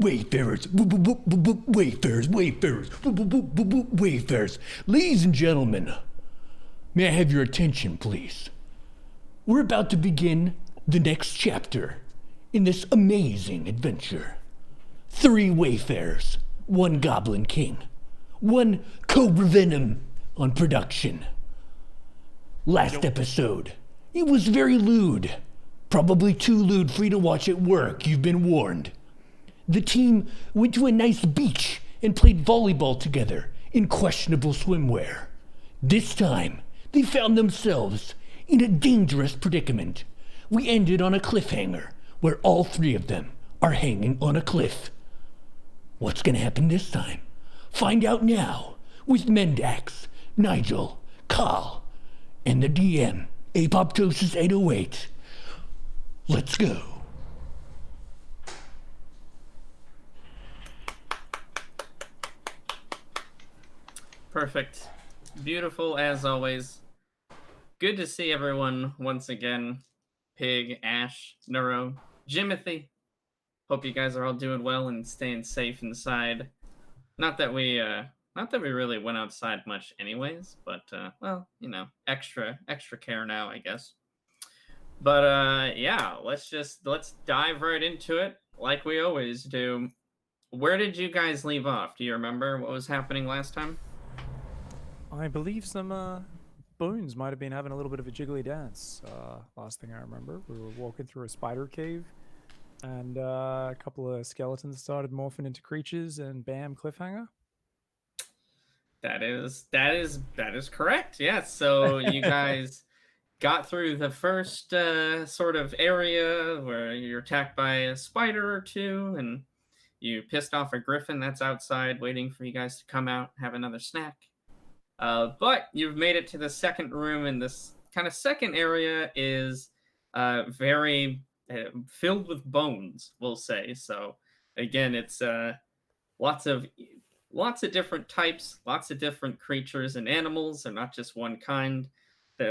Wayfarers, Wayfarers. Ladies and gentlemen, may I have your attention, please? We're about to begin the next chapter in this amazing adventure. 3 Wayfarers, 1 Goblin King, 1 Cobra Venom on production. Last episode, it was very lewd. Probably too lewd for you to watch at work, you've been warned. The team went to a nice beach and played volleyball together in questionable swimwear. This time, they found themselves in a dangerous predicament. We ended on a cliffhanger where all 3 of them are hanging on a cliff. What's gonna happen this time? Find out now with Mendax, Nigel, Carl, and the DM, Apoptosis 808. Let's go. Perfect. Beautiful as always. Good to see everyone once again. Pig, Ash, Neuro, Jimothy. Hope you guys are all doing well and staying safe inside. Not that we really went outside much anyways, but well, you know, extra care now, I guess. But yeah, let's dive right into it like we always do. Where did you guys leave off? Do you remember what was happening last time? I believe some bones might have been having a little bit of a jiggly dance. Last thing I remember, we were walking through a spider cave, and a couple of skeletons started morphing into creatures, and bam, cliffhanger. That is correct. Yeah. So you guys got through the first sort of area where you're attacked by a spider or 2, and you pissed off a griffin that's outside waiting for you guys to come out, have another snack. But you've made it to the second room, and this kind of second area is very filled with bones, we'll say. So again, it's lots of different types, lots of different creatures and animals. They're not just one kind.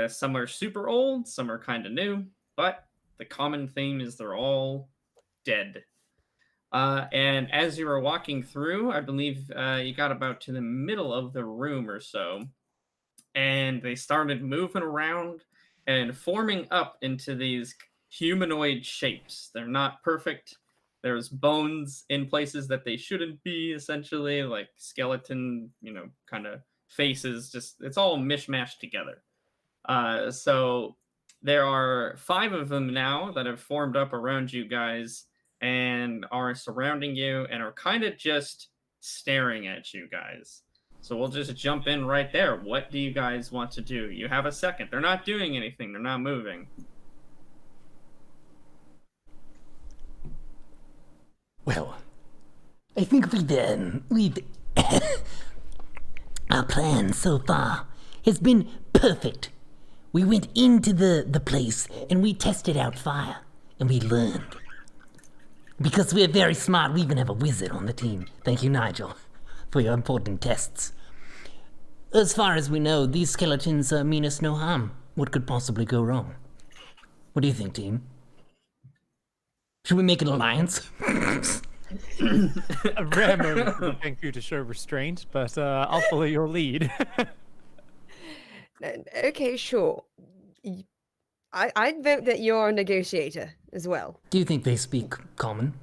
Some are super old, some are kind of new, but the common theme is they're all dead. And as you were walking through, I believe you got about to the middle of the room or so, and they started moving around and forming up into these humanoid shapes. They're not perfect. There's bones in places that they shouldn't be, essentially, like skeleton, kind of faces. Just, it's all mishmashed together. So there are 5 of them now that have formed up around you guys and are surrounding you and are kind of just staring at you guys. So we'll just jump in right there. What do you guys want to do? You have a second. They're not doing anything. They're not moving. Well, I think our plan so far has been perfect. We went into the place and we tested out fire and we learned. Because we're very smart, we even have a wizard on the team. Thank you, Nigel, for your important tests. As far as we know, these skeletons mean us no harm. What could possibly go wrong? What do you think, team? Should we make an alliance? A rare moment for Kenku to show restraint, but I'll follow your lead. Okay, sure. I'd vote that you're a negotiator as well. Do you think they speak common?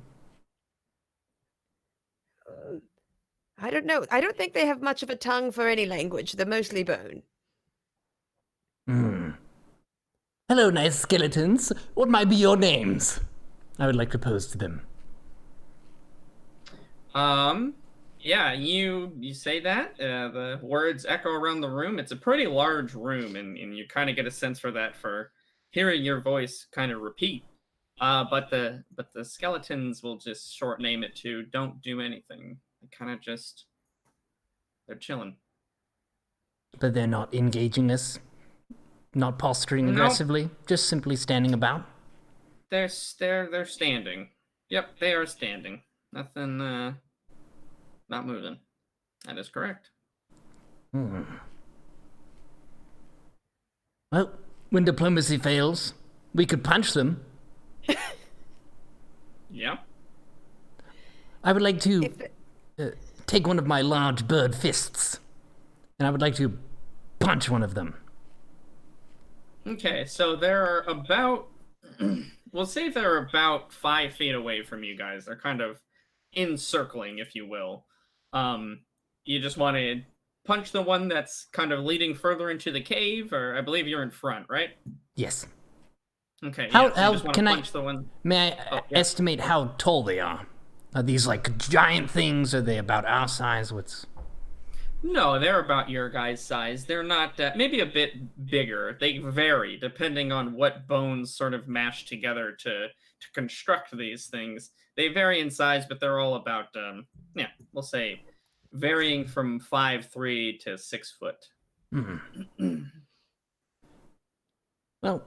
I don't know. I don't think they have much of a tongue for any language. They're mostly bone. Hello, nice skeletons. What might be your names? I would like to pose to them. Yeah, you say that. The words echo around the room. It's a pretty large room, and you kind of get a sense for that for hearing your voice kind of repeat. But the skeletons will just short name it to don't do anything. They kind of just, they're chilling. But they're not engaging us? Not posturing aggressively? Just simply standing about? They're standing. Yep, they are standing. Nothing, not moving. That is correct. Well, when diplomacy fails, we could punch them. Yeah. I would like to If take one of my large bird fists, and I would like to punch one of them. Okay, so they're about, we'll say they're about 5 feet away from you guys. They're kind of encircling, if you will. You just want to punch the one that's kind of leading further into the cave, or I believe you're in front, right? Yes. Okay, How- yeah, so you how just want can to I- punch the one. May I Oh, yeah. estimate how tall they are? Are these like giant things? Are they about our size? What's... No, they're about your guys' size. They're not, maybe a bit bigger. They vary depending on what bones sort of mash together to construct these things. They vary in size, but they're all about, yeah, we'll say varying from 5'3" to 6 foot. Well,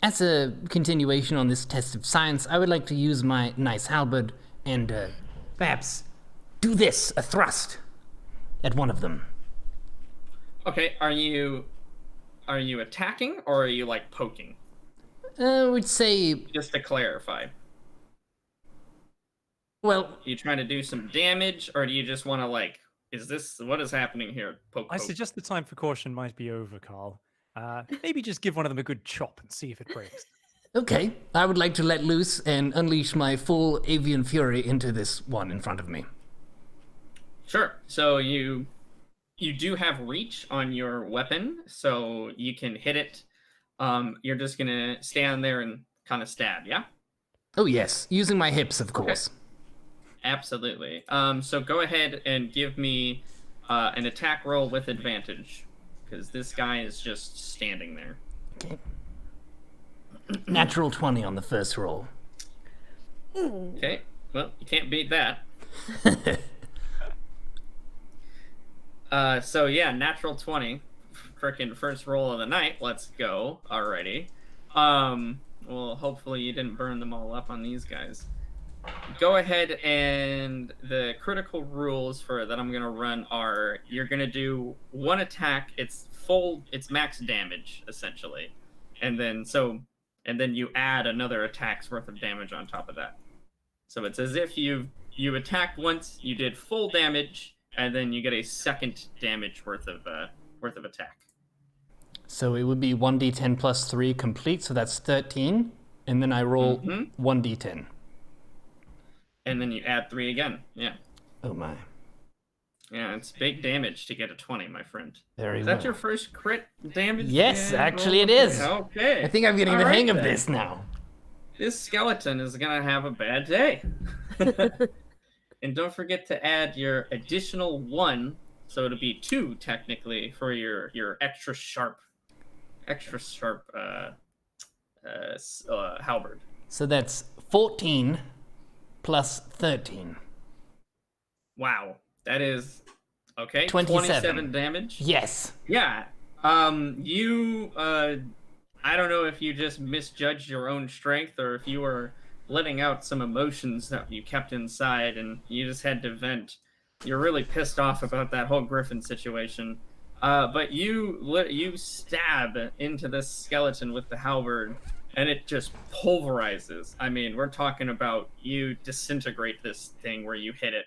as a continuation on this test of science, I would like to use my nice halberd and perhaps do this, a thrust, at one of them. Okay, are you attacking or are you like poking? I would say, Just to clarify. well, Are you trying to do some damage or do you just want to like, what is happening here? Poke, I poke. suggest the time for caution might be over, Carl. Maybe just give one of them a good chop and see if it breaks. okay. I would like to let loose and unleash my full avian fury into this one in front of me. Sure. So you do have reach on your weapon, so you can hit it. You're just gonna stand there and kind of stab, yeah? Oh yes, using my hips, of course. Absolutely. So go ahead and give me an attack roll with advantage, because this guy is just standing there. Okay. Natural 20 on the first roll. Okay. Well, you can't beat that. So yeah, natural 20. Frickin' first roll of the night. Let's go. Alrighty. Well, hopefully you didn't burn them all up on these guys. Go ahead, and the critical rules for that I'm gonna run are: you're gonna do one attack. It's max damage essentially, and then you add another attack's worth of damage on top of that. So it's as if you attacked once, you did full damage, and then you get a second damage worth of attack. So it would be 1d10 plus 3 complete, so that's 13. And then I roll 1d10. And then you add 3 again. Yeah. Oh my. Yeah, it's big damage to get a 20, my friend. Very Is well. that your first crit damage? Yes, Yeah, actually roll? it is. Okay. I think I'm getting All the right, hang of then. this now. This skeleton is gonna have a bad day. And don't forget to add your additional 1, so it'll be 2 technically for your extra sharp halberd. So that's 14 plus 13. Wow, that is okay. 27 damage. Yes. Yeah. I don't know if you just misjudged your own strength or if you were letting out some emotions that you kept inside and you just had to vent. You're really pissed off about that whole griffin situation. But you stab into this skeleton with the halberd and it just pulverizes. I mean, we're talking about you disintegrate this thing where you hit it,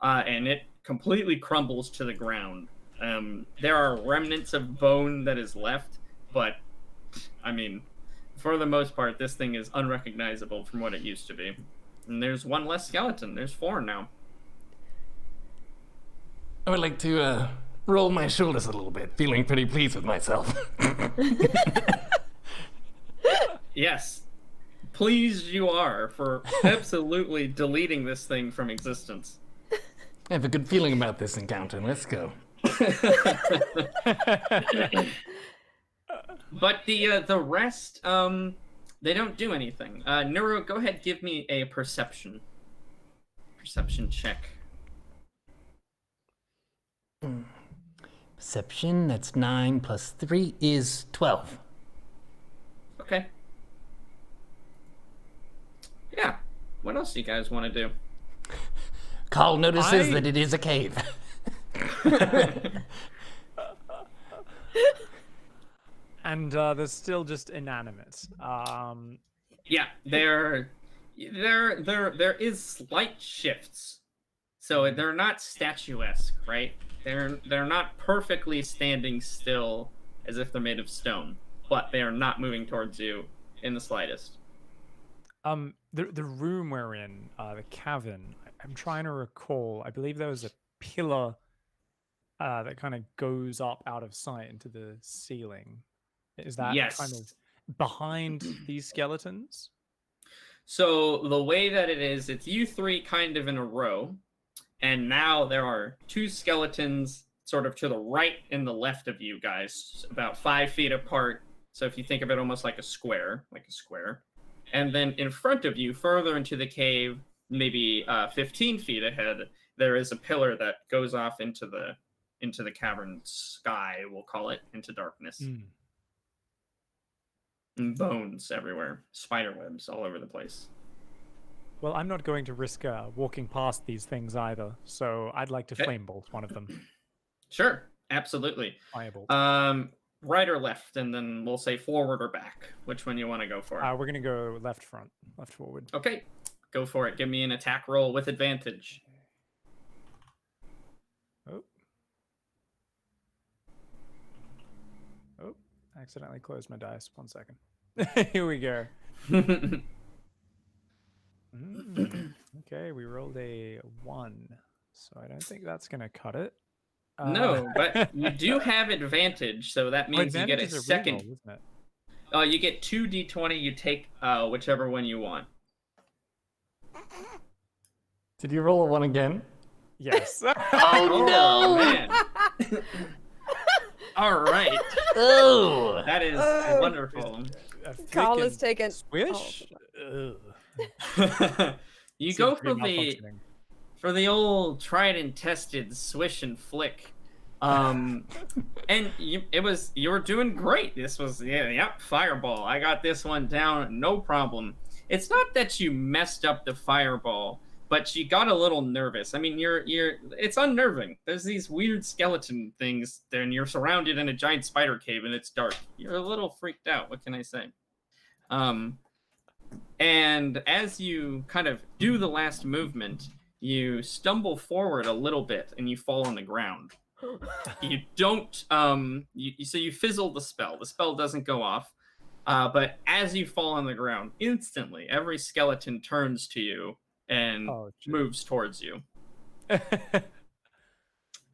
and it completely crumbles to the ground. There are remnants of bone that is left, but I mean, for the most part, this thing is unrecognizable from what it used to be. And there's one less skeleton. There's 4 now. I would like to roll my shoulders a little bit, feeling pretty pleased with myself. Yes. Pleased you are for absolutely deleting this thing from existence. I have a good feeling about this encounter. Let's go. But the rest, they don't do anything. Neuro, go ahead, give me a perception check. Perception, that's 9 plus 3 is 12. Okay. Yeah. What else do you guys want to do? Carl notices I- that it is a cave. And they're still just inanimate. Yeah, there is slight shifts So they're not statuesque, right? They're not perfectly standing still as if they're made of stone, but they are not moving towards you in the slightest. The room we're in, the cavern. I'm trying to recall. I believe there was a pillar that kind of goes up out of sight into the ceiling. Is that kind Yes. of behind these skeletons? So the way that it is, it's you three kind of in a row, and now there are two skeletons sort of to the right and the left of you guys, about 5 feet apart. So if you think of it almost like a square, and then in front of you, further into the cave, maybe 15 feet ahead, there is a pillar that goes off into the cavern sky. We'll call it, into darkness. And bones everywhere, spider webs all over the place. Well, I'm not going to risk walking past these things either, so I'd like to Okay. flame bolt one of them. Sure, absolutely. Firebolt. Right or left, and then we'll say forward or back. Which one you want to go for? We're gonna go left front, left forward. Okay, go for it. Give me an attack roll with advantage. Oh, I accidentally closed my dice. 1 second. Here we go. Okay, we rolled a 1, so I don't think that's gonna cut it. No, but you do have advantage, so that means you get a second. Reroll, isn't it? You get 2d20. You take whichever one you want. Did you roll a 1 again? Yes. Oh no, man! All right. Oh, That is wonderful. Carl Flick is and taken. Swish. Oh. You Seems go to be malfunctioning. for the old tried and tested swish and flick. And you were doing great. This was fireball. I got this one down, no problem. It's not that you messed up the fireball, but you got a little nervous. I mean, it's unnerving. There's these weird skeleton things there, and you're surrounded in a giant spider cave, and it's dark. You're a little freaked out. What can I say? And as you kind of do the last movement, you stumble forward a little bit, and you fall on the ground. You don't, so you fizzle the spell. The spell doesn't go off. But as you fall on the ground, instantly, every skeleton turns to you and moves towards you.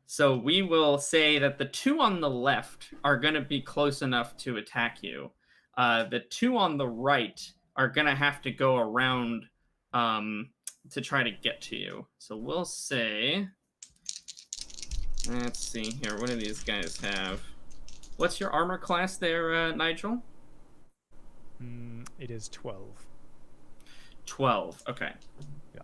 So we will say that the two on the left are going to be close enough to attack you. The two on the right are going to have to go around to try to get to you. So we'll say... Let's see here. What do these guys have? What's your armor class there, Nigel? It is 12. 12. Okay. Yeah.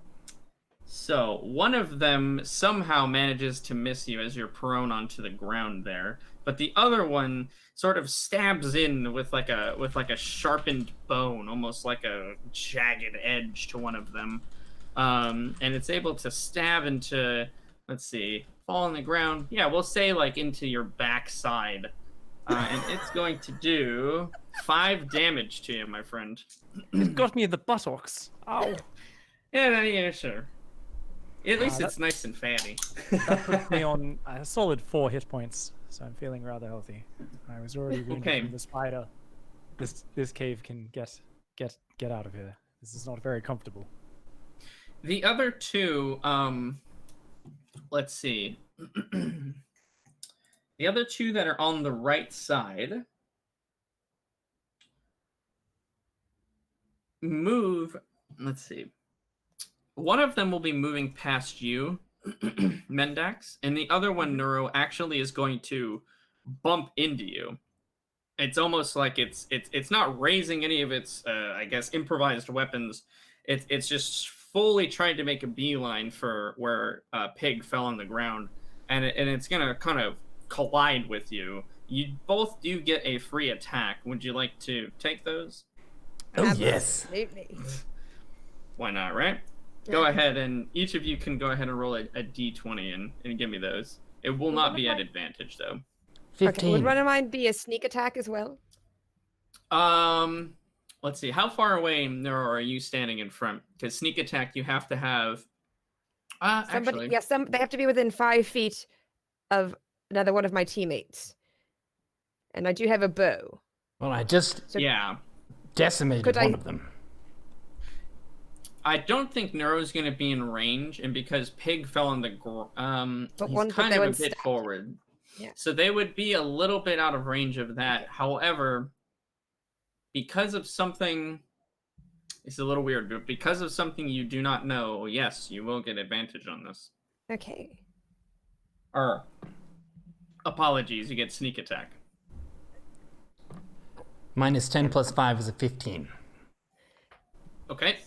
So one of them somehow manages to miss you as you're prone onto the ground there, but the other one sort of stabs in with like a sharpened bone, almost like a jagged edge to one of them, and it's able to stab into. Let's see. Fall on the ground. Yeah, we'll say like into your backside. And it's going to do 5 damage to you, my friend. It got me in the buttocks. Ow. Yeah, sure. At least it's nice and fatty. That puts me on a solid 4 hit points, so I'm feeling rather healthy. I was already wounded from the spider. This cave can get out of here. This is not very comfortable. The other two, let's see. The other two that are on the right side move. Let's see. One of them will be moving past you, Mendax, and the other one, Neuro, actually is going to bump into you. It's almost like it's not raising any of its, I guess, improvised weapons. It's just fully trying to make a beeline for where Pig fell on the ground, and it's gonna kind of collide with you. You both do get a free attack. Would you like to take those? Oh, yes. Absolutely. Why not, right? Go ahead, and each of you can go ahead and roll a d20 and give me those. It will not be at advantage, though. 15. Okay, would one of mine be a sneak attack as well? Let's see. How far away, Nero, are you standing in front? Because sneak attack, you have to have Actually, Yes, they have to be within 5 feet of another one of my teammates. And I do have a bow. Well, I just So yeah. decimated Could one I- of them. I don't think Nero's going to be in range, and because Pig fell on the But he's one- but kind they of a went bit stacked. forward. Yeah. So they would be a little bit out of range of that. Okay. However, because of something, it's a little weird, but because of something you do not know, yes, you will get advantage on this. Okay. Or, apologies, you get sneak attack. Minus 10 plus 5 is a 15. Okay.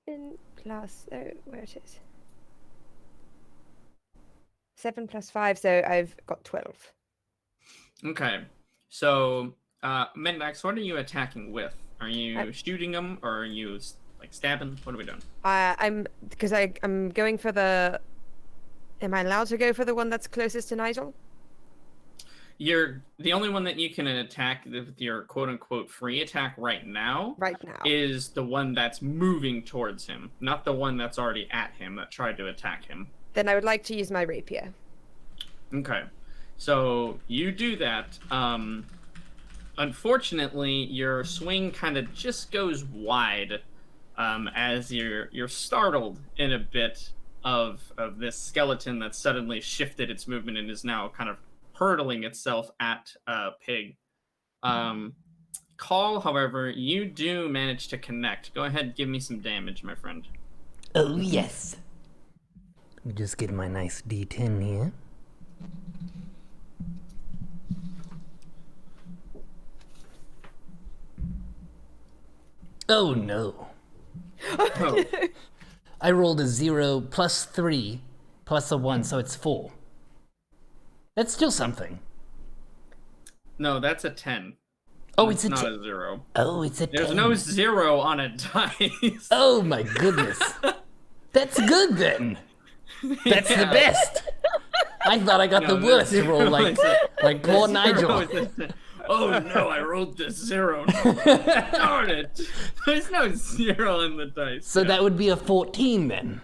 7 plus, oh, where it is. 7 plus 5, so I've got 12. Okay. So, Mendax, what are you attacking with? Are you I- shooting them, or are you like stabbing? What are we doing? I'm going for the. Am I allowed to go for the one that's closest to Nigel? You're the only one that you can attack with your quote-unquote free attack right now. Right now. Is the one that's moving towards him, not the one that's already at him that tried to attack him. Then I would like to use my rapier. Okay, so you do that. Unfortunately, your swing kind of just goes wide, as you're startled in a bit of this skeleton that suddenly shifted its movement and is now kind of hurtling itself at Pig. Call, however, you do manage to connect. Go ahead, give me some damage, my friend. Oh, yes. Let me just get my nice D10 here. Oh, no. Oh, I rolled a 0 plus 3 plus a 1, so it's 4. That's still something. no, that's a 10. Oh, It's it's a not 10. a 0. Oh, it's a There's 10. no 0 on a dice. Oh, my goodness. That's good, then. That's the Yeah. best. I thought I got No, the worst zero roll, like poor The Nigel. 0 is a- Oh no, I rolled this 0. Darn it. There's no 0 in the dice. So that would be a 14 then.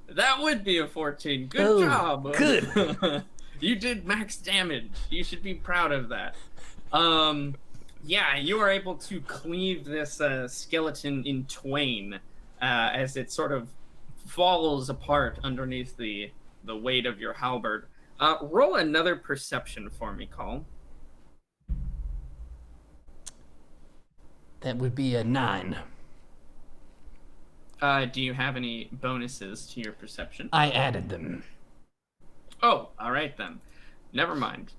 That would be a 14. Good Oh, job. good. You did max damage. You should be proud of that. Yeah, you are able to cleave this skeleton in twain as it sort of falls apart underneath the weight of your halberd. Roll another perception for me, Cole. That would be a 9. Do you have any bonuses to your perception? I added them. Oh, all right then. Never mind.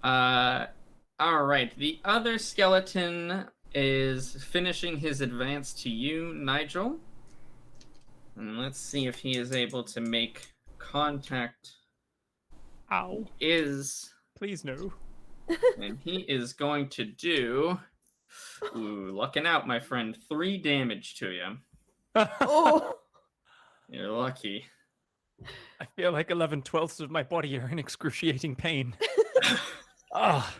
All right. The other skeleton is finishing his advance to you, Nigel. And let's see if he is able to make contact. Ow. Is Please no. and he is going to do. Ooh, lucking out, my friend. 3 damage to you. Oh! You're lucky. I feel like 11/12 of my body are in excruciating pain. Ah.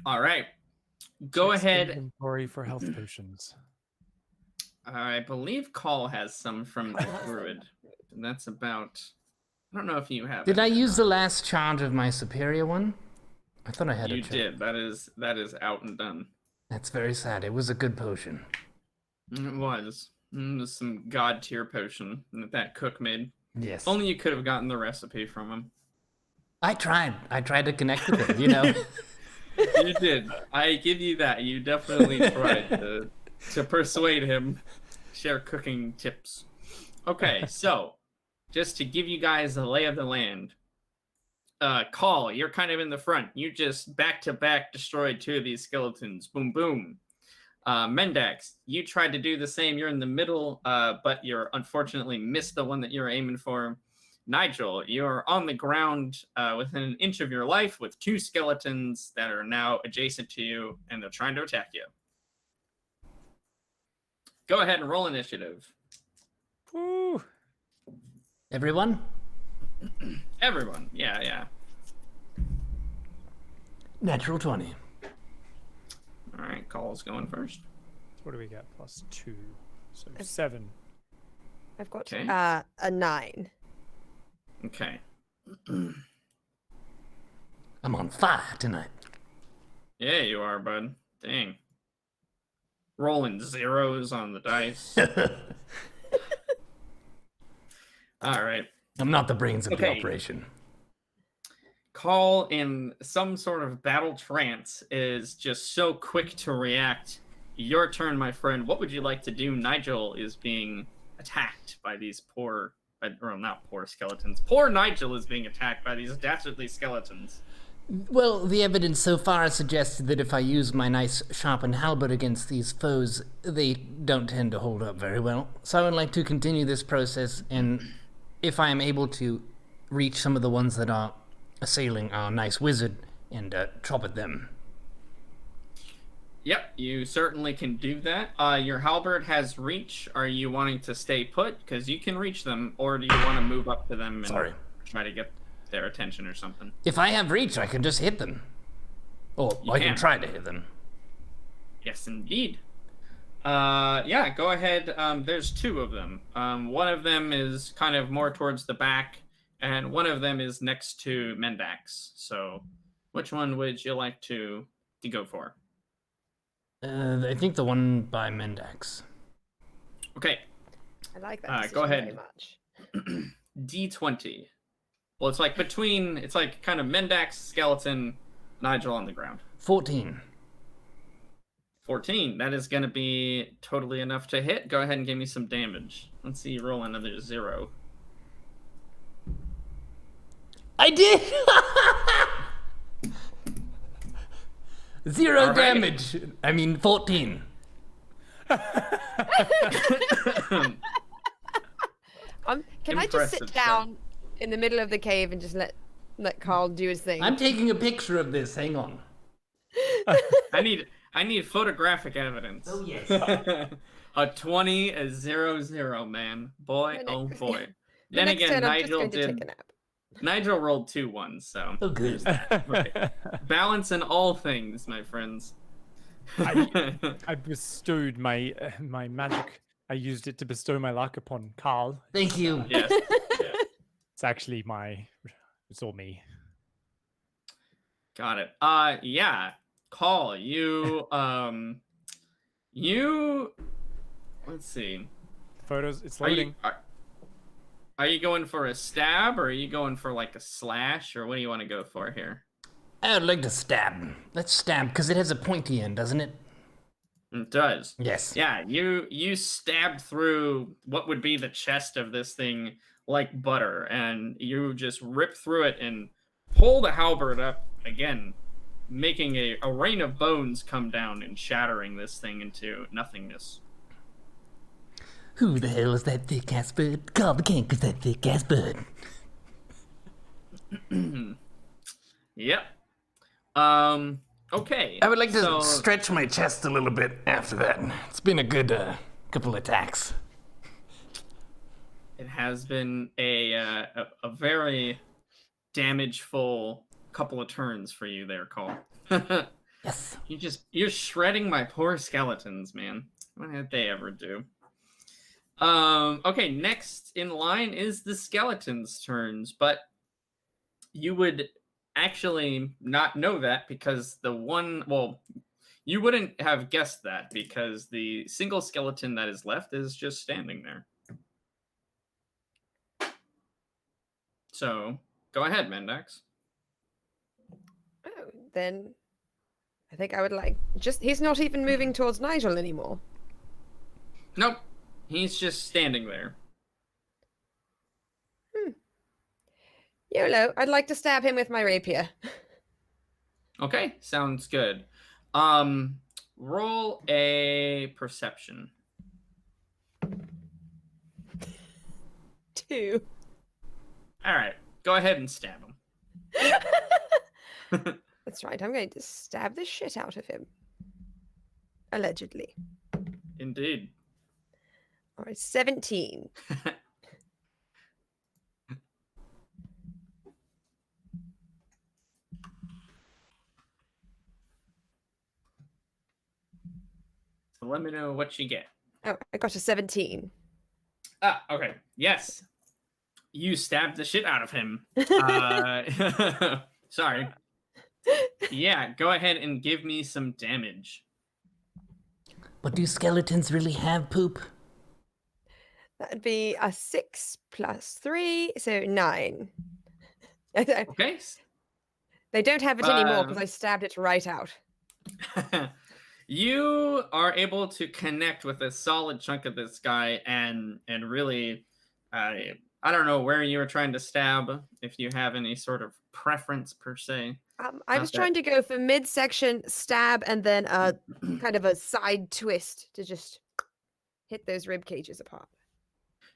All right. Go Checks ahead. Inventory for health potions. I believe Call has some from the druid. And that's about. I don't know if you have. Did it. I use the last charge of my superior one? I thought I had You a charge. did. That is out and done. That's very sad. It was a good potion. It was. It was some god tier potion that cook made. Yes. Only you could have gotten the recipe from him. I tried. I tried to connect with him, you know. You did. I give you that. You definitely tried to persuade him. Share cooking tips. Okay, so just to give you guys the lay of the land. Call, you're kind of in the front. You just back to back destroyed 2 of these skeletons. Boom, boom. Mendax, you tried to do the same. You're in the middle, but you're unfortunately missed the one that you're aiming for. Nigel, you're on the ground within an inch of your life with 2 skeletons that are now adjacent to you, and they're trying to attack you. Go ahead and roll initiative. Woo. Everyone? Everyone. Yeah. Natural 20. All right, Call's going first. what do we get? +2. So 7. I've got Okay. a 9. Okay. I'm on fire tonight. Yeah, you are, bud. Dang. Rolling zeros on the dice. All right. I'm not the brains of the Okay. operation. Call in some sort of battle trance is just so quick to react. Your turn, my friend. What would you like to do? Nigel is being attacked by these poor, well, not poor skeletons. Poor Nigel is being attacked by these dastardly skeletons. Well, the evidence so far suggests that if I use my nice sharpened halberd against these foes, they don't tend to hold up very well. So I would like to continue this process, and if I am able to reach some of the ones that are assailing our nice wizard and chop at them. Yep, you certainly can do that. Your halberd has reach. Are you wanting to stay put? Because you can reach them, or do you want to move up to them and try to get their attention or something? If I have reach, I can just hit them. Or I can try to hit them. Yes, indeed. Yeah, go ahead. There's 2 of them. One of them is kind of more towards the back, and one of them is next to Mendax. So, which one would you like to go for? I think the one by Mendax. Okay, I like that decision go ahead. very much. D20. Well, it's like between, it's like kind of Mendax, skeleton, Nigel on the ground. 14. 14. That is going to be totally enough to hit. Go ahead and give me some damage. Let's see, roll another 0. I did! 0 All right. damage. I mean, 14. Can I just sit Impressive, down in the middle of the cave and just let Carl do his thing? I'm taking a picture of this. Hang on. I need photographic evidence. Oh, yes. A 20, a 0, man. Boy, oh boy. The Then next again, turn, I'm just Nigel going to did. take a nap. Nigel rolled 2 ones, so Oh, good. right. Balance in all things, my friends. I bestowed my my magic. I used it to bestow my luck upon Carl. Thank you. Yes. It's actually it's all me. Got it. Yeah. Call you. Let's see. Photos. It's Are you, loading. are you going for a stab, or are you going for like a slash, or what do you want to go for here? I would like to stab. Let's stab, because it has a pointy end, doesn't it? It does. Yes. Yeah, you stabbed through what would be the chest of this thing like butter, and you just rip through it and pull the halberd up again, making a rain of bones come down and shattering this thing into nothingness. Who the hell is that thick ass bird? Call the king, 'cause that thick ass bird. Yep. Okay. I would like to so, stretch my chest a little bit after that. It's been a good couple attacks. It has been a very damageful couple of turns for you there, Cole. Yes. You're shredding my poor skeletons, man. What did they ever do? Okay, next in line is the skeletons' turns, but you would actually not know that because you wouldn't have guessed that because the single skeleton that is left is just standing there. So, go ahead, Mendax. Oh, then I think I would like he's not even moving towards Nigel anymore. Nope. He's just standing there. YOLO, I'd like to stab him with my rapier. Okay, sounds good. Roll a perception. 2. All right, go ahead and stab him. That's right, I'm going to stab the shit out of him. Allegedly. Indeed. All right, 17. So let me know what you get. Oh, I got a 17. Ah, okay. Yes. You stabbed the shit out of him. Sorry. Yeah, go ahead and give me some damage. But do skeletons really have poop? That'd be a 6 plus 3, so 9. They Okay. don't have it anymore because I stabbed it right out. You are able to connect with a solid chunk of this guy and really, I don't know where you were trying to stab, if you have any sort of preference per se. I was trying to go for midsection stab and then a kind of a side twist to just hit those rib cages apart.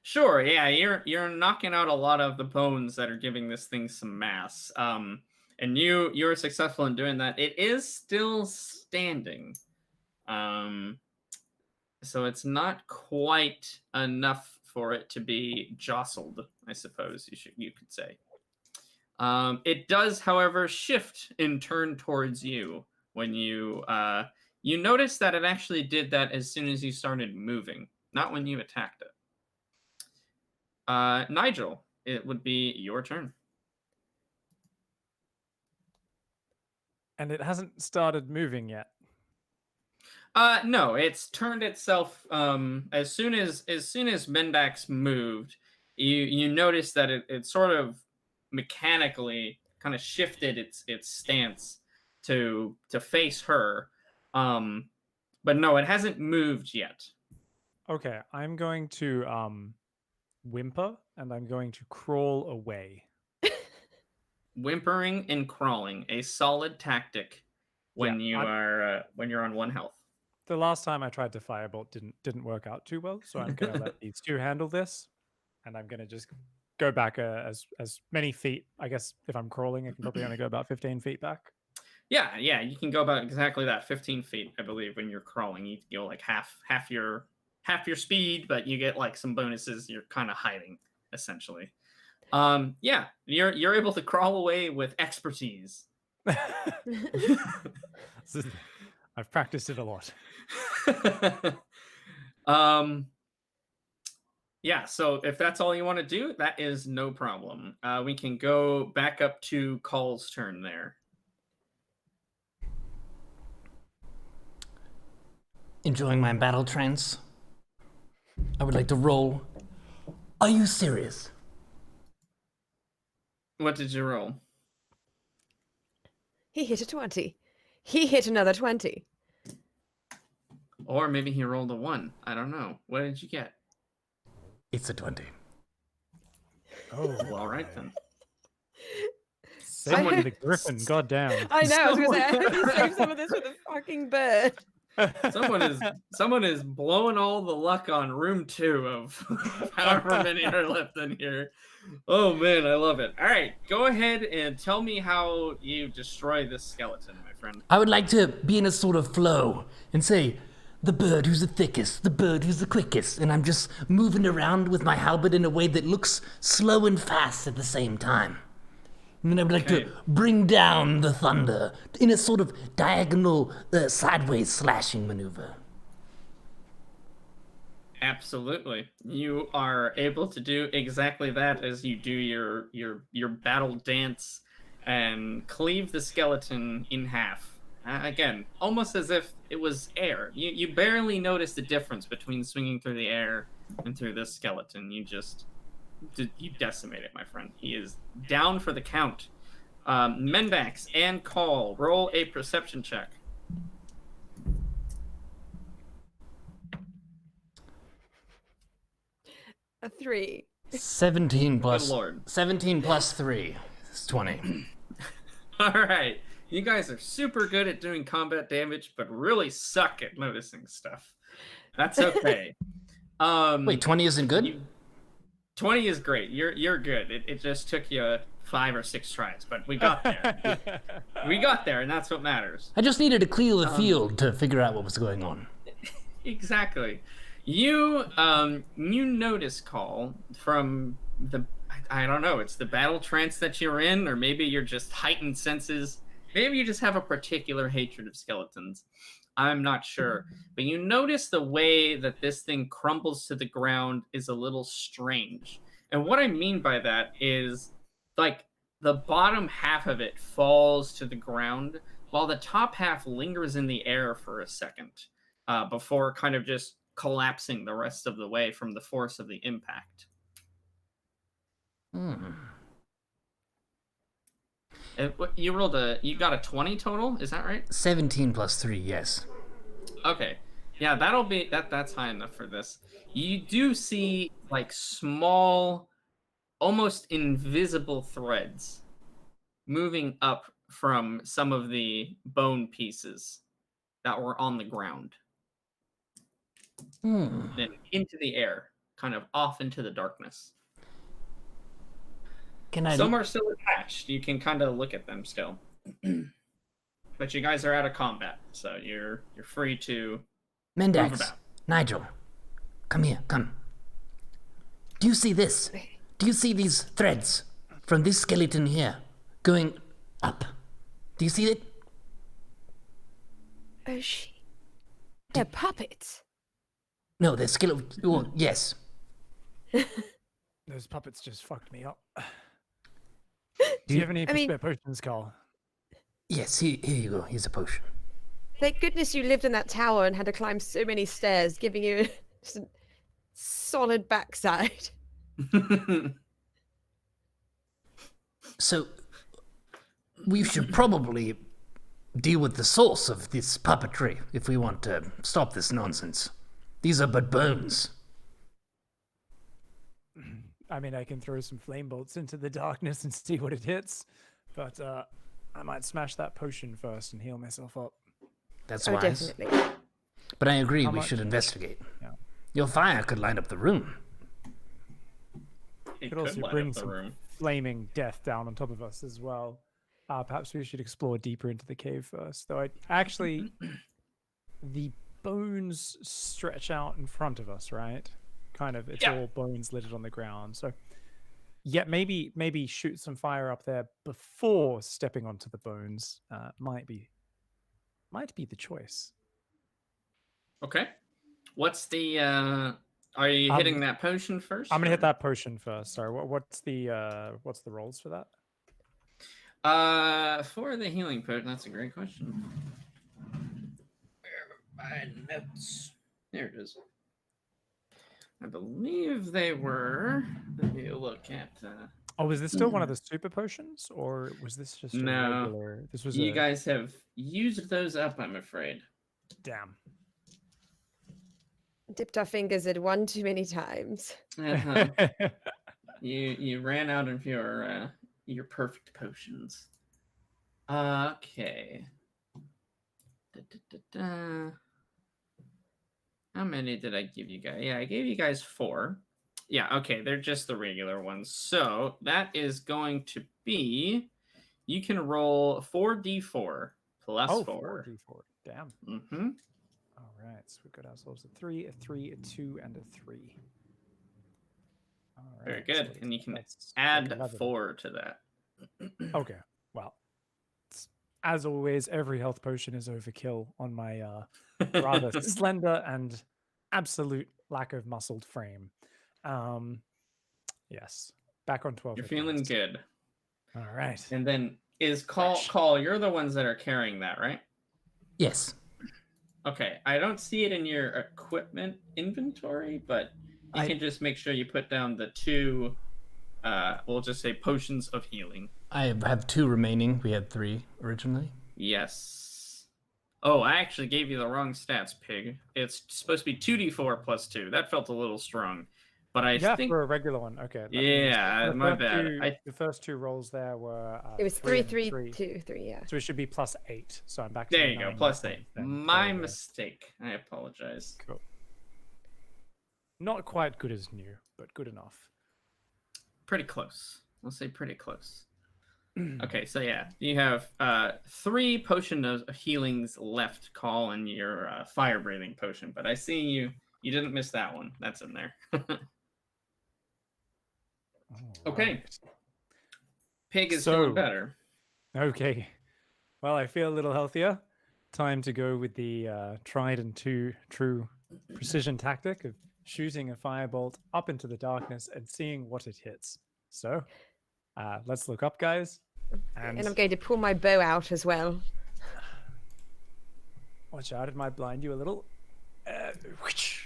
Sure, yeah, you're knocking out a lot of the bones that are giving this thing some mass. And you're successful in doing that. It is still standing. So it's not quite enough for it to be jostled, I suppose you could say. It does, however, shift and turn towards you when you notice that it actually did that as soon as you started moving, not when you attacked it. Nigel, it would be your turn. And it hasn't started moving yet. No, it's turned itself as soon as Mendax moved, you notice that it sort of mechanically kind of shifted its stance to face her. But no, it hasn't moved yet. Okay, I'm going to whimper and I'm going to crawl away. Whimpering and crawling, a solid tactic when Yeah, when you're on 1 health. The last time I tried to firebolt didn't work out too well, so I'm gonna let these two handle this, and I'm gonna just go back as many feet. I guess if I'm crawling, I can probably only go about 15 feet back. Yeah, you can go about exactly that, 15 feet, I believe. When you're crawling, you go like half your speed, but you get like some bonuses. You're kind of hiding essentially. Yeah, you're able to crawl away with expertise. I've practiced it a lot. Yeah, so if that's all you want to do, that is no problem. We can go back up to Call's turn there. Enjoying my battle trance? I would like to roll. Are you serious? What did you roll? He hit a 20. He hit another 20. Or maybe he rolled a 1. I don't know. What did you get? It's a 20. Oh, well, all right then. Save the griffin, goddamn. I know. I was gonna say, I hope you save some of this for the fucking bird. Someone is blowing all the luck on room 2 of however many are left in here. Oh man, I love it. All right, go ahead and tell me how you destroy this skeleton, my friend. I would like to be in a sort of flow and say, the bird who's the thickest, the bird who's the quickest, and I'm just moving around with my halberd in a way that looks slow and fast at the same time. And then I would like to bring down the thunder in a sort of diagonal, sideways slashing maneuver. Absolutely. You are able to do exactly that as you do your battle dance and cleave the skeleton in half. Again, almost as if it was air. You barely notice the difference between swinging through the air and through this skeleton. You decimate it, my friend. He is down for the count. Mendax and Call, roll a perception check. A 3. 17 plus. Good Lord. 17 plus 3. It's 20. All right. You guys are super good at doing combat damage, but really suck at noticing stuff. That's okay. Wait, 20 isn't good? 20 is great. You're good. It just took you 5 or 6 tries, but we got there. We got there, and that's what matters. I just needed to clear the field to figure out what was going on. Exactly. You notice, Call, from the, I don't know, it's the battle trance that you're in, or maybe you're just heightened senses. Maybe you just have a particular hatred of skeletons. I'm not sure. But you notice the way that this thing crumbles to the ground is a little strange. And what I mean by that is, like, the bottom half of it falls to the ground, while the top half lingers in the air for a second before kind of just collapsing the rest of the way from the force of the impact. You got a 20 total, is that right? 17 plus 3, yes. Okay. Yeah, that's high enough for this. You do see like small, almost invisible threads moving up from some of the bone pieces that were on the ground. Then into the air, kind of off into the darkness. Some are still attached. You can kind of look at them still. But you guys are out of combat, so you're free to move Mendax, about. Nigel, come here, come. Do you see this? Do you see these threads from this skeleton here going up? Do you see it? Oh, they're puppets. No, they're skeleton. Oh, yes. Those puppets just fucked me up. Do you have any spare potions, Carl? Yes, here you go. Here's a potion. Thank goodness you lived in that tower and had to climb so many stairs, giving you just a solid backside. So, we should probably deal with the source of this puppetry if we want to stop this nonsense. These are but bones. I mean, I can throw some flame bolts into the darkness and see what it hits, but I might smash that potion first and heal myself up. That's Oh, wise. definitely. But I agree, How we much? should investigate. Yeah. Your fire could light up the room. It Could also light bring up the some room. flaming death down on top of us as well. Perhaps we should explore deeper into the cave first. Though I actually, the bones stretch out in front of us, right? Kind of, it's Yeah. all bones littered on the ground. So, yeah, maybe shoot some fire up there before stepping onto the bones. Might be the choice. Okay. What's the are you hitting that potion first? I'm gonna hit or- that potion first. Sorry, what's the rolls for that? For the healing potion, that's a great question. Where are my notes? There it is. I believe they were. Let me look at. Oh, is this still one of the super potions, or was this just a No. regular? This was You a guys have used those up, I'm afraid. damn. Dipped our fingers in one too many times. Uh-huh. You ran out of your perfect potions. Okay. How many did I give you guys? Yeah, I gave you guys 4. Yeah, okay, they're just the regular ones. So that is going to be, you can roll 4d4 plus 4. 4d4. Damn. Mm-hmm. All right, so we've got ourselves a 3, a 3, a 2, and a 3. All right, Very so good. And you can that's add 11. 4 to that. Okay, well, as always, every health potion is overkill on my rather slender and absolute lack of muscled frame. Yes, back on 12. You're hit feeling points. good. All right. And then is Call, you're the ones that are carrying that, right? Yes. Okay, I don't see it in your equipment inventory, but you can just make sure you put down the 2, we'll just say potions of healing. I have 2 remaining. We had 3 originally. Yes. Oh, I actually gave you the wrong stats, Pig. It's supposed to be 2d4 plus 2. That felt a little strong. But I think... for a regular one. Okay. Yeah, my bad. The first 2 rolls there were. It was 3 3, and 3, 2, 3, yeah. So it should be plus 8. So I'm back to There the you go, 9 plus point 8. then. My There we go. mistake. I apologize. Cool. Not quite good as new, but good enough. Pretty close. I'll say pretty close. Okay, so yeah, you have 3 potion of healings left, Call, in your fire breathing potion. But I see you didn't miss that one. That's in there. Okay. Alright. Pig is So- feeling better. Okay. Well, I feel a little healthier. Time to go with the tried and true precision tactic of shooting a firebolt up into the darkness and seeing what it hits. So, let's look up, guys. And I'm going to pull my bow out as well. Watch out, it might blind you a little. Whoosh.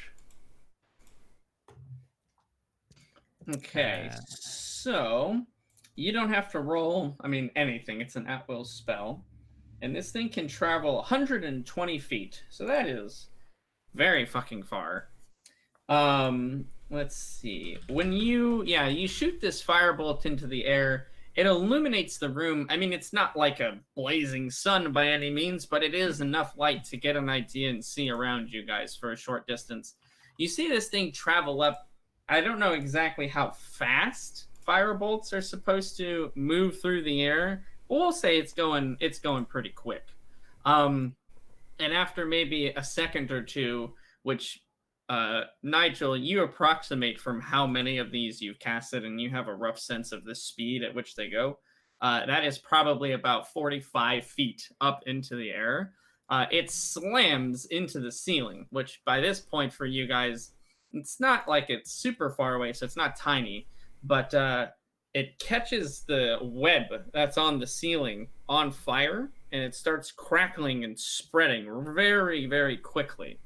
Okay, so you don't have to roll, anything. It's an at-will spell. And this thing can travel 120 feet. So that is very fucking far. Let's see. When you shoot this firebolt into the air, it illuminates the room. It's not like a blazing sun by any means, but it is enough light to get an idea and see around you guys for a short distance. You see this thing travel up. I don't know exactly how fast firebolts are supposed to move through the air. We'll say it's going pretty quick. And after maybe a second or two, which Nigel, you approximate from how many of these you've casted, and you have a rough sense of the speed at which they go. That is probably about 45 feet up into the air. It slams into the ceiling, which by this point for you guys, it's not like it's super far away, so it's not tiny, but it catches the web that's on the ceiling on fire, and it starts crackling and spreading very, very quickly.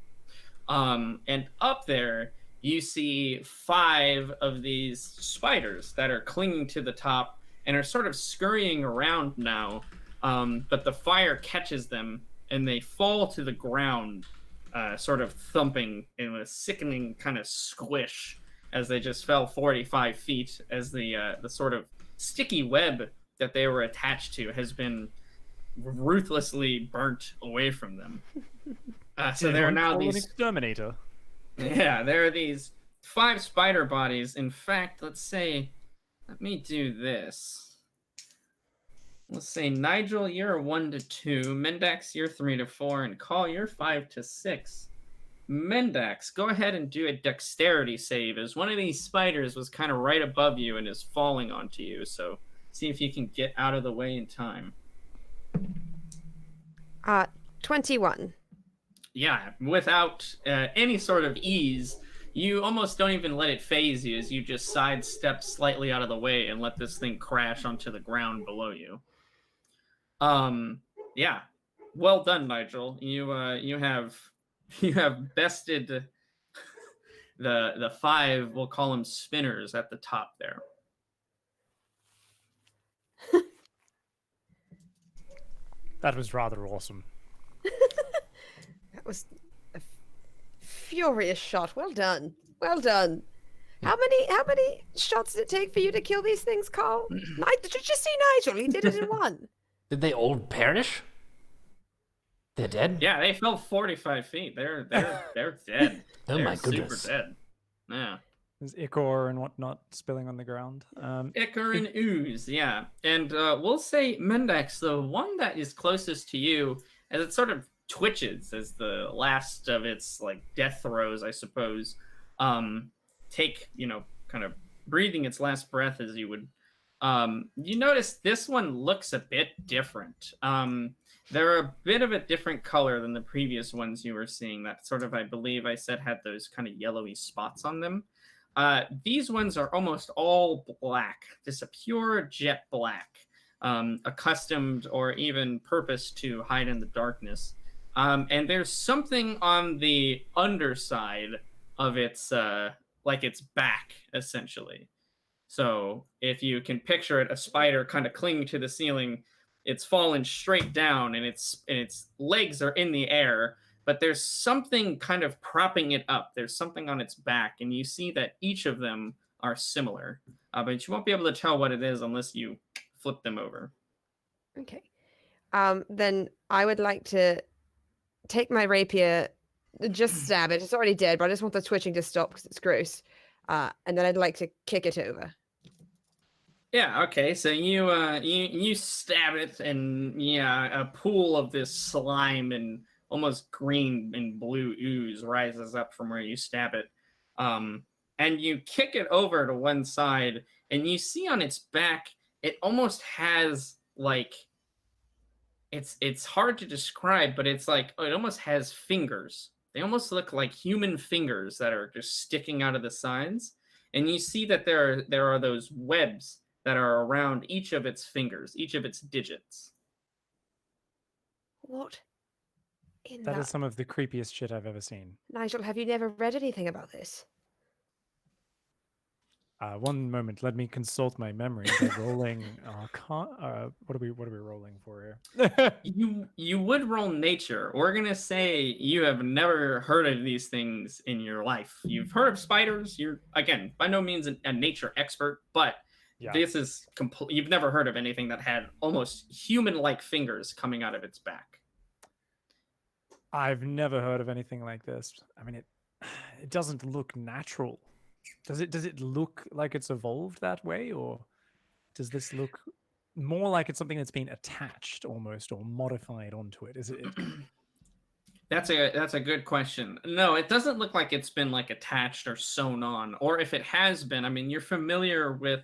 And up there, you see 5 of these spiders that are clinging to the top and are sort of scurrying around now. But the fire catches them, and they fall to the ground, sort of thumping in a sickening kind of squish as they just fell 45 feet as the sort of sticky web that they were attached to has been ruthlessly burnt away from them. So there are now these... an exterminator. Yeah, there are these 5 spider bodies. In fact, let me do this. Let's say, Nigel, you're 1 to 2. Mendax, you're 3 to 4. And Call, you're 5 to 6. Mendax, go ahead and do a dexterity save, as one of these spiders was kind of right above you and is falling onto you. So see if you can get out of the way in time. 21. Yeah, without any sort of ease, you almost don't even let it phase you as you just sidestep slightly out of the way and let this thing crash onto the ground below you. Yeah, well done, Nigel. You have bested the 5, we'll call them spinners at the top there. That was rather awesome. That was a furious shot. Well done. Well done. How many shots did it take for you to kill these things, Carl? Did you just see Nigel? He did it in 1. Did they all perish? They're dead? Yeah, they fell 45 feet. They're dead. Oh, They're my goodness. Super dead. Yeah. There's ichor and whatnot spilling on the ground. Ichor and ooze, yeah. And we'll say, Mendax, the one that is closest to you, as it sort of twitches as the last of its death throes, I suppose, take, kind of breathing its last breath as you would. You notice this one looks a bit different. They're a bit of a different color than the previous ones you were seeing. That sort of, I believe I said, had those kind of yellowy spots on them. These ones are almost all black, just a pure jet black, accustomed or even purposed to hide in the darkness. And there's something on the underside of its, its back, essentially. So if you can picture it, a spider kind of clinging to the ceiling, it's fallen straight down, and its legs are in the air, but there's something kind of propping it up. There's something on its back, and you see that each of them are similar, but you won't be able to tell what it is unless you flip them over. Okay. Then I would like to take my rapier, just stab it. It's already dead, but I just want the twitching to stop because it's gross. And then I'd like to kick it over. Yeah, okay, so you stab it, and a pool of this slime and almost green and blue ooze rises up from where you stab it. And you kick it over to one side, and you see on its back, it almost has it's hard to describe, but it's like it almost has fingers. They almost look like human fingers that are just sticking out of the sides. And you see that there are those webs that are around each of its fingers, each of its digits. What in That that? is some of the creepiest shit I've ever seen. Nigel, have you never read anything about this? One moment, let me consult my memory by rolling. What are we rolling for here? You would roll nature. We're gonna say you have never heard of these things in your life. You've heard of spiders. You're again by no means a nature expert, but Yeah. this is complete. You've never heard of anything that had almost human-like fingers coming out of its back. I've never heard of anything like this. I mean, it doesn't look natural. Does it look like it's evolved that way, or does this look more like it's something that's been attached almost or modified onto it? Is it? That's a good question. No, it doesn't look like it's been like attached or sewn on, or if it has been. I mean, you're familiar with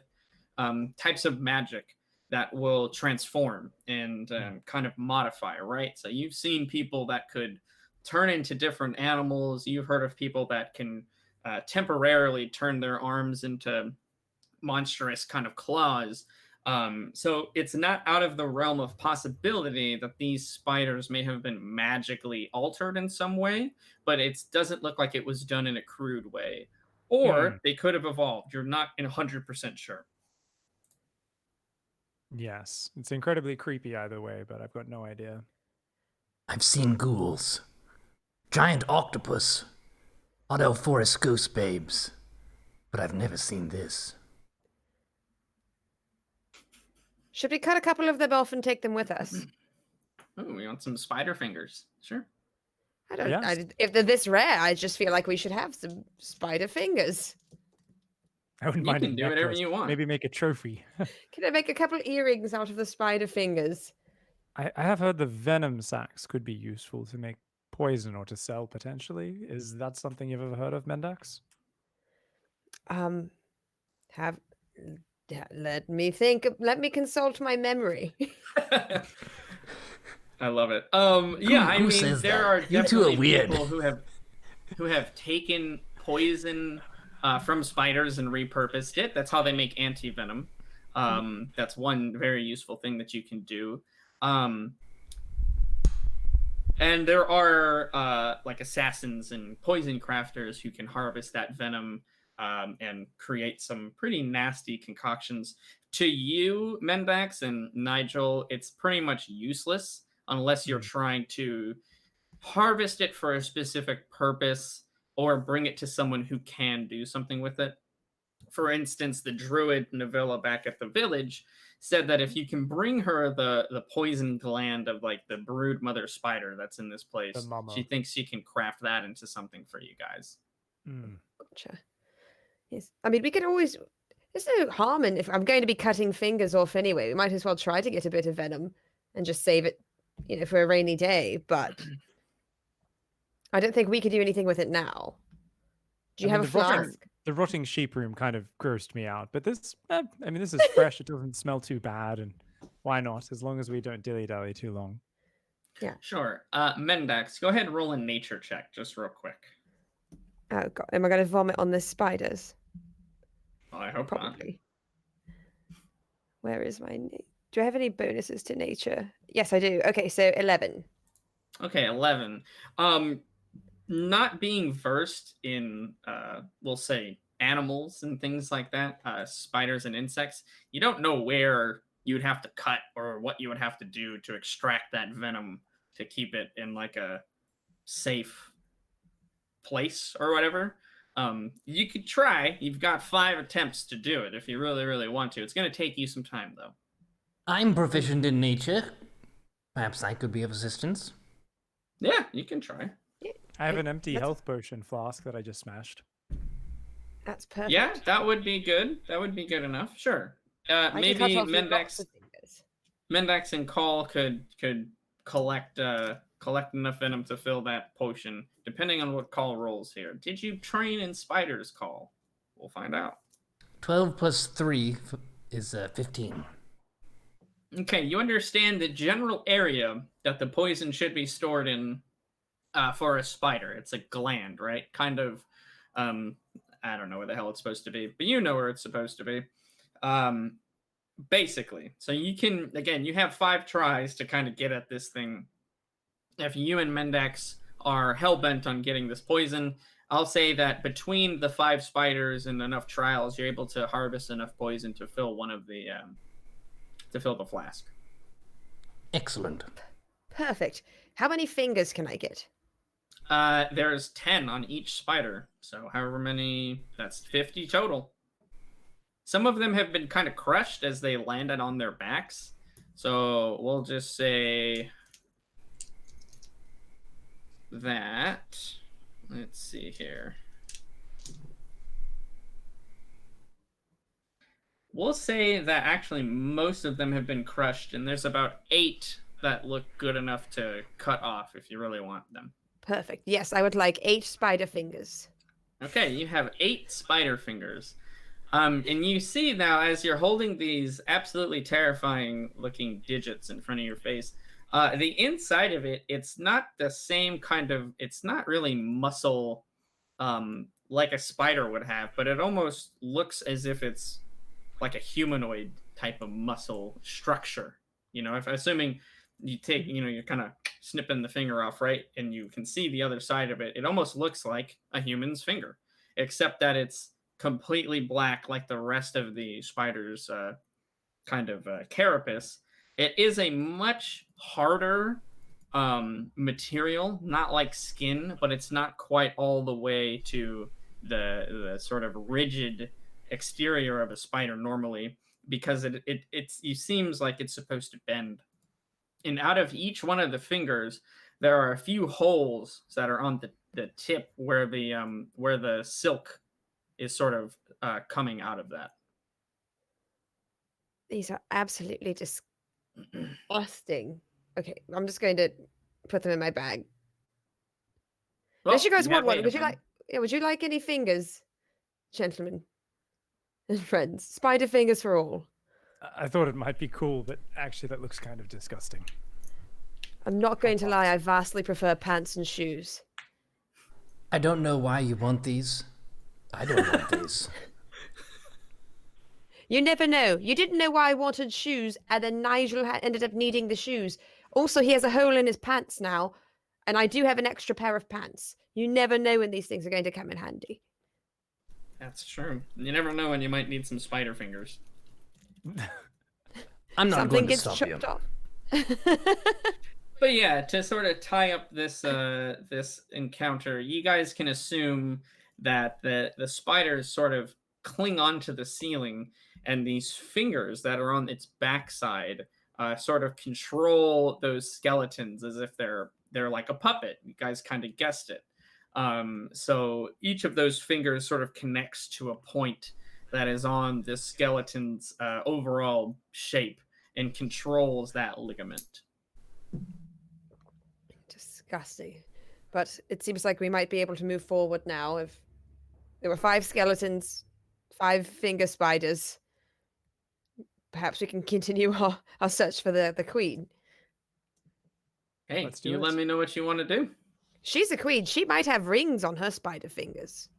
types of magic that will transform and kind of modify, right? So you've seen people that could turn into different animals. You've heard of people that can temporarily turn their arms into monstrous kind of claws. So it's not out of the realm of possibility that these spiders may have been magically altered in some way, but it doesn't look like it was done in a crude way. Or they could have evolved. You're not 100% sure. Yes, it's incredibly creepy either way, but I've got no idea. I've seen ghouls, giant octopus, auto forest goose babes, but I've never seen this. Should we cut a couple of them off and take them with us? Oh, we want some spider fingers. Sure. I don't. Yes. If they're this rare, I just feel like we should have some spider fingers. I wouldn't You mind a can do whatever necklace, you want. Maybe make a trophy. Can I make a couple earrings out of the spider fingers? I have heard the venom sacs could be useful to make poison or to sell potentially. Is that something you've ever heard of, Mendax? Have let me think. Let me consult my memory. I love it. Yeah, I who mean, says there that? are You two are definitely weird. people who have taken poison from spiders and repurposed it. That's how they make anti-venom. That's one very useful thing that you can do. And there are like assassins and poison crafters who can harvest that venom and create some pretty nasty concoctions. To you, Mendax and Nigel, it's pretty much useless unless you're trying to harvest it for a specific purpose or bring it to someone who can do something with it. For instance, the druid Navilla back at the village said that if you can bring her the poison gland of like the brood mother spider that's in this place, mama. she thinks she can craft that into something for you guys. Gotcha. Yes. I mean, we can always. There's no harm in if I'm going to be cutting fingers off anyway. We might as well try to get a bit of venom and just save it, for a rainy day. But I don't think we could do anything with it now. Do you have a flask? The rotting sheep room kind of grossed me out, but this, this is fresh. It doesn't smell too bad, and why not? As long as we don't dilly-dally too long. Yeah. Sure. Mendax, go ahead and roll a nature check just real quick. Oh God, am I going to vomit on the spiders? Well, I hope Probably. Where is my... Do I have any bonuses to nature? Yes, I do. Okay, so 11. Okay, 11. Not being versed in, we'll say, animals and things like that, spiders and insects, you don't know where you would have to cut or what you would have to do to extract that venom to keep it in like a safe place or whatever. You could try. You've got 5 attempts to do it if you really, really want to. It's going to take you some time, though. I'm proficient in nature. Perhaps I could be of assistance. Yeah, you can try. I have an empty health potion flask that I just smashed. That's perfect. Yeah, that would be good. That would be good enough. Sure. Maybe Mendax and Call could collect enough venom to fill that potion, depending on what Call rolls here. Did you train in spiders, Call? We'll find out. 12 plus 3 is 15. Okay, you understand the general area that the poison should be stored in for a spider. It's a gland, right? Kind of, um, I don't know where the hell it's supposed to be, but you know where it's supposed to be. Um, Basically. So you can, again, you have 5 tries to kind of get at this thing. If you and Mendax are hell-bent on getting this poison, I'll say that between the 5 spiders and enough trials, you're able to harvest enough poison to fill one of the, to fill the flask. Excellent. Perfect. How many fingers can I get? There's 10 on each spider, so however many, that's 50 total. Some of them have been kind of crushed as they landed on their backs, so we'll just say that. Let's see here. We'll say that actually most of them have been crushed, and there's about 8 that look good enough to cut off if you really want them. Perfect. Yes, I would like 8 spider fingers. Okay, you have 8 spider fingers. And you see now, as you're holding these absolutely terrifying looking digits in front of your face, the inside of it, it's not the same kind of, it's not really muscle like a spider would have, but it almost looks as if it's like a humanoid type of muscle structure. You know, if assuming you take, you know, you're kind of snipping the finger off, right? And you can see the other side of it. It almost looks like a human's finger, except that it's completely black like the rest of the spider's kind of carapace. It is a much harder material, not like skin, but it's not quite all the way to the sort of rigid exterior of a spider normally, because it seems like it's supposed to bend. And out of each one of the fingers, there are a few holes that are on the tip where the silk is sort of coming out of that. These are absolutely disgusting. Okay, I'm just going to put them in my bag. Well, Unless you guys want have one, 8 would of you them. like? Yeah, would you like any fingers, gentlemen and friends? Spider fingers for all. I thought it might be cool, but actually that looks kind of disgusting. I'm not going to lie. I vastly prefer pants and shoes. I don't know why you want these. I don't want these. You never know. You didn't know why I wanted shoes, and then Nigel ended up needing the shoes. Also, he has a hole in his pants now, and I do have an extra pair of pants. You never know when these things are going to come in handy. That's true. You never know when you might need some spider fingers. I'm not Something going to gets stop you. chopped off. But yeah, to sort of tie up this this encounter, you guys can assume that the spiders sort of cling onto the ceiling, and these fingers that are on its backside sort of control those skeletons as if they're like a puppet. You guys kind of guessed it. So each of those fingers sort of connects to a point that is on this skeleton's overall shape and controls that ligament. Disgusting. But it seems like we might be able to move forward now. If there were 5 skeletons, 5 finger spiders, perhaps we can continue our search for the queen. Hey, Let's do you it. let me know what you want to do. She's a queen. She might have rings on her spider fingers.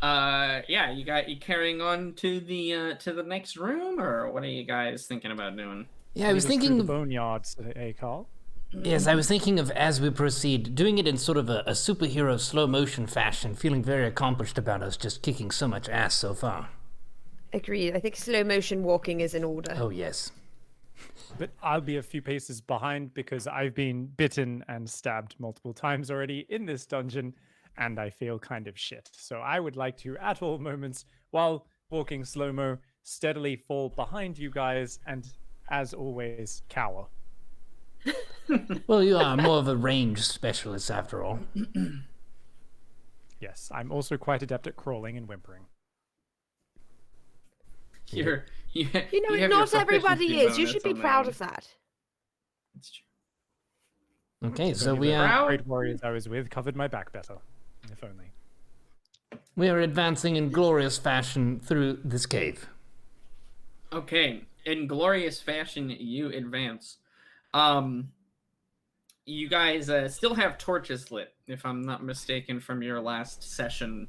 Yeah, you carrying on to the next room, or what are you guys thinking about doing? Yeah, I was Lead us through thinking the of, boneyards, Carl. yes, I was thinking of, as we proceed, doing it in sort of a superhero slow motion fashion, feeling very accomplished about us just kicking so much ass so far. Agreed. I think slow motion walking is in order. Oh, yes. But I'll be a few paces behind because I've been bitten and stabbed multiple times already in this dungeon, and I feel kind of shit. So I would like to, at all moments, while walking slow-mo, steadily fall behind you guys and, as always, cower. Well, you are more of a range specialist after all. Yes, I'm also quite adept at crawling and whimpering. You You know, you have your not everybody proficiency is. You bonus should be on that proud one. of that. That's true. Okay, so Only we the are... Proud? great warriors I was with covered my back better. If only. We are advancing in glorious fashion through this cave. Okay, in glorious fashion, you advance. You guys still have torches lit, if I'm not mistaken, from your last session.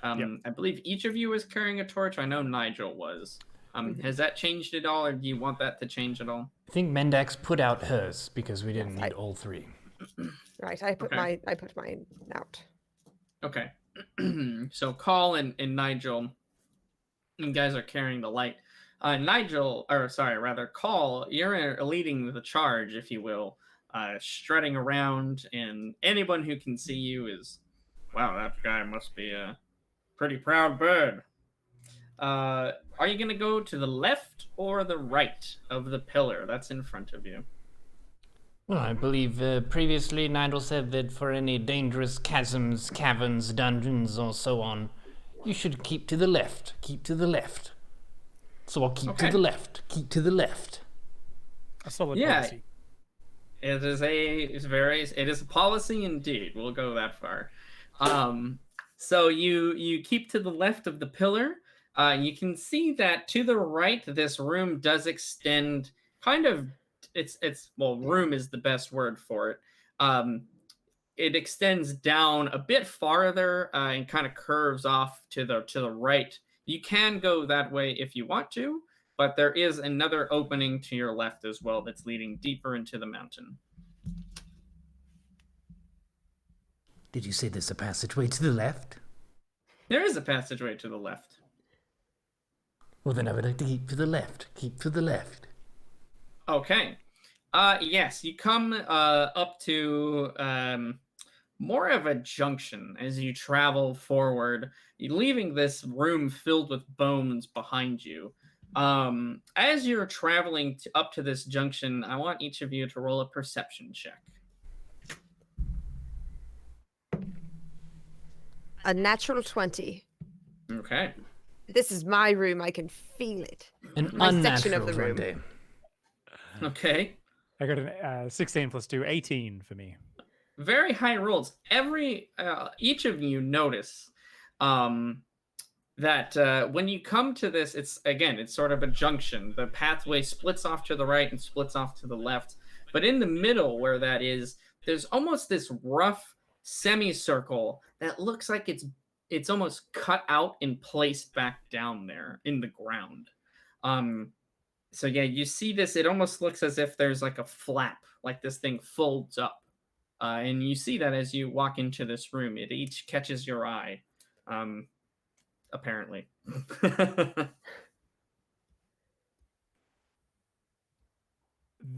Yep. I believe each of you was carrying a torch. I know Nigel was. Has that changed at all, or do you want that to change at all? I think Mendax put out hers because we didn't need all three. Right, I put Okay. mine out. Okay. So Call and Nigel, you guys are carrying the light. Call, you're leading the charge, if you will, strutting around, and anyone who can see you is, wow, that guy must be a pretty proud bird. Are you going to go to the left or the right of the pillar that's in front of you? Well, I believe previously Nigel said that for any dangerous chasms, caverns, dungeons, or so on, you should keep to the left. Keep to the left. So I'll keep to the left. Keep to the left. A solid Yeah. policy. It is a policy indeed. We'll go that far. So you keep to the left of the pillar. You can see that to the right, this room does extend kind of. Room is the best word for it. It extends down a bit farther and kind of curves off to the right. You can go that way if you want to, but there is another opening to your left as well that's leading deeper into the mountain. Did you say there's a passageway to the left? There is a passageway to the left. Well, then I would like to keep to the left. Keep to the left. Okay. Yes, you come up to more of a junction as you travel forward, leaving this room filled with bones behind you. As you're traveling up to this junction, I want each of you to roll a perception check. A natural 20. Okay. This is my room. I can feel it. An My section of unnatural the room. 20. Okay. I got a 16 plus 2, 18 for me. Very high rolls. Each of you notice that when you come to this, it's sort of a junction. The pathway splits off to the right and splits off to the left. But in the middle where that is, there's almost this rough semicircle that looks like it's almost cut out and placed back down there in the ground. So yeah, you see this, it almost looks as if there's like a flap, like this thing folds up. And you see that as you walk into this room. It each catches your eye, apparently.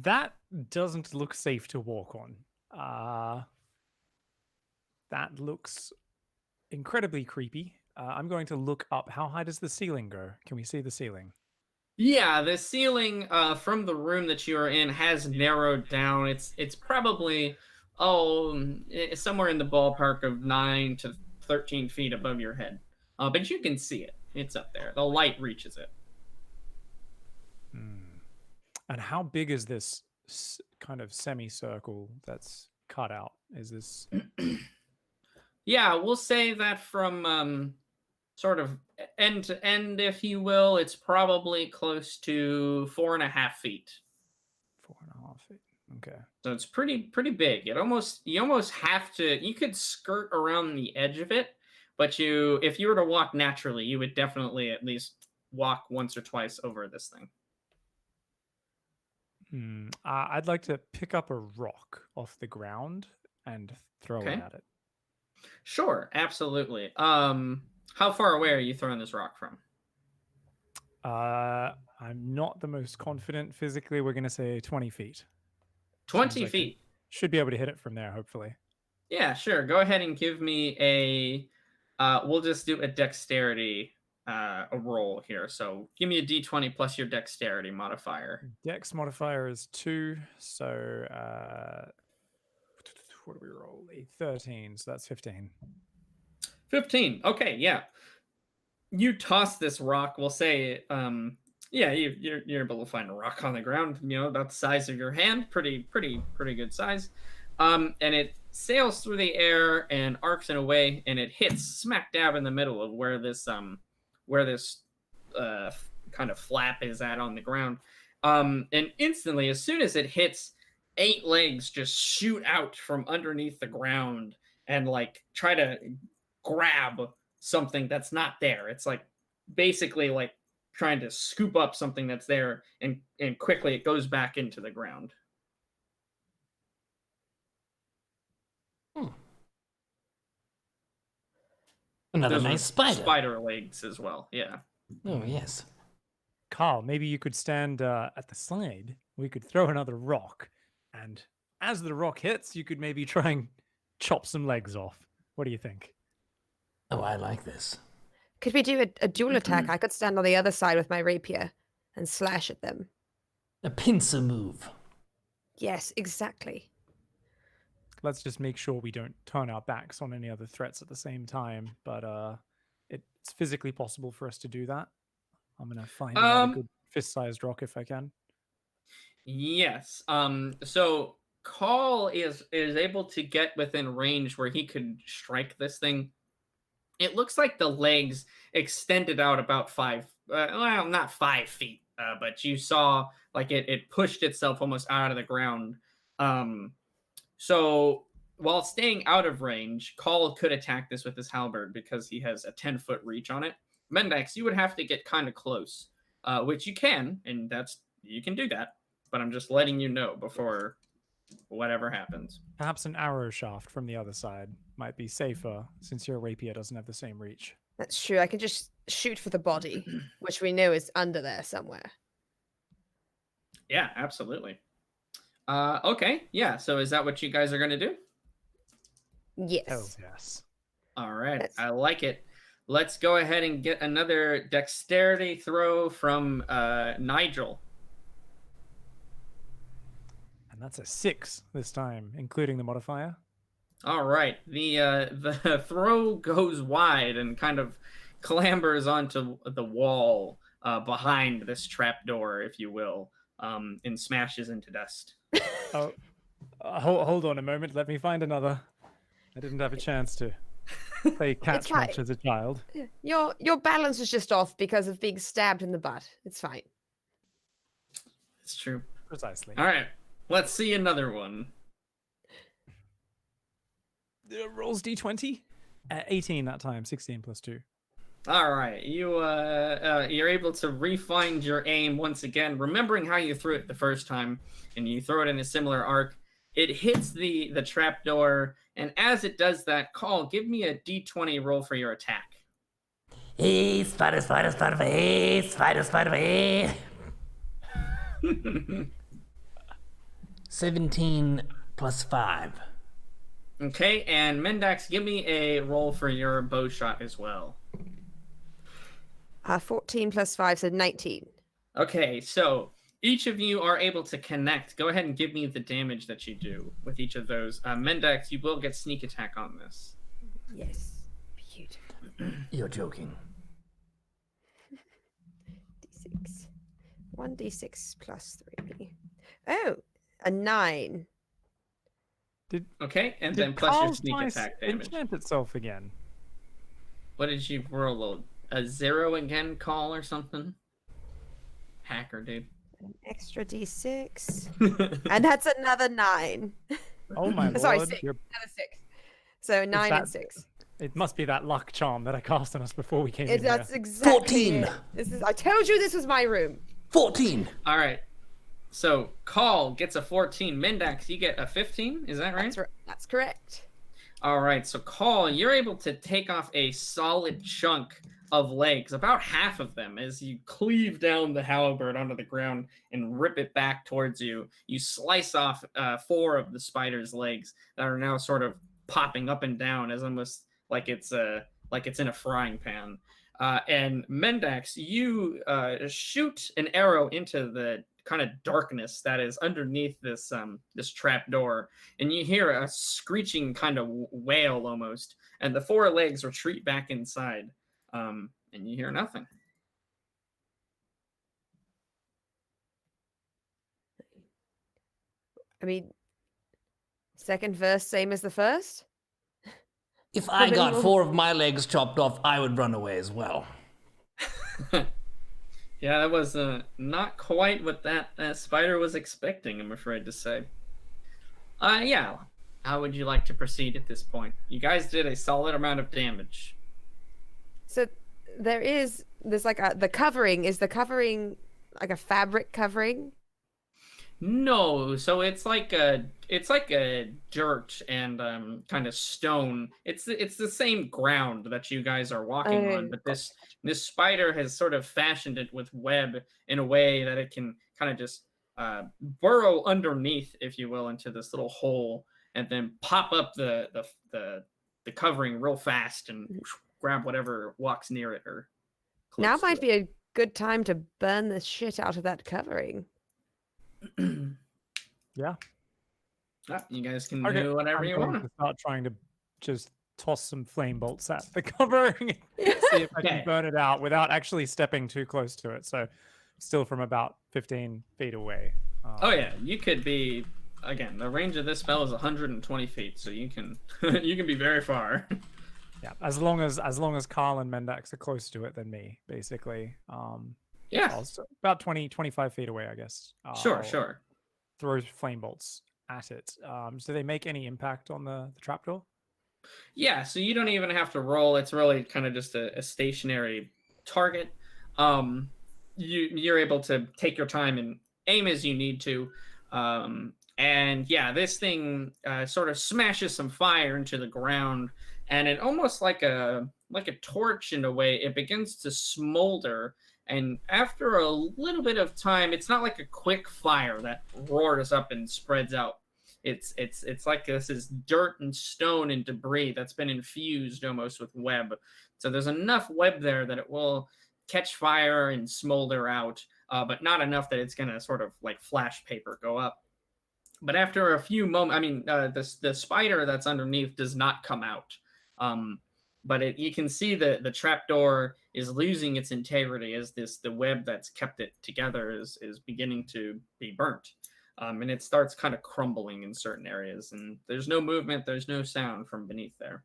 That doesn't look safe to walk on. That looks incredibly creepy. I'm going to look up. How high does the ceiling go? Can we see the ceiling? Yeah, the ceiling from the room that you are in has narrowed down. It's probably somewhere in the ballpark of 9 to 13 feet above your head. But you can see it. It's up there. The light reaches it. And how big is this kind of semicircle that's cut out? Is this? Yeah, we'll say that from sort of end to end, if you will, it's probably close to 4.5 feet. 4.5 feet. Okay. So it's pretty big. You almost have to. You could skirt around the edge of it, but if you were to walk naturally, you would definitely at least walk once or twice over this thing. I'd like to pick up a rock off the ground and throw it at it. Sure, absolutely. How far away are you throwing this rock from? I'm not the most confident physically. We're going to say 20 feet. 20 feet. Should be able to hit it from there, hopefully. Yeah, sure. Go ahead and give me a... we'll just do a dexterity a roll here. So give me a d20 plus your dexterity modifier. Dex modifier is 2. So what do we roll? A 13. So that's 15. 15. Okay, yeah. You toss this rock. We'll say, you're able to find a rock on the ground. About the size of your hand. Pretty good size. And it sails through the air and arcs in a way, and it hits smack dab in the middle of where this kind of flap is at on the ground. And instantly, as soon as it hits, 8 legs just shoot out from underneath the ground and like try to grab something that's not there. It's like basically like trying to scoop up something that's there, and quickly it goes back into the ground. Another Those are nice spider. Spider legs as well. Yeah. Oh, yes. Carl, maybe you could stand at the side. We could throw another rock, and as the rock hits, you could maybe try and chop some legs off. What do you think? Oh, I like this. Could we do a dual attack? I could stand on the other side with my rapier and slash at them. A pincer move. Yes, exactly. Let's just make sure we don't turn our backs on any other threats at the same time. But it's physically possible for us to do that. I'm gonna find another good fist-sized rock if I can. Yes. So Call is able to get within range where he could strike this thing. It looks like the legs extended out about 5, well, not 5 feet, but you saw like it pushed itself almost out of the ground. So while staying out of range, Call could attack this with his halberd because he has a 10-foot reach on it. Mendax, you would have to get kind of close, which you can, and you can do that. But I'm just letting you know before whatever happens. Perhaps an arrow shaft from the other side might be safer since your rapier doesn't have the same reach. That's true. I can just shoot for the body, which we know is under there somewhere. Yeah, absolutely. Okay, yeah. So is that what you guys are gonna do? Yes. Hells yes. All right, Let's- I like it. Let's go ahead and get another dexterity throw from Nigel. And that's a 6 this time, including the modifier. All right, the throw goes wide and kind of clambers onto the wall behind this trapdoor, if you will, and smashes into dust. Oh, hold on a moment. Let me find another. I didn't have a chance to play catch fine. much as a child. Yeah. Your balance is just off because of being stabbed in the butt. It's fine. It's true. Precisely. All right, let's see another one. Rolls d20. 18 that time. 16 plus 2. All right, you're able to refine your aim once again, remembering how you threw it the first time, and you throw it in a similar arc. It hits the trapdoor, and as it does that, Call, give me a d20 roll for your attack. Hey, spider, spider, spider, hey, spider, spider, hey. 17 plus 5. Okay, and Mendax, give me a roll for your bow shot as well. 14 plus 5, so 19. Okay, so each of you are able to connect. Go ahead and give me the damage that you do with each of those. Mendax, you will get sneak attack on this. Yes. Beautiful. You're joking. D6. 1d6 plus 3. Oh, a 9. Okay, and Did then plus your Carl's sneak dice attack damage. enchant itself again? What did you roll? A 0 again, Call, or something? Hacker, dude. An extra d6. And that's another 9. Oh my lord. Sorry, 6. you're- Another 6. So 9 that- and 6. It must be that luck charm that I cast on us before we came in here. That's exactly 14. it. I told you this was my room. 14. All right. So Call gets a 14. Mendax, you get a 15. Is that right? That's correct. All right. So Call, you're able to take off a solid chunk of legs, about half of them, as you cleave down the halberd onto the ground and rip it back towards you. You slice off 4 of the spider's legs that are now sort of popping up and down, as almost like it's in a frying pan. And Mendax, you shoot an arrow into the kind of darkness that is underneath this trap door, and you hear a screeching kind of wail almost, and the 4 legs retreat back inside, and you hear nothing. I mean, Second verse, same as the first? If I got many 4 of my legs chopped off, I would run away as well. Yeah, that was not quite what that spider was expecting, I'm afraid to say. Yeah. How would you like to proceed at this point? You guys did a solid amount of damage. So there's like the covering. Is the covering like a fabric covering? No, so it's like a dirt and kind of stone. It's the same ground that you guys are walking on, but this spider has sort of fashioned it with web in a way that it can kind of just burrow underneath, if you will, into this little hole, and then pop up the covering real fast and grab whatever walks near it or close Now to might it. be a good time to burn the shit out of that covering. Yeah. You guys can Okay, do whatever I'm you going want. to start trying to just toss some flame bolts at the covering and see if I Okay. can burn it out without actually stepping too close to it. So still from about 15 feet away. Oh yeah, you could be. Again, the range of this spell is 120 feet, so you can you can be very far. Yeah, as long as Carl and Mendax are closer to it than me, basically. Yeah, So about 25 feet away, I guess. sure, I'll sure. throw flame bolts at it. Do they make any impact on the trapdoor? Yeah, so you don't even have to roll. It's really kind of just a stationary target. You're able to take your time and aim as you need to. And yeah, this thing sort of smashes some fire into the ground, and it almost like a torch in a way. It begins to smolder, and after a little bit of time, it's not like a quick fire that roars up and spreads out. It's like this is dirt and stone and debris that's been infused almost with web. So there's enough web there that it will catch fire and smolder out, but not enough that it's gonna sort of like flash paper go up. But after a few moments, I mean, the spider that's underneath does not come out. But you can see the trapdoor is losing its integrity as the web that's kept it together is beginning to be burnt. And it starts kind of crumbling in certain areas, and there's no movement, there's no sound from beneath there.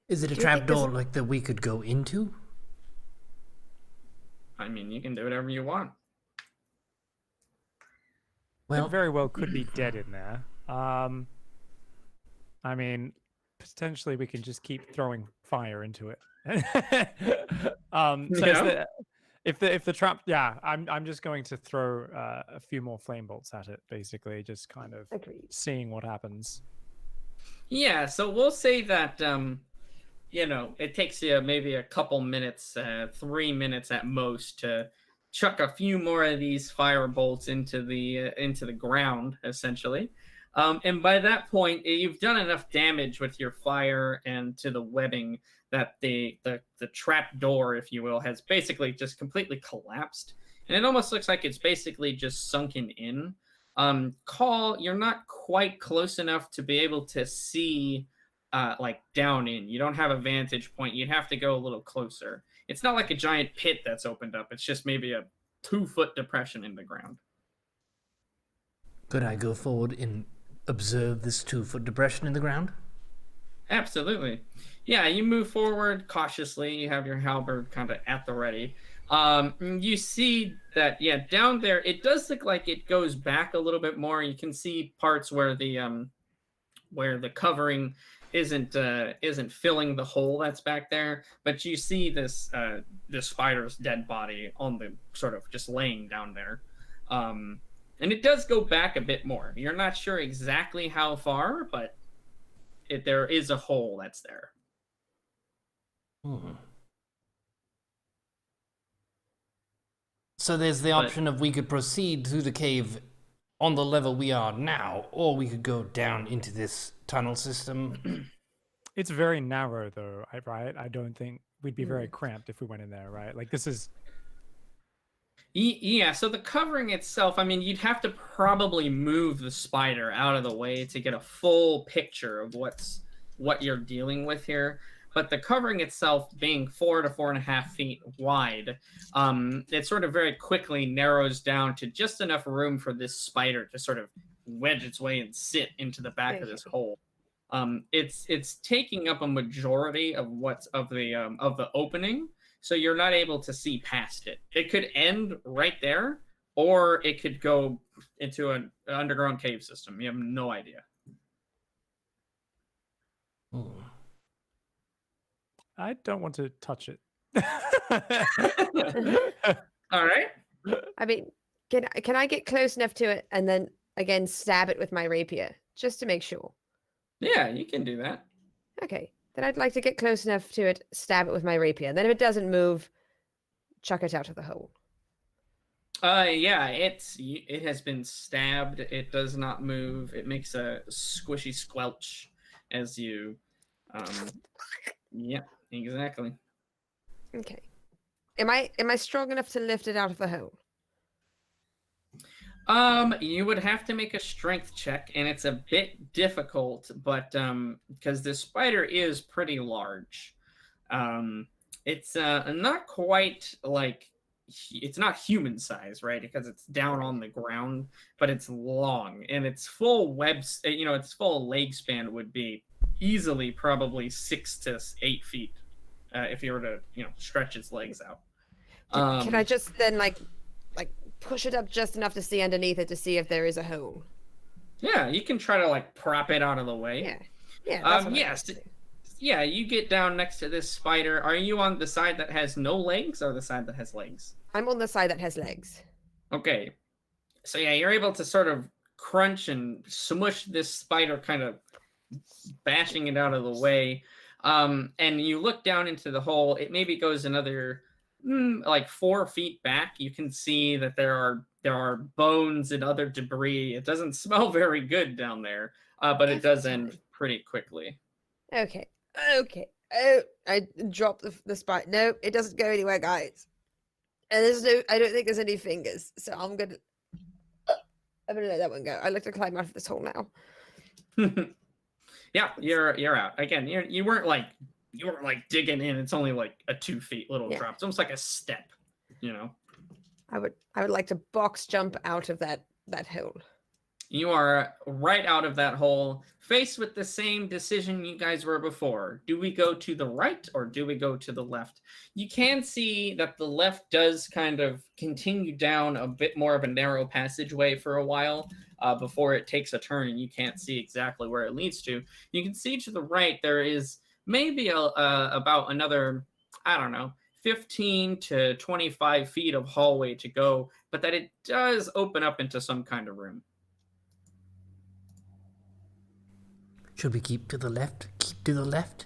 Is it a Do you think this- trapdoor like that we could go into? I mean, you can do whatever you want. It very well could be dead in there. I mean, potentially we can just keep throwing fire into it. If the trap, yeah, I'm just going to throw a few more flame bolts at it, basically, just kind of Agreed. seeing what happens. Yeah, so we'll say that it takes you maybe a couple minutes, 3 minutes at most, to chuck a few more of these fire bolts into the ground, essentially. And by that point, you've done enough damage with your fire and to the webbing that the trap door, if you will, has basically just completely collapsed. And it almost looks like it's basically just sunken in. Call, you're not quite close enough to be able to see like down in. You don't have a vantage point. You'd have to go a little closer. It's not like a giant pit that's opened up. It's just maybe a 2-foot depression in the ground. Could I go forward and observe this 2-foot depression in the ground? Absolutely. Yeah, you move forward cautiously. You have your halberd kind of at the ready. You see that, yeah, down there, it does look like it goes back a little bit more. You can see parts where the covering isn't filling the hole that's back there, but you see this spider's dead body on the sort of just laying down there. And it does go back a bit more. You're not sure exactly how far, but there is a hole that's there. So there's the option of we could proceed through the cave on the level we are now, or we could go down into this tunnel system. It's very narrow, though, right? I don't think we'd be very cramped if we went in there, right? Like, this is... Yeah, so the covering itself, I mean, you'd have to probably move the spider out of the way to get a full picture of what you're dealing with here. but the covering itself being 4 to 4.5 feet wide, it sort of very quickly narrows down to just enough room for this spider to sort of wedge its way and sit into the back of this hole. It's taking up a majority of the opening, so you're not able to see past it. It could end right there, or it could go into an underground cave system. You have no idea. Ooh. I don't want to touch it. All right. I mean, can I get close enough to it and then again stab it with my rapier just to make sure? Yeah, you can do that. Okay, then I'd like to get close enough to it, stab it with my rapier. Then if it doesn't move, chuck it out of the hole. Yeah, it has been stabbed. It does not move. It makes a squishy squelch as you, yeah, exactly. Okay. Am I strong enough to lift it out of the hole? You would have to make a strength check, and it's a bit difficult, but because the spider is pretty large. It's not quite like it's not human size, right? Because it's down on the ground, but it's long, and its full its full leg span would be easily probably 6 to 8 feet if you were to stretch its legs out. Can I just then like push it up just enough to see underneath it to see if there is a hole? Yeah, you can try to like prop it out of the way. Yeah. That's what I yes. like to do. Yeah, you get down next to this spider. Are you on the side that has no legs or the side that has legs? I'm on the side that has legs. Okay. So yeah, you're able to sort of crunch and smush this spider, kind of bashing it out of the way. And you look down into the hole. It maybe goes another like 4 feet back. You can see that there are bones and other debris. It doesn't smell very good down there, but it does end pretty quickly. Okay. Oh, I dropped the spike. No, it doesn't go anywhere, guys. And I don't think there's any fingers, so I'm gonna let that one go. I'd like to climb out of this hole now. Yeah, you're out again. You weren't like digging in. It's only like a 2 feet little drop. It's almost like a step, I would like to box jump out of that hole. You are right out of that hole, faced with the same decision you guys were before. Do we go to the right or do we go to the left? You can see that the left does kind of continue down a bit more of a narrow passageway for a while before it takes a turn, and you can't see exactly where it leads to. You can see to the right there is maybe about another, I don't know, 15 to 25 feet of hallway to go, but that it does open up into some kind of room. Should we keep to the left? Keep to the left?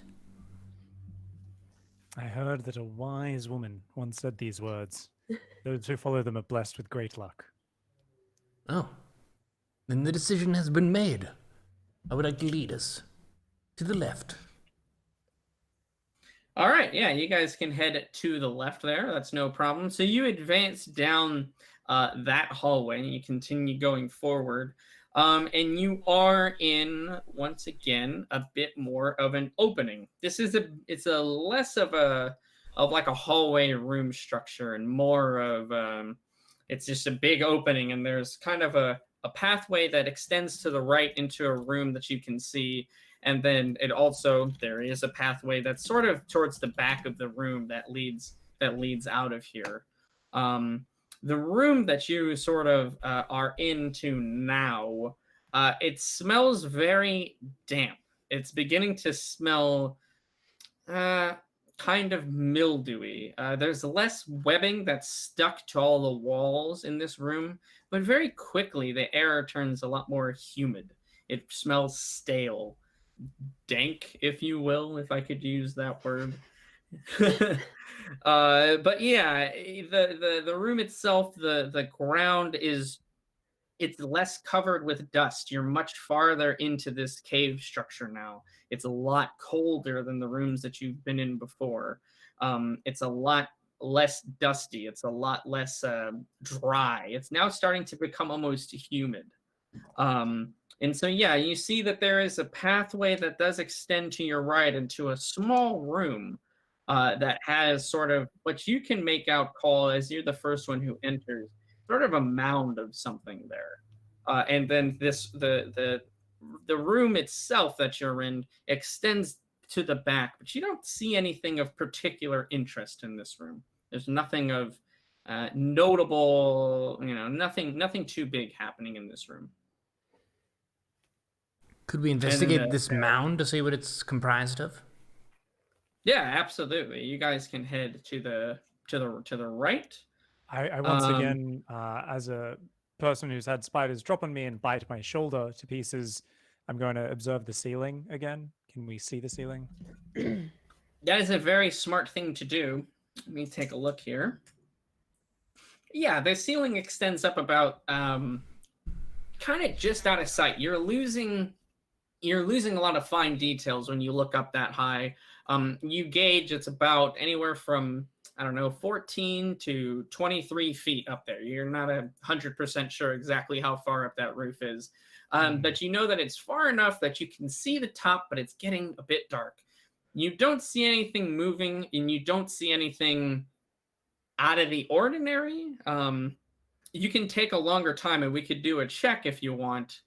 I heard that a wise woman once said these words. Those who follow them are blessed with great luck. Oh. Then the decision has been made. I would like to lead us to the left. All right, yeah, you guys can head to the left there. That's no problem. So you advance down that hallway, and you continue going forward. And you are in, once again, a bit more of an opening. It's a less of like a hallway room structure, and more of it's just a big opening, and there's kind of a pathway that extends to the right into a room that you can see. And then there is a pathway that's sort of towards the back of the room that leads out of here. The room that you sort of are into now, it smells very damp. It's beginning to smell kind of mildewy. There's less webbing that's stuck to all the walls in this room, but very quickly the air turns a lot more humid. It smells stale, dank, if you will, if I could use that word. But yeah, the room itself, the ground it's less covered with dust. You're much farther into this cave structure now. It's a lot colder than the rooms that you've been in before. It's a lot less dusty. It's a lot less dry. It's now starting to become almost humid. And so, yeah, you see that there is a pathway that does extend to your right into a small room that has sort of what you can make out call, as you're the first one who enters, sort of a mound of something there. And then the room itself that you're in extends to the back, but you don't see anything of particular interest in this room. There's nothing of notable, nothing too big happening in this room. Could we investigate this mound to see what it's comprised of? Yeah, absolutely. You guys can head to the right. I once again, as a person who's had spiders drop on me and bite my shoulder to pieces, I'm going to observe the ceiling again. Can we see the ceiling? That is a very smart thing to do. Let me take a look here. Yeah, the ceiling extends up about kind of just out of sight. You're losing a lot of fine details when you look up that high. You gauge it's about anywhere from, I don't know, 14 to 23 feet up there. You're not 100% sure exactly how far up that roof is. But you know that it's far enough that you can see the top, but it's getting a bit dark. You don't see anything moving, and you don't see anything out of the ordinary. You can take a longer time, and we could do a check if you want,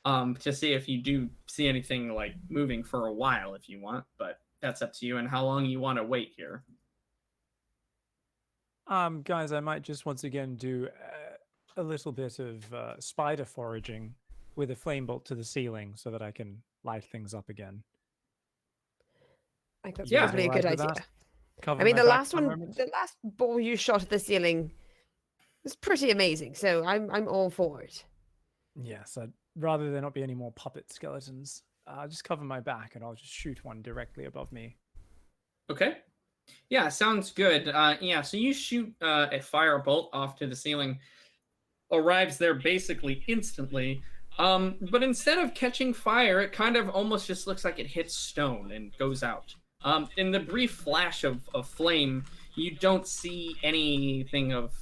to see if you do see anything like moving for a while if you want, but that's up to you and how long you want to wait here. Guys, I might just once again do a little bit of spider foraging with a flame bolt to the ceiling so that I can light things up again. I think that's Yeah. probably a good idea. Cover I mean, my the back last for a one, moment? the last ball you shot at the ceiling was pretty amazing. So I'm all for it. Yes, I'd rather there not be any more puppet skeletons. I'll just cover my back and I'll just shoot one directly above me. Okay. Yeah, sounds good. Yeah, so you shoot a firebolt off to the ceiling, arrives there basically instantly. But instead of catching fire, it kind of almost just looks like it hits stone and goes out. In the brief flash of flame, you don't see anything of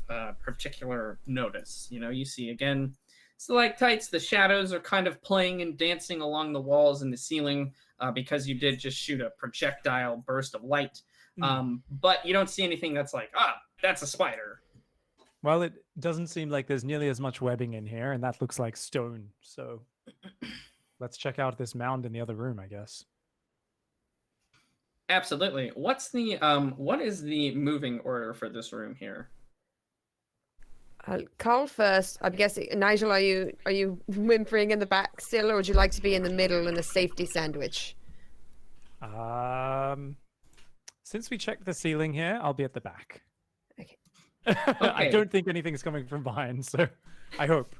particular notice. You see, again, stalactites, the shadows are kind of playing and dancing along the walls and the ceiling because you did just shoot a projectile burst of light. But you don't see anything that's like, that's a spider. Well, it doesn't seem like there's nearly as much webbing in here, and that looks like stone. So let's check out this mound in the other room, I guess. Absolutely. What is the moving order for this room here? I'll call first. I'm guessing, Nigel, are you whimpering in the back still, or would you like to be in the middle in a safety sandwich? Since we checked the ceiling here, I'll be at the back. Okay. I don't think anything's coming from behind, so I hope.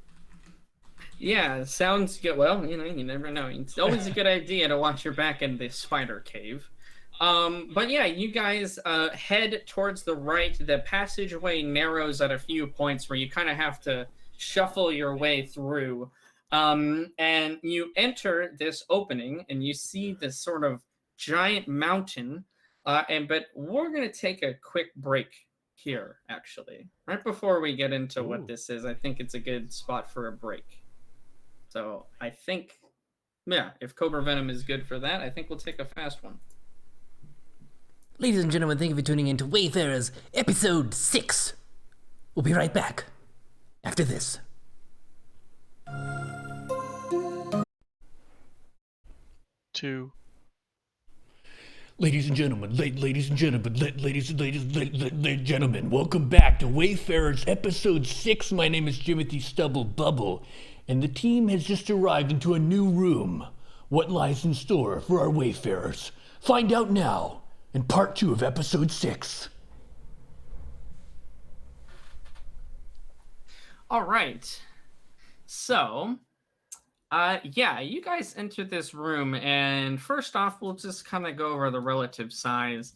Yeah, sounds good. Well, you never know. It's always a good idea to watch your back in the spider cave. But yeah, you guys head towards the right. The passageway narrows at a few points where you kind of have to shuffle your way through. And you enter this opening and you see this sort of giant mountain. But we're going to take a quick break here, actually. Right before we get into what this is, I think it's a good spot for a break. So I think, yeah, if Cobra Venom is good for that, I think we'll take a fast one. Ladies and gentlemen, thank you for tuning in to Wayfarers Episode 6. We'll be right back after this. Ladies and gentlemen, welcome back to Wayfarers Episode 6. My name is Jimothy Stubble Bubble, and the team has just arrived into a new room. What lies in store for our Wayfarers? Find out now in Part 2 of Episode 6. All right. So, yeah, you guys enter this room, and first off, we'll just kind of go over the relative size.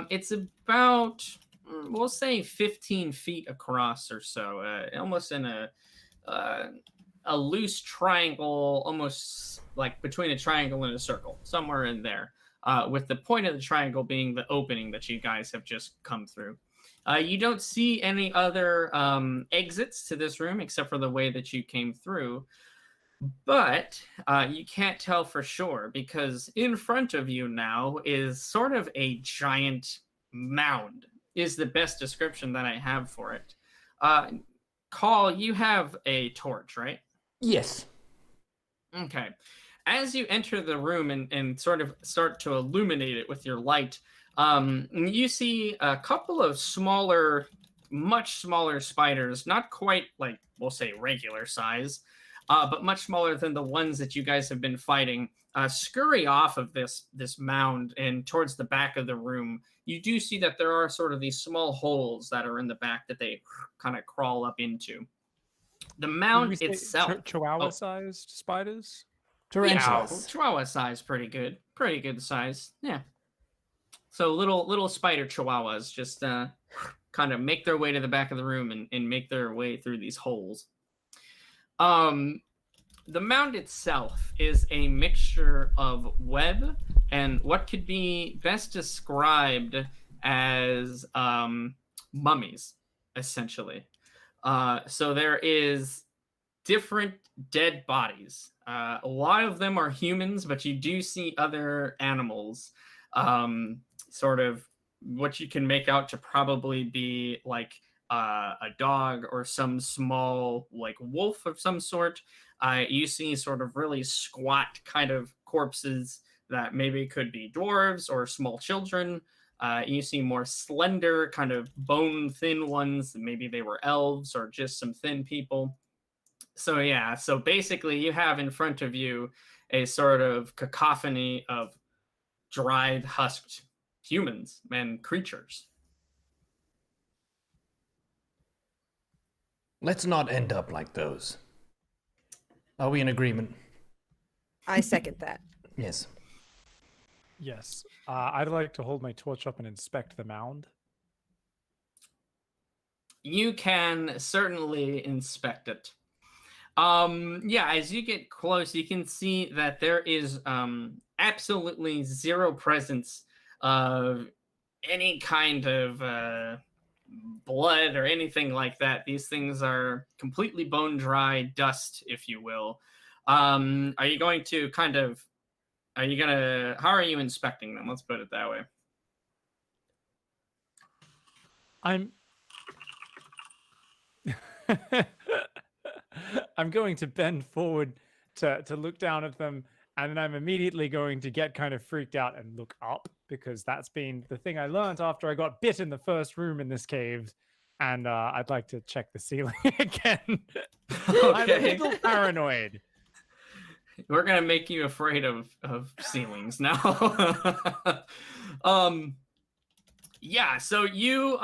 It's about, we'll say, 15 feet across or so, almost in a loose triangle, almost like between a triangle and a circle, somewhere in there, with the point of the triangle being the opening that you guys have just come through. You don't see any other exits to this room except for the way that you came through. But you can't tell for sure because in front of you now is sort of a giant mound, is the best description that I have for it. Call, you have a torch, right? Yes. Okay. As you enter the room and sort of start to illuminate it with your light, you see a couple of smaller, much smaller spiders, not quite like, we'll say, regular size, but much smaller than the ones that you guys have been fighting, scurry off of this mound and towards the back of the room. You do see that there are sort of these small holes that are in the back that they kind of crawl up into. The mound itself. Chihuahua-sized spiders? Tarantulas. Yeah, Chihuahua size, pretty good size. Yeah. So little spider Chihuahuas just kind of make their way to the back of the room and make their way through these holes. The mound itself is a mixture of web and what could be best described as mummies, essentially. So there is different dead bodies. A lot of them are humans, but you do see other animals, sort of what you can make out to probably be like a dog or some small like wolf of some sort. You see sort of really squat kind of corpses that maybe could be dwarves or small children. You see more slender, kind of bone thin ones. Maybe they were elves or just some thin people. So yeah, so basically you have in front of you a sort of cacophony of dried, husked humans and creatures. Let's not end up like those. Are we in agreement? I second that. Yes. Yes. I'd like to hold my torch up and inspect the mound. You can certainly inspect it. Yeah, as you get close, you can see that there is absolutely zero presence of any kind of blood or anything like that. These things are completely bone dry dust, if you will. Are you going to how are you inspecting them? Let's put it that way. I'm going to bend forward to look down at them, and then I'm immediately going to get kind of freaked out and look up, because that's been the thing I learned after I got bit in the first room in this cave, and I'd like to check the ceiling again. I'm a little paranoid. We're gonna make you afraid of ceilings now. Yeah, so you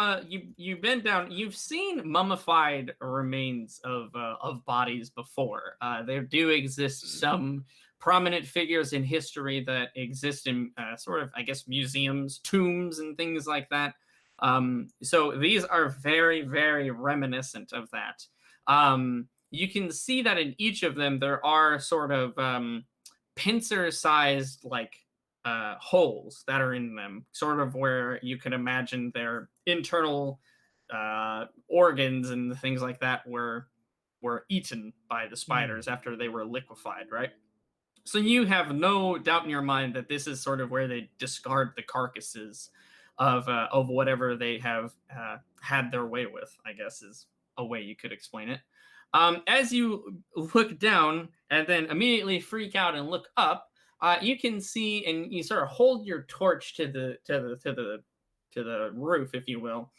bend down. You've seen mummified remains of bodies before. There do exist some prominent figures in history that exist in sort of, I guess, museums, tombs, and things like that. So these are very, very reminiscent of that. You can see that in each of them there are sort of pincer-sized like holes that are in them, sort of where you can imagine their internal organs and things like that were eaten by the spiders after they were liquefied, right? So you have no doubt in your mind that this is sort of where they discard the carcasses of whatever they have had their way with, I guess is a way you could explain it. As you look down and then immediately freak out and look up, you can see, and you sort of hold your torch to the roof, if you will.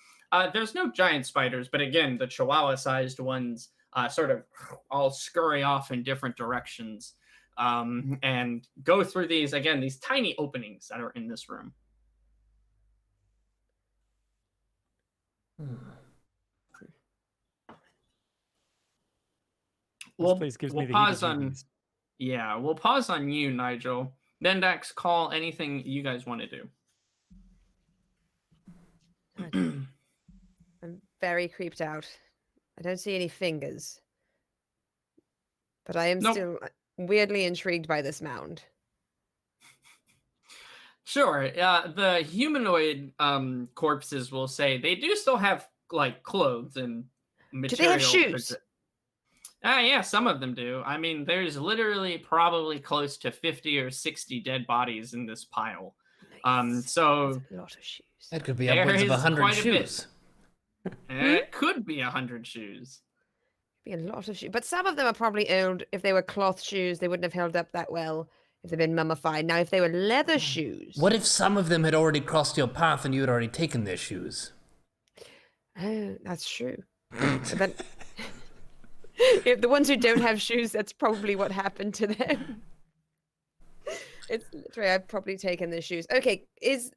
There's no giant spiders, but again, the Chihuahua-sized ones sort of all scurry off in different directions and go through these tiny openings that are in this room. This place gives me the pause on. heebie-jeebies. Yeah, we'll pause on you, Nigel. Then Dax, call anything you guys want to do. I'm very creeped out. I don't see any fingers. But I am still weirdly intrigued by this mound. Sure. The humanoid corpses will say they do still have like clothes and material. Do they have shoes? Yeah, some of them do. I mean, there's literally probably close to 50 or 60 dead bodies in this pile. Nice. So That's a lot of shoes. That could be there upwards of is 100 quite a bit. shoes. It could be 100 shoes. Be a lot of shoes, but some of them are probably old. If they were cloth shoes, they wouldn't have held up that well if they've been mummified. Now, if they were leather shoes, What if some of them had already crossed your path and you had already taken their shoes? Oh, that's true. But then, if the ones who don't have shoes, that's probably what happened to them. It's literally, I've probably taken their shoes. Okay, is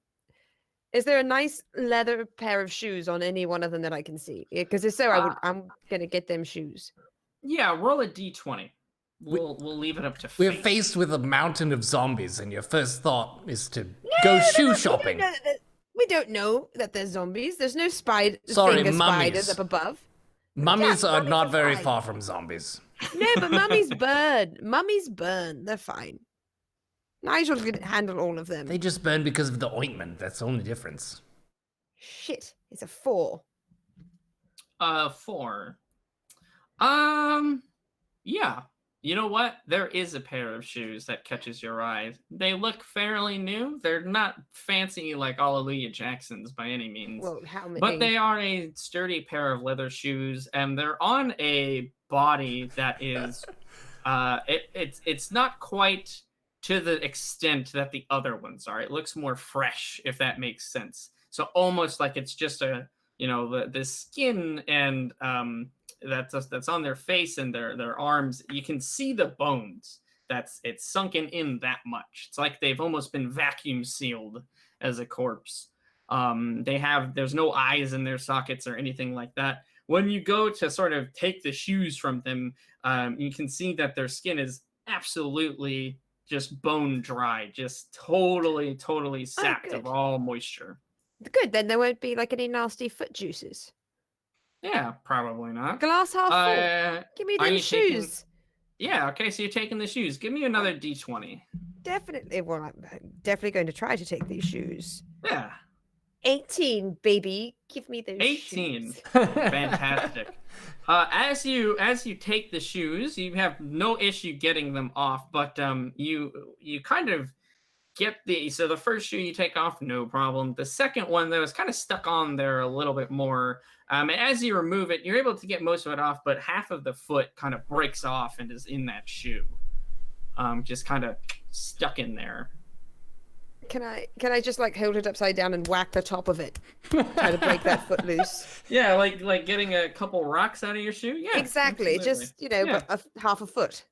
there a nice leather pair of shoes on any one of them that I can see? Because if so, I'm gonna get them shoes. Yeah, roll a d20. We'll leave it up to We're fate. faced with a mountain of zombies, and your first thought is to go shoe shopping. We don't know that there's zombies. There's no Sorry, finger spiders mummies. up above. Mummies are mummies not are very fine. far from zombies. No, but mummies burn. Mummies burn. They're fine. Nigel can handle all of them. They just burn because of the ointment. That's the only difference. Shit, it's a 4. 4. Yeah. You know what? There is a pair of shoes that catches your eye. They look fairly new. They're not fancy like Alleluia Jacksons by any means. Well, how many? But they are a sturdy pair of leather shoes, and they're on a body that is, it's not quite to the extent that the other ones are. It looks more fresh, if that makes sense. So almost like it's just the skin and that's on their face and their arms. You can see the bones. It's sunken in that much. It's like they've almost been vacuum sealed as a corpse. There's no eyes in their sockets or anything like that. When you go to sort of take the shoes from them, you can see that their skin is absolutely just bone dry, just totally sapped of good. all moisture. Good, then there won't be like any nasty foot juices. Yeah, probably not. Glass half full. Give me are them you taking- shoes. Yeah, okay, so you're taking the shoes. Give me another d20. Definitely. Well, I'm definitely going to try to take these shoes. Yeah, 18, baby. Give me those 18. shoes. Fantastic. As you take the shoes, you have no issue getting them off, but you kind of get so the first shoe you take off, no problem. The second one that was kind of stuck on there a little bit more. And as you remove it, you're able to get most of it off, but half of the foot kind of breaks off and is in that shoe. Just kind of stuck in there. Can I just like hold it upside down and whack the top of it? Try to break that foot loose. Yeah, like getting a couple rocks out of your shoe. Yeah, Exactly. absolutely. Just, Yeah. but half a foot.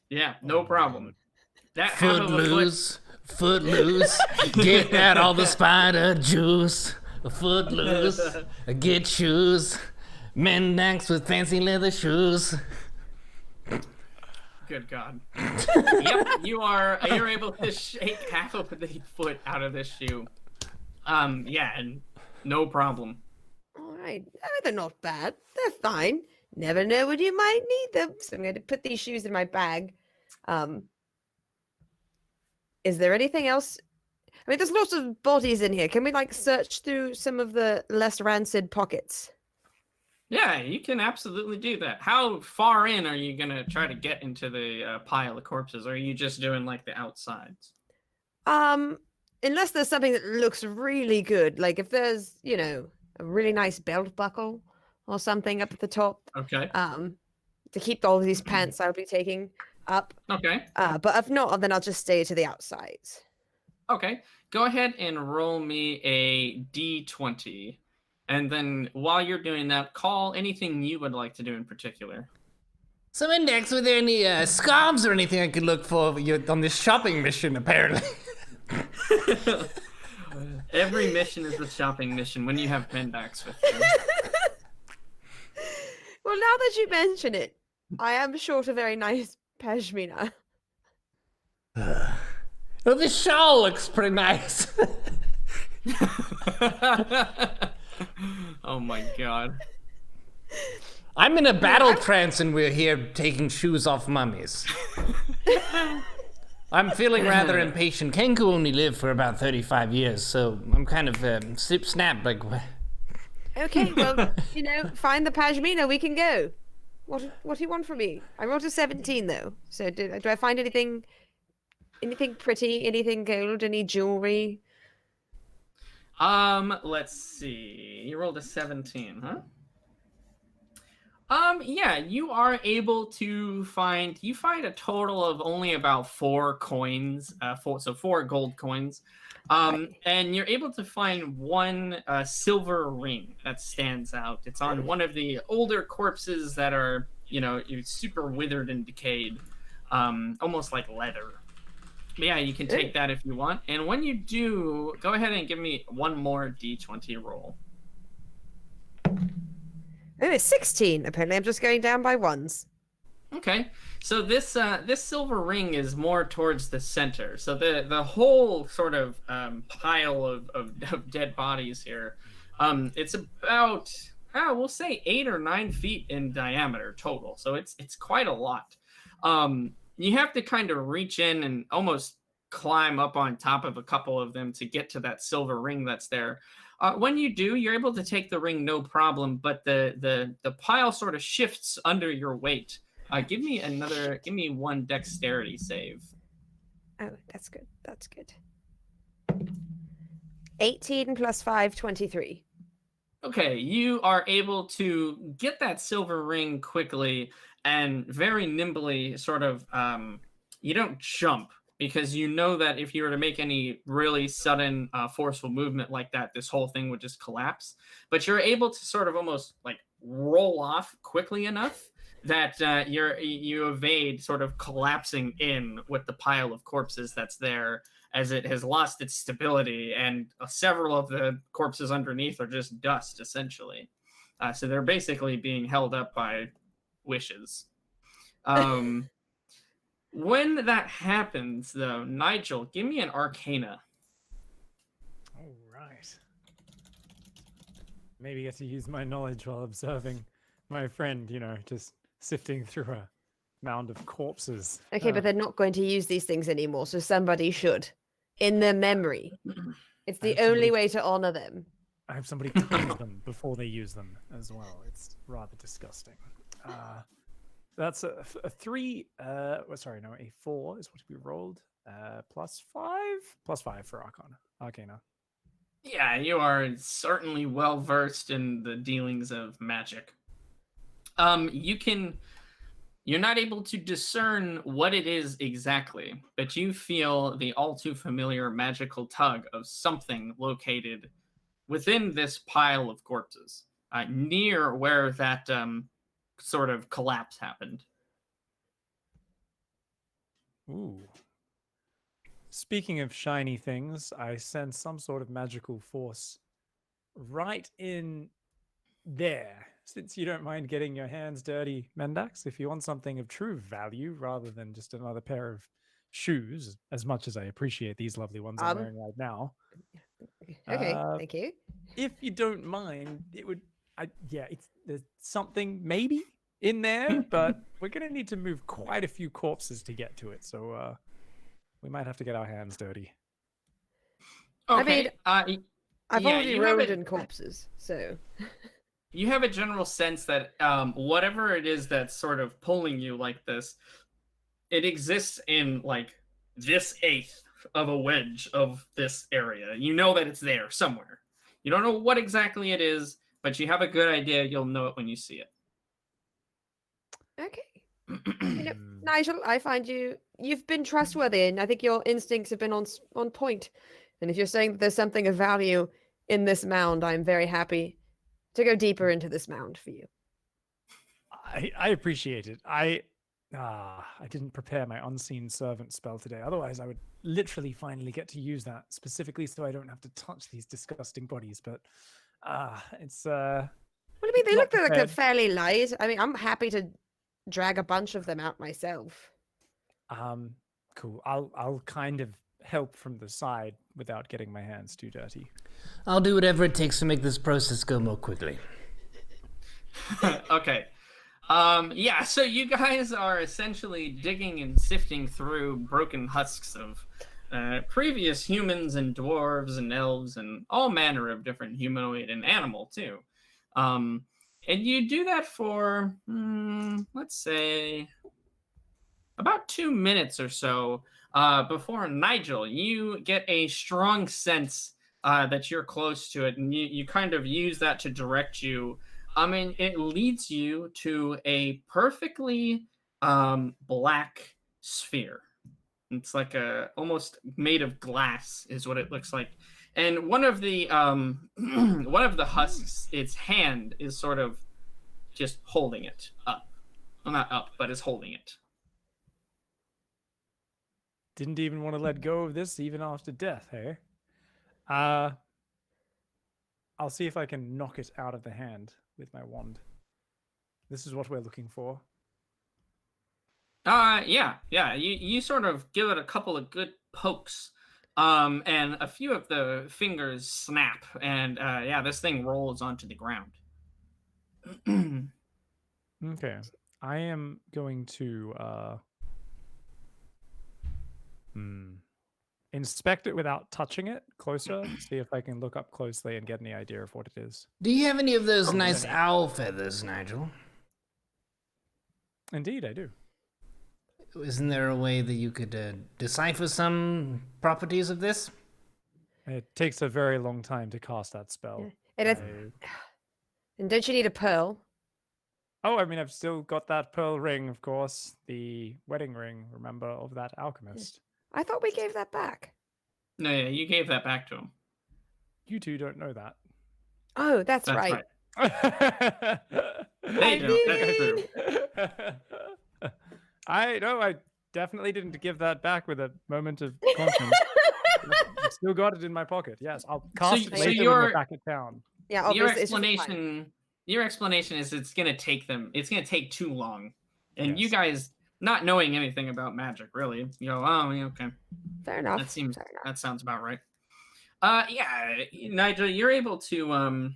Yeah, no problem. That half of a Foot loose, get out all the spider juice. Foot loose, get shoes. Mendax with fancy leather shoes. Good God. Yep, you're able to shake half of the foot out of this shoe. Yeah, and no problem. All right. Oh, they're not bad. They're fine. Never know when you might need them. So I'm going to put these shoes in my bag. Is there anything else? I mean, there's lots of bodies in here. Can we like search through some of the less rancid pockets? Yeah, you can absolutely do that. How far in are you gonna try to get into the pile of corpses? Or are you just doing like the outsides? Unless there's something that looks really good, like if there's, a really nice belt buckle or something up at the top. Okay. To keep all of these pants I'll be taking up. Okay. But if not, then I'll just stay to the outsides. Okay. Go ahead and roll me a d20. And then while you're doing that, call anything you would like to do in particular. So, Mendax, were there any scarves or anything I could look for on this shopping mission, apparently? Every mission is a shopping mission when you have Mendax with you. Well, now that you mention it, I am short a very nice pashmina. Well, this shawl looks pretty nice. Oh my God. I'm in a battle trance and we're here taking shoes off mummies. I'm feeling rather impatient. Kenku only lived for about 35 years, so I'm kind of snap like... Okay, well, find the pashmina, we can go. What do you want from me? I rolled a 17 though. So do I find anything pretty, anything gold, any jewelry? Let's see. You rolled a 17, huh? Yeah, you are able to find a total of only about 4 coins, four gold coins. And you're able to find one silver ring that stands out. It's on one of the older corpses that are, super withered and decayed, almost like leather. But yeah, you can take that if you want. And when you do, go ahead and give me one more D20 roll. Oh, it's 16. Apparently, I'm just going down by ones. Okay, so this silver ring is more towards the center. So the whole sort of pile of dead bodies here, it's about we'll say 8 or 9 feet in diameter total. So it's quite a lot. You have to kind of reach in and almost climb up on top of a couple of them to get to that silver ring that's there. When you do, you're able to take the ring no problem, but the pile sort of shifts under your weight. Give me one dexterity save. Oh, that's good. That's good. 18 plus 5, 23. Okay, you are able to get that silver ring quickly and very nimbly sort of, you don't jump, because you know that if you were to make any really sudden forceful movement like that, this whole thing would just collapse. But you're able to sort of almost like roll off quickly enough that you evade sort of collapsing in with the pile of corpses that's there, as it has lost its stability, and several of the corpses underneath are just dust, essentially. So they're basically being held up by wishes. When that happens, though, Nigel, give me an Arcana. All right. Maybe get to use my knowledge while observing my friend, just sifting through a mound of corpses. Okay, but they're not going to use these things anymore, so somebody should. In their memory. It's the only way to honor them. I have somebody clean them before they use them as well. It's rather disgusting. That's a 3. A 4 is what we rolled. +5 for Arcana. Yeah, you are certainly well versed in the dealings of magic. You're not able to discern what it is exactly, but you feel the all too familiar magical tug of something located within this pile of corpses, near where that sort of collapse happened. Ooh. Speaking of shiny things, I sense some sort of magical force right in there. Since you don't mind getting your hands dirty, Mendax, if you want something of true value rather than just another pair of shoes, as much as I appreciate these lovely ones I'm wearing right now. Okay, thank you. If you don't mind, there's something maybe in there, but we're gonna need to move quite a few corpses to get to it, so we might have to get our hands dirty. Okay. I mean, I've already rolled in corpses, so you have a general sense that whatever it is that's sort of pulling you like this, it exists in like this eighth of a wedge of this area. You know that it's there somewhere. You don't know what exactly it is, but you have a good idea. You'll know it when you see it. Okay. Nigel, I find you've been trustworthy, and I think your instincts have been on point. And if you're saying that there's something of value in this mound, I'm very happy to go deeper into this mound for you. I appreciate it. I didn't prepare my unseen servant spell today. Otherwise, I would literally finally get to use that specifically so I don't have to touch these disgusting bodies. But it's Well, I mean, they look like they're fairly light. I mean, I'm happy to drag a bunch of them out myself. Cool. I'll kind of help from the side without getting my hands too dirty. I'll do whatever it takes to make this process go more quickly. Okay. Yeah, so you guys are essentially digging and sifting through broken husks of previous humans and dwarves and elves and all manner of different humanoid and animal too. And you do that for, let's say, about 2 minutes or so before Nigel, you get a strong sense that you're close to it, and you kind of use that to direct you. I mean, it leads you to a perfectly black sphere. It's like a almost made of glass, is what it looks like. And one of the one of the husks, its hand is sort of just holding it up. Well, not up, but is holding it. Didn't even want to let go of this even after death, hey? I'll see if I can knock it out of the hand with my wand. This is what we're looking for. Yeah. You sort of give it a couple of good pokes. And a few of the fingers snap, and yeah, this thing rolls onto the ground. Okay. I am going to inspect it without touching it closer, see if I can look up closely and get any idea of what it is. Do you have any of those nice owl feathers, Nigel? Indeed, I do. Isn't there a way that you could decipher some properties of this? It takes a very long time to cast that spell. And, it's, and don't you need a pearl? Oh, I mean, I've still got that pearl ring, of course. The wedding ring, remember, of that alchemist. I thought we gave that back. No, yeah, you gave that back to him. You two don't know that. Oh, that's right. They don't. That's true. I definitely didn't give that back with a moment of conscience. I still got it in my pocket. Yes, I'll cast it later when we're back at town. Yeah, obviously. Your explanation is it's gonna take too long, and you Yes. guys not knowing anything about magic, really, you go, oh, yeah, okay, Fair enough. that sounds about right. Yeah, Nigel, you're able to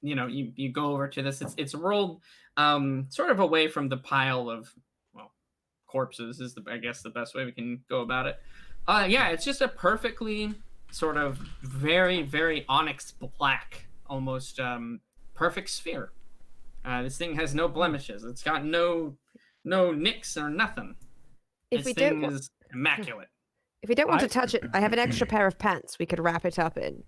you go over to this. It's rolled sort of away from the pile of corpses is I guess the best way we can go about it. Yeah, it's just a perfectly sort of very, very onyx black, almost perfect sphere. This thing has no blemishes. It's got no nicks or nothing. If This we thing don't, is immaculate. if we don't want to touch it, I have an extra pair of pants we could wrap it up in.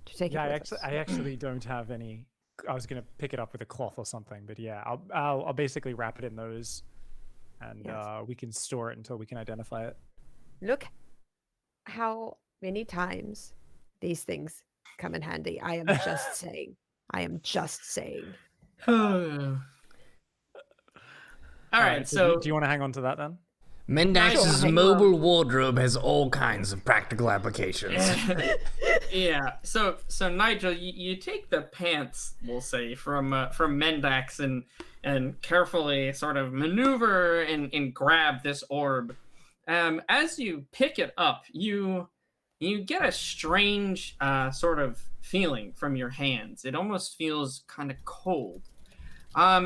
To take Yeah, it with us. I actually don't have any. I was gonna pick it up with a cloth or something, but yeah, I'll basically wrap it in those, and Yes. we can store it until we can identify it. Look how many times these things come in handy. I am just saying. I am just saying. All right, so do you want to hang on to that then? Mendax's Sure. mobile wardrobe has all kinds of practical applications. yeah. So Nigel, you take the pants, we'll say, from Mendax and carefully sort of maneuver and grab this orb. As you pick it up, you get a strange sort of feeling from your hands. It almost feels kind of cold.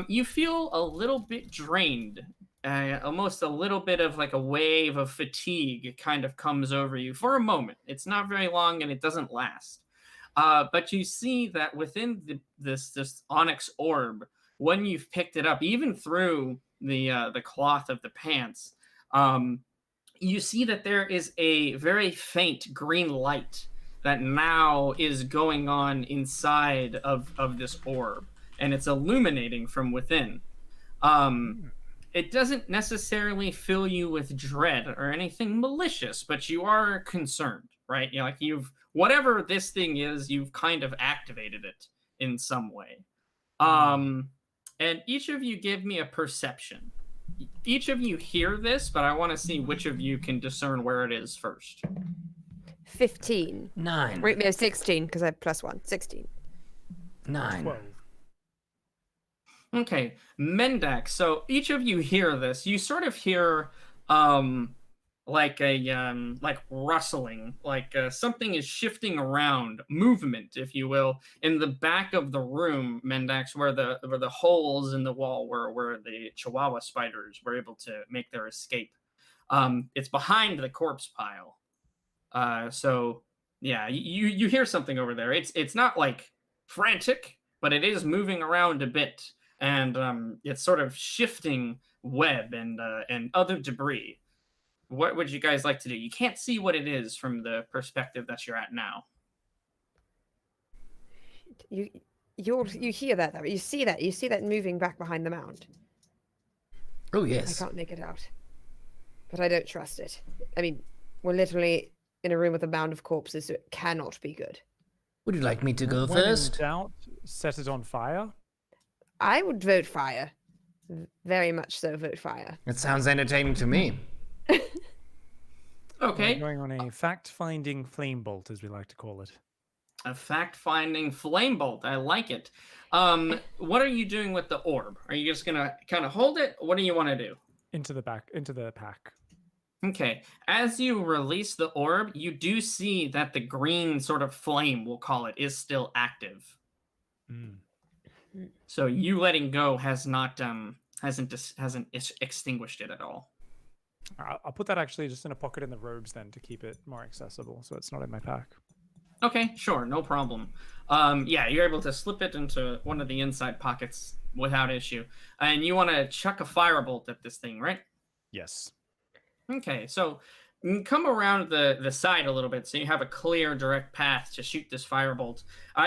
You feel a little bit drained. Almost a little bit of like a wave of fatigue kind of comes over you for a moment. It's not very long and it doesn't last. But you see that within this onyx orb, when you've picked it up, even through the cloth of the pants, you see that there is a very faint green light that now is going on inside of this orb, and it's illuminating from within. It doesn't necessarily fill you with dread or anything malicious, but you are concerned, right? Like whatever this thing is, you've kind of activated it in some way. And each of you give me a perception. Each of you hear this, but I want to see which of you can discern where it is first. 15. 9. Wait, no, 16, because I have +1. 16. 9. 12. Okay, Mendax. So each of you hear this. You sort of hear like a like rustling, like something is shifting around, movement, if you will, in the back of the room, Mendax, where the holes in the wall where the Chihuahua spiders were able to make their escape. It's behind the corpse pile. So yeah, you hear something over there. It's not like frantic, but it is moving around a bit, and it's sort of shifting web and other debris. What would you guys like to do? You can't see what it is from the perspective that you're at now. You hear that though? You see that moving back behind the mound. Oh, I yes. can't make it out, but I don't trust it. I mean, we're literally in a room with a mound of corpses, so it cannot be good. Would you like me to go When in first? doubt, set it on fire. I would vote fire. Very much so, vote fire. It sounds entertaining to me. Okay. We're going on a fact-finding flame bolt, as we like to call it. A fact-finding flame bolt. I like it. What are you doing with the orb? Are you just gonna kind of hold it? What do you want to do? Into the pack. Okay. As you release the orb, you do see that the green sort of flame, we'll call it, is still active. Mm. So you letting go has not hasn't extinguished it at all. I'll put that actually just in a pocket in the robes then to keep it more accessible, so it's not in my pack. Okay, sure, no problem. Yeah, you're able to slip it into one of the inside pockets without issue. And you want to chuck a firebolt at this thing, right? Yes. Okay, so come around the side a little bit so you have a clear, direct path to shoot this firebolt.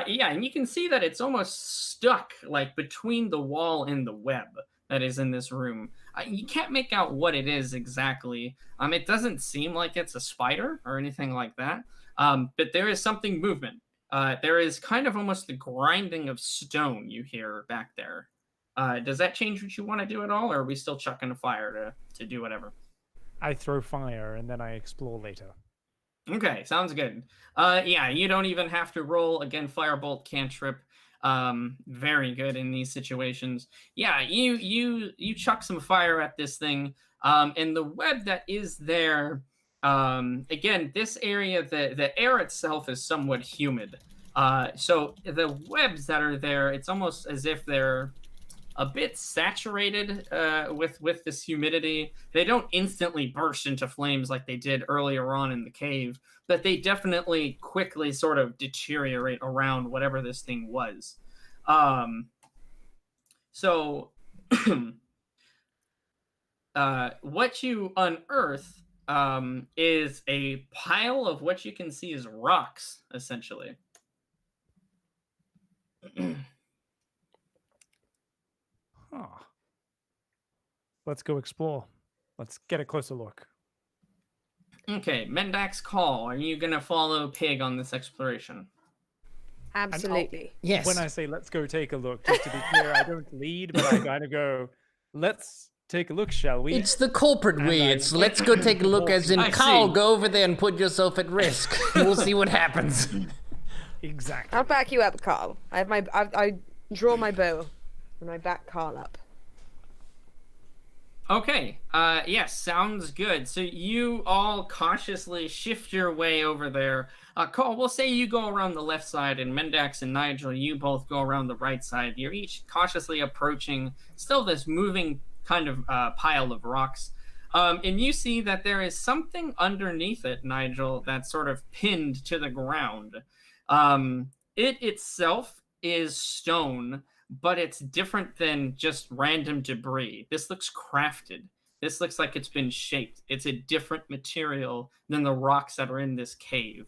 Yeah, and you can see that it's almost stuck, like, between the wall and the web that is in this room. You can't make out what it is exactly. It doesn't seem like it's a spider or anything like that. But there is something movement. There is kind of almost the grinding of stone you hear back there. Does that change what you want to do at all, or are we still chucking a fire to do whatever? I throw fire and then I explore later. Okay, sounds good. Yeah, you don't even have to roll. Again, firebolt cantrip. Very good in these situations. Yeah, you chuck some fire at this thing, and the web that is there. Again, this area, the air itself is somewhat humid. So the webs that are there, it's almost as if they're a bit saturated with this humidity. They don't instantly burst into flames like they did earlier on in the cave, but they definitely quickly sort of deteriorate around whatever this thing was. So what you unearth is a pile of what you can see as rocks, essentially. Huh. Let's go explore. Let's get a closer look. Okay, Mendak's call. Are you gonna follow Pig on this exploration? Absolutely. Yes. When I say let's go take a look, just to be clear, I don't lead, but I kind of go, let's take a look, shall we? It's the corporate way. It's let's go take a look, as in, I Carl, see. go over there and put yourself at risk. We'll see what happens. Exactly. I'll back you up, Carl. I draw my bow and I back Carl up. Okay, yes, sounds good. So you all cautiously shift your way over there. Carl, we'll say you go around the left side, and Mendax and Nigel, you both go around the right side. You're each cautiously approaching still this moving kind of pile of rocks. And you see that there is something underneath it, Nigel, that's sort of pinned to the ground. It itself is stone, but it's different than just random debris. This looks crafted. This looks like it's been shaped. It's a different material than the rocks that are in this cave.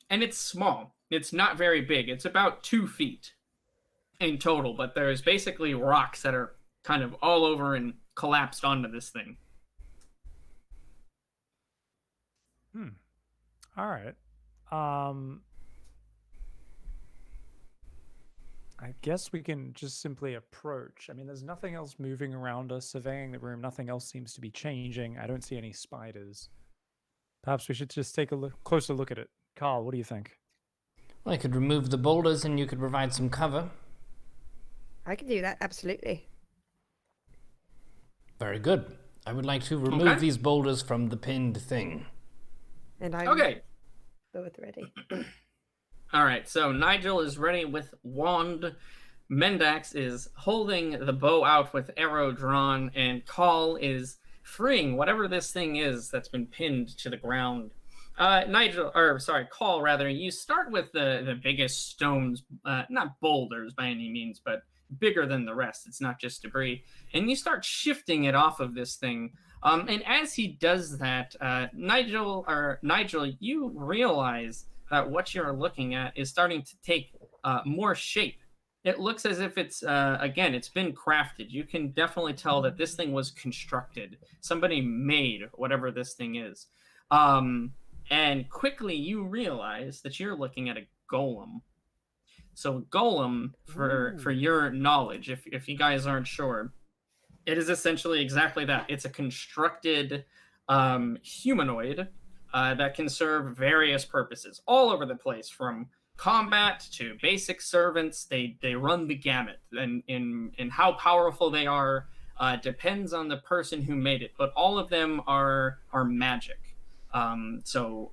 And it's small. It's not very big. It's about 2 feet in total, but there's basically rocks that are kind of all over and collapsed onto this thing. All right. I guess we can just simply approach. I mean, there's nothing else moving around us, surveying the room. Nothing else seems to be changing. I don't see any spiders. Perhaps we should just take a closer look at it. Carl, what do you think? Well, I could remove the boulders and you could provide some cover. I can do that, absolutely. Very good. I would like to remove Okay. these boulders from the pinned thing. And I'm Okay. both ready. All right, so Nigel is ready with wand. Mendax is holding the bow out with arrow drawn, and Call is freeing whatever this thing is that's been pinned to the ground. Nigel, or sorry, Call rather. You start with the biggest stones, not boulders by any means, but bigger than the rest. It's not just debris, and you start shifting it off of this thing. And as he does that, Nigel, you realize that what you're looking at is starting to take more shape. It looks as if it's again, it's been crafted. You can definitely tell that this thing was constructed. Somebody made whatever this thing is. And quickly you realize that you're looking at a golem. So a golem, for your knowledge, if you guys aren't sure, it is essentially exactly that. It's a constructed humanoid that can serve various purposes all over the place, from combat to basic servants. They run the gamut, and in how powerful they are depends on the person who made it. But all of them are magic. So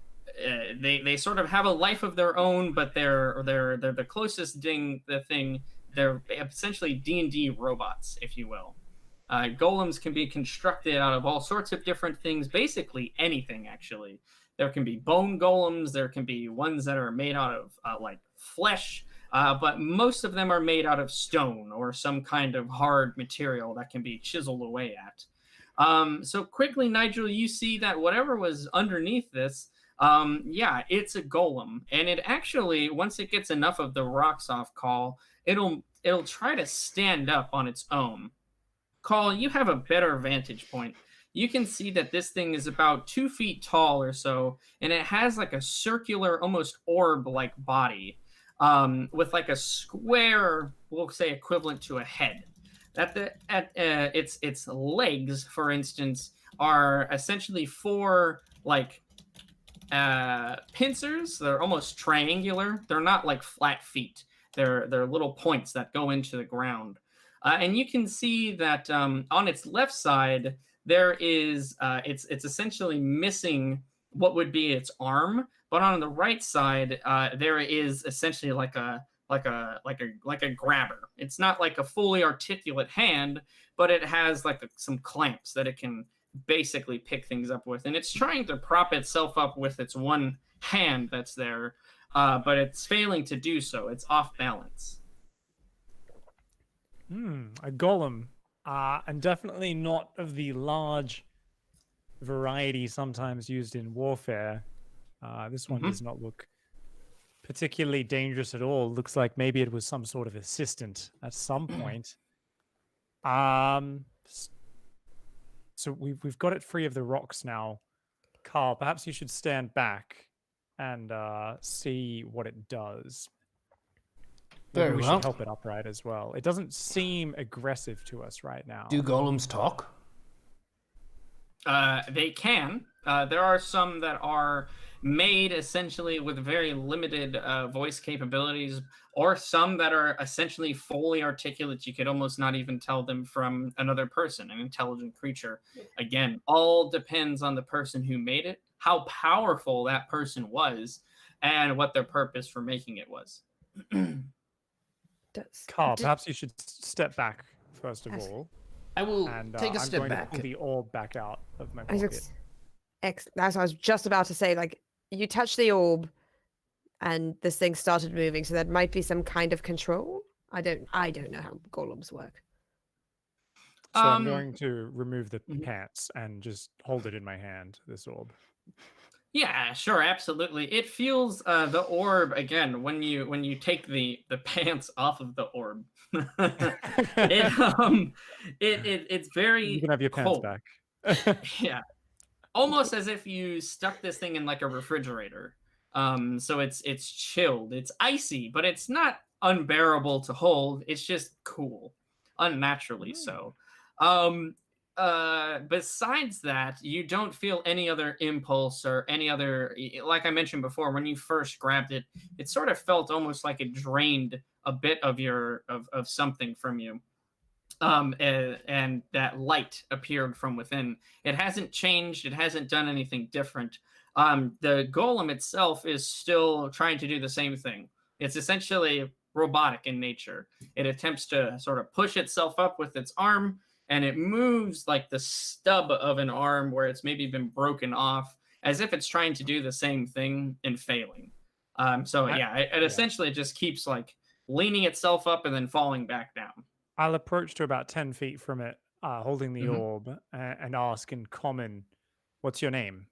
they sort of have a life of their own, but they're the closest thing. They're essentially D&D robots, if you will. Golems can be constructed out of all sorts of different things, basically anything, actually. There can be bone golems, there can be ones that are made out of like flesh, but most of them are made out of stone or some kind of hard material that can be chiseled away at. So quickly, Nigel, you see that whatever was underneath this, yeah, it's a golem. And it actually, once it gets enough of the rocks off, Call, it'll try to stand up on its own. Call, you have a better vantage point. You can see that this thing is about 2 feet tall or so, and it has like a circular, almost orb-like body, with like a square, we'll say, equivalent to a head. Its legs, for instance, are essentially 4 like pincers. They're almost triangular. They're not like flat feet. They're little points that go into the ground. And you can see that on its left side there is it's essentially missing what would be its arm, but on the right side there is essentially like a grabber. It's not like a fully articulate hand, but it has like some clamps that it can basically pick things up with, and it's trying to prop itself up with its one hand that's there, but it's failing to do so. It's off balance. A golem, and definitely not of the large variety sometimes used in warfare. This one does not look particularly dangerous at all. Looks like maybe it was some sort of assistant at some point. So we've got it free of the rocks now. Carl, perhaps you should stand back and see what it does. Very we well. should help it upright as well. It doesn't seem aggressive to us right now. Do golems talk? They can. There are some that are made essentially with very limited voice capabilities, or some that are essentially fully articulate. You could almost not even tell them from another person, an intelligent creature. Again, all depends on the person who made it, how powerful that person was, and what their purpose for making it was. Carl, perhaps you should step back first of all. I will And take a I'm step going back. to pull the orb back out of my pocket. That's what I was just about to say. Like, you touched the orb, and this thing started moving. So that might be some kind of control. I don't know how golems work. So I'm going to remove the pants and just hold it in my hand, this orb. Yeah, sure, absolutely. It feels the orb again when you take the pants off of the orb. It's very You can have your pants cold. back. Yeah, almost as if you stuck this thing in like a refrigerator. So it's chilled, it's icy, but it's not unbearable to hold. It's just cool, unnaturally so. Besides that, you don't feel any other impulse or any other, like I mentioned before, when you first grabbed it, it sort of felt almost like it drained a bit of of something from you. And that light appeared from within. It hasn't changed, it hasn't done anything different. The golem itself is still trying to do the same thing. It's essentially robotic in nature. It attempts to sort of push itself up with its arm, and it moves like the stub of an arm where it's maybe been broken off, as if it's trying to do the same thing and failing. So yeah, it essentially just keeps like leaning itself up and then falling back down. I'll approach to about 10 feet from it, holding the Mhm. orb, and ask in common, "What's your name?"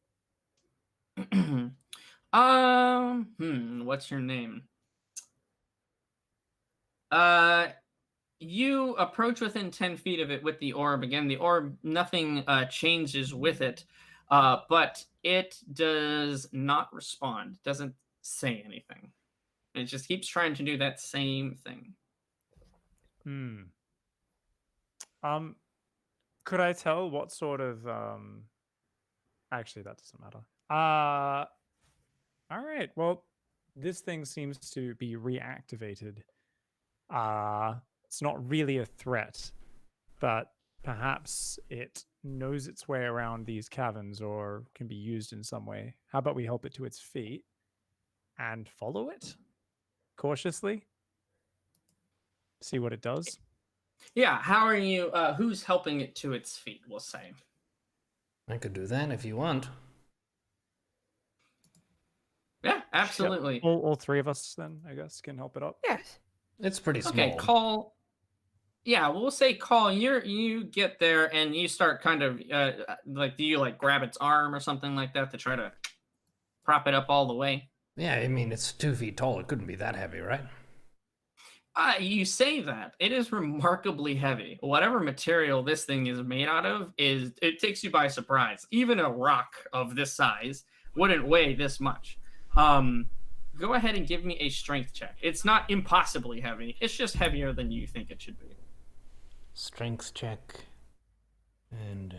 What's your name? Uh, you approach within 10 feet of it with the orb. Again, the orb, nothing changes with it, but it does not respond, doesn't say anything. It just keeps trying to do that same thing. Hmm. Could I tell what sort of Actually, that doesn't matter. All right. Well, this thing seems to be reactivated. It's not really a threat, but perhaps it knows its way around these caverns or can be used in some way. How about we help it to its feet and follow it cautiously? See what it does. Yeah, how are you? Who's helping it to its feet? We'll say. I could do that if you want. Yeah, absolutely. All three of us then, I guess, can help it up. Yes. It's pretty small. Okay, call. Yeah, we'll say call. You get there and you start kind of like, do you like grab its arm or something like that to try to prop it up all the way? Yeah, I mean, it's 2 feet tall. It couldn't be that heavy, right? You say that. It is remarkably heavy. Whatever material this thing is made out of it takes you by surprise. Even a rock of this size wouldn't weigh this much. Go ahead and give me a strength check. It's not impossibly heavy. It's just heavier than you think it should be. Strength check. And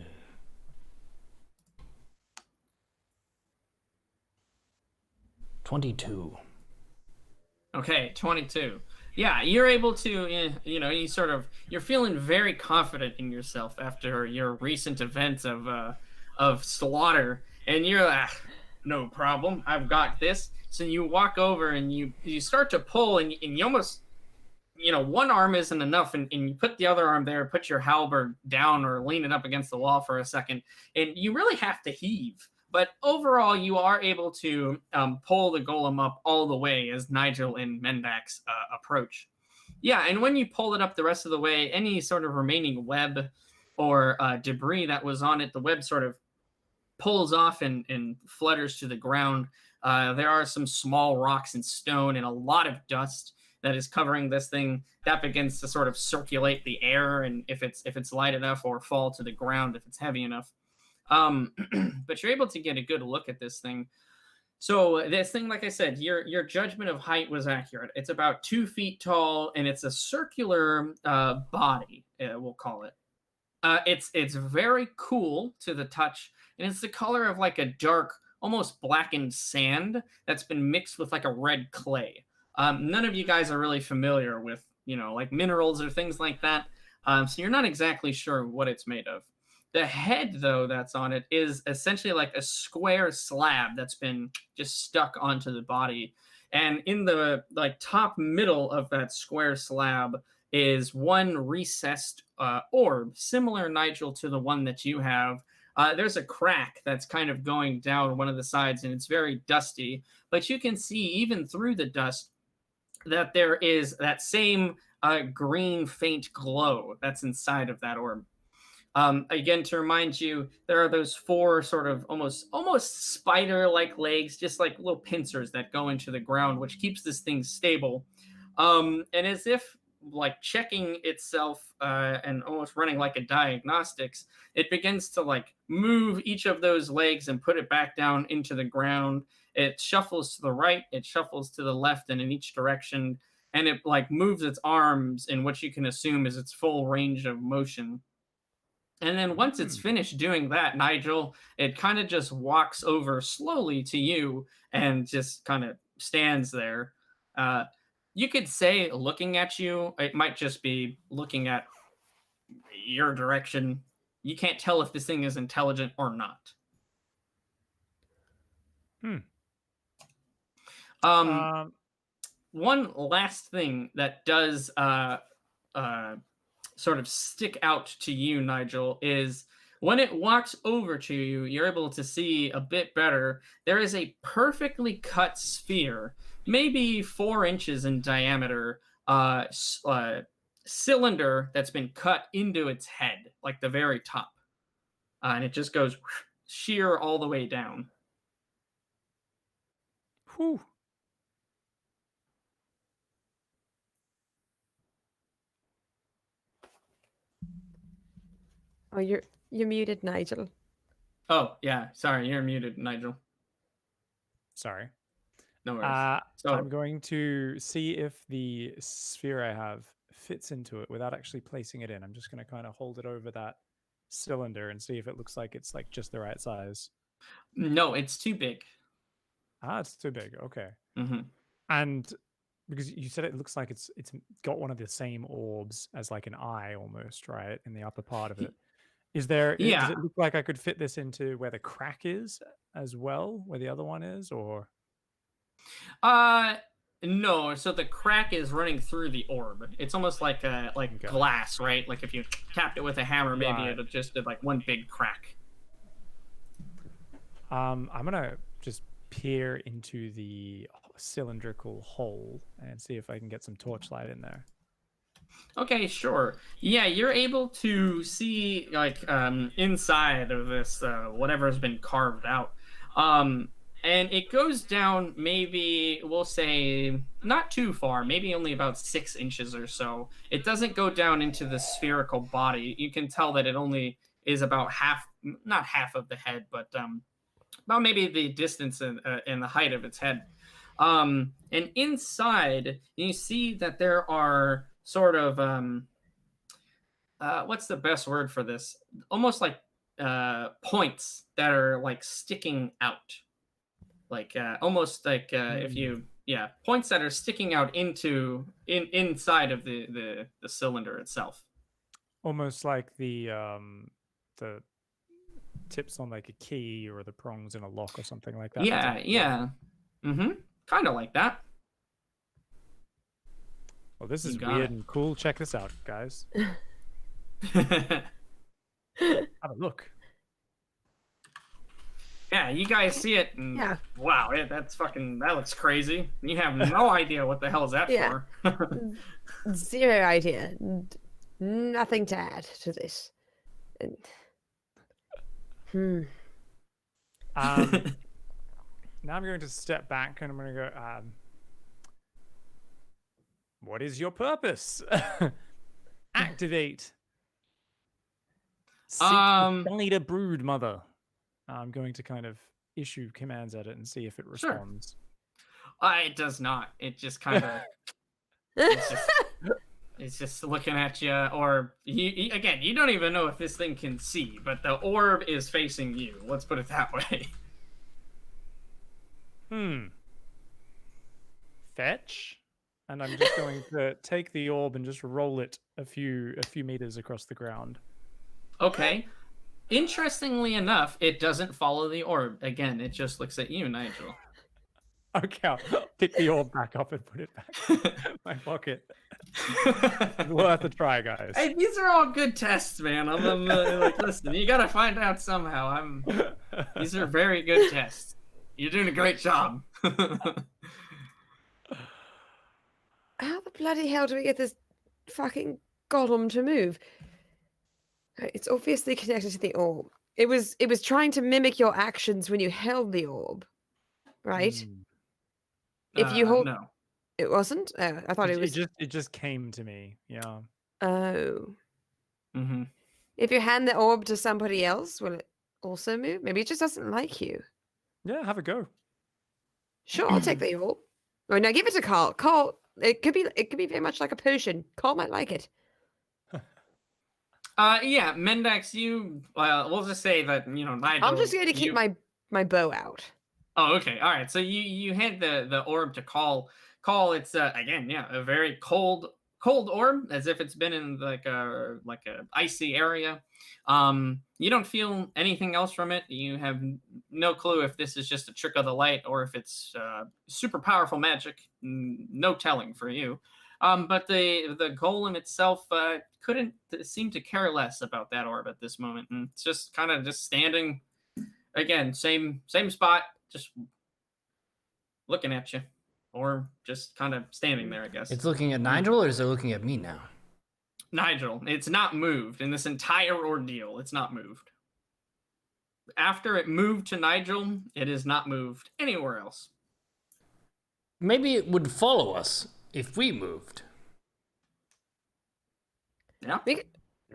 22. Okay, 22. Yeah, you're able to, you're feeling very confident in yourself after your recent event of slaughter, and you're like, no problem, I've got this. So you walk over and you start to pull, and you almost, one arm isn't enough, and you put the other arm there, put your halberd down or lean it up against the wall for a second, and you really have to heave. But overall, you are able to pull the golem up all the way as Nigel and Mendax approach. Yeah, and when you pull it up the rest of the way, any sort of remaining web or debris that was on it, the web sort of pulls off and flutters to the ground. There are some small rocks and stone and a lot of dust that is covering this thing. That begins to sort of circulate the air, and if it's light enough, or fall to the ground if it's heavy enough. But you're able to get a good look at this thing. So this thing, like I said, your judgment of height was accurate. It's about 2 feet tall, and it's a circular body, we'll call it. It's very cool to the touch, and it's the color of like a dark, almost blackened sand that's been mixed with like a red clay. None of you guys are really familiar with, like minerals or things like that. So you're not exactly sure what it's made of. The head, though, that's on it is essentially like a square slab that's been just stuck onto the body. And in the like top middle of that square slab is one recessed orb, similar, Nigel, to the one that you have. There's a crack that's kind of going down one of the sides, and it's very dusty. But you can see even through the dust that there is that same green faint glow that's inside of that orb. Again, to remind you, there are those 4 sort of almost spider-like legs, just like little pincers that go into the ground, which keeps this thing stable. And as if like checking itself and almost running like a diagnostics, it begins to like move each of those legs and put it back down into the ground. It shuffles to the right, it shuffles to the left, and in each direction, and it like moves its arms in what you can assume is its full range of motion. And then once it's finished doing that, Nigel, it kind of just walks over slowly to you and just kind of stands there. You could say looking at you. It might just be looking at your direction. You can't tell if this thing is intelligent or not. One last thing that does sort of stick out to you, Nigel, is When it walks over to you, you're able to see a bit better. There is a perfectly cut sphere, maybe 4 inches in diameter, cylinder that's been cut into its head, like the very top. And it just goes sheer all the way down. Whew. Oh, you're muted, Nigel. Oh, yeah. Sorry, you're muted, Nigel. Sorry. No worries. I'm going to see if the sphere I have fits into it without actually placing it in. I'm just going to kind of hold it over that cylinder and see if it looks like it's like just the right size. No, it's too big. Ah, it's too big. Okay. Mm-hmm. And because you said it looks like it's got one of the same orbs as like an eye almost, right? In the upper part of it. Does Yeah. it look like I could fit this into where the crack is as well, where the other one is, or? No. So the crack is running through the orb. It's almost like Okay. glass, right? Like if you tapped it with a hammer, maybe Right. it'll just did like one big crack. I'm gonna just peer into the cylindrical hole and see if I can get some torchlight in there. Okay, sure. Yeah, you're able to see like inside of this whatever has been carved out. And it goes down maybe we'll say not too far, maybe only about 6 inches or so. It doesn't go down into the spherical body. You can tell that it only is about half, not half of the head, but about maybe the distance and the height of its head. And inside, you see that there are sort of what's the best word for this? Almost like points that are like sticking out, like almost like if you points that are sticking out inside of the cylinder itself. Almost like the tips on like a key or the prongs in a lock or something like that. Yeah, yeah. Mm-hmm. Kind of like that. Well, this is You got weird it. and cool. Check this out, guys. Have a look. Yeah, you guys see it, and Yeah. wow, that looks crazy. You have no idea what the hell is that Yeah. for. Zero idea. Nothing to add to this. And- Now I'm going to step back and I'm going to go, what is your purpose? Activate. Seek the spider brood, mother. I'm going to kind of issue commands at it and see if it Sure. responds. It does not. It just kind of it's just looking at you, or again, you don't even know if this thing can see, but the orb is facing you. Let's put it that way. Fetch. And I'm just going to take the orb and just roll it a few meters across the ground. Okay. Interestingly enough, it doesn't follow the orb. Again, it just looks at you, Nigel. Okay, I'll pick the orb back up and put it back in my pocket. It's worth a try, guys. Hey, these are all good tests, man. I'm like, listen, you gotta find out somehow. These are very good tests. You're doing a great job. How the bloody hell do we get this fucking golem to move? It's obviously connected to the orb. It was trying to mimic your actions when you held the orb, right? If you hold, no. it wasn't. I thought it was. It just came to me. Yeah. Oh. Mm-hmm. If you hand the orb to somebody else, will it also move? Maybe it just doesn't like you. Yeah, have a go. Sure, I'll take the orb. Oh, now give it to Carl. Carl, it could be very much like a potion. Carl might like it. Yeah, Mendax, we'll just say that, Nigel. I'm just going to keep my bow out. Oh, okay. All right. So you hand the orb to Call. Call, it's again, yeah, a very cold orb, as if it's been in like a icy area. You don't feel anything else from it. You have no clue if this is just a trick of the light or if it's super powerful magic. No telling for you. But the golem itself couldn't seem to care less about that orb at this moment, and it's just kind of just standing again, same spot, just looking at you, or just kind of standing there, I guess. It's looking at Nigel, or is it looking at me now? Nigel, it's not moved in this entire ordeal. It's not moved. After it moved to Nigel, it is not moved anywhere else. Maybe it would follow us if we moved. Yeah. We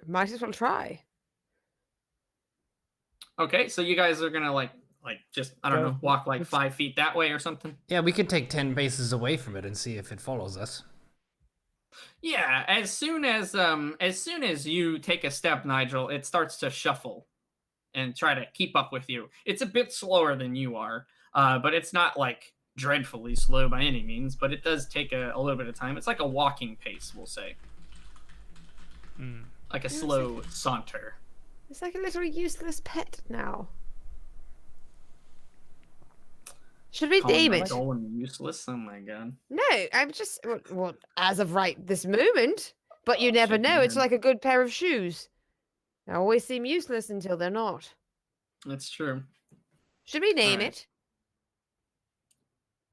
might as well try. Okay, so you guys are gonna like just I don't know, walk like 5 feet that way or something. Yeah, we could take 10 paces away from it and see if it follows us. Yeah, as soon as you take a step, Nigel, it starts to shuffle and try to keep up with you. It's a bit slower than you are, but it's not like dreadfully slow by any means, but it does take a little bit of time. It's like a walking pace, we'll say. Like a slow saunter. It's like a little useless pet now. Should we name it? Golem useless? Oh my god. No, I'm just well, as of right this moment. But you never know. It's man. like a good pair of shoes. They always seem useless until they're not. That's true. Should we name Alright. it?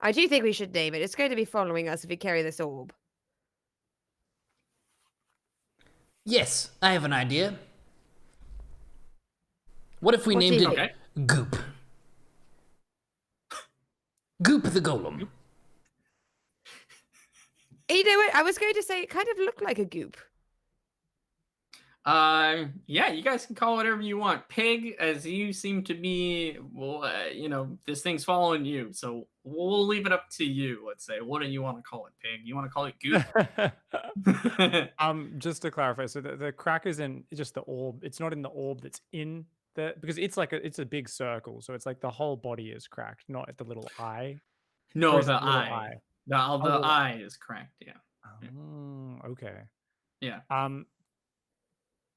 I do think we should name it. It's going to be following us if we carry this orb. Yes, I have an idea. What if we What do named you it think? Goop? Goop the Golem. You know what? I was going to say it kind of looked like a goop. Yeah, you guys can call it whatever you want. Pig, as you seem to be, well, this thing's following you, so we'll leave it up to you. Let's say, what do you want to call it, Pig? You want to call it Goop? Just to clarify, so the crack is in just the orb. It's not in the orb that's in the, because it's like it's a big circle, so it's like the whole body is cracked, not at the little eye. No, Or is the it the little eye. The eye is cracked. Yeah. Oh, okay. Yeah. Um,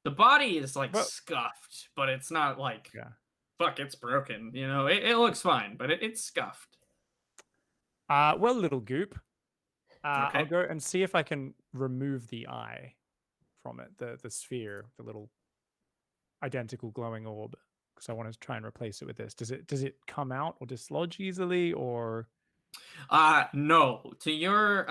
The body is like But- scuffed, but it's not like Yeah. fuck, it's broken. It looks fine, but it's scuffed. well, little goop. I'll Okay. go and see if I can remove the eye from it, the sphere, the little identical glowing orb, because I want to try and replace it with this. Does it come out or dislodge easily, or No. To your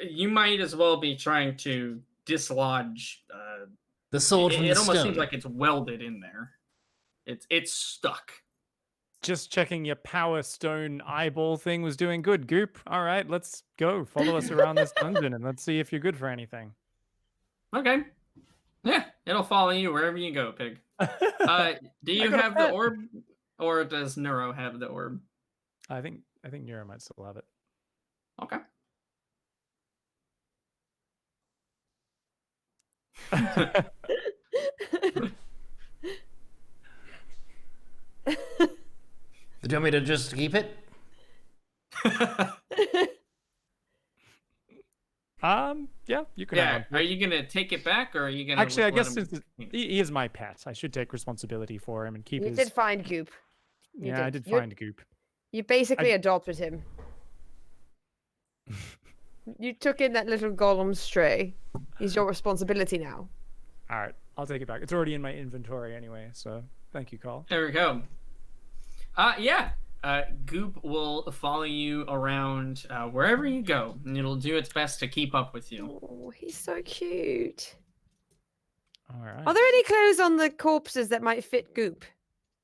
you might as well be trying to dislodge. The sword from It the almost stone. seems like it's welded in there. It's stuck. just checking your power stone eyeball thing was doing good, Goop? All right, let's go. Follow us around this dungeon and let's see if you're good for anything. Okay. Yeah, it'll follow you wherever you go, Pig. Do you got a have the pet. orb, or does Neuro have the orb? I think Nero might still have it. Okay. Do you want me to just keep it? Yeah, you can have Yeah. one. Are you gonna take it back, or are you gonna? Actually, I let guess him since keep it? he is my pet, I should take responsibility for him and keep You his. did find Goop. You Yeah, I did You're- find Goop. You basically adopted him. You took in that little golem stray. He's your responsibility now. All right, I'll take it back. It's already in my inventory anyway, so thank you, Carl. There we go. Yeah. Goop will follow you around wherever you go, and it'll do its best to keep up with you. Oh, he's so cute. All right. Are there any clothes on the corpses that might fit Goop?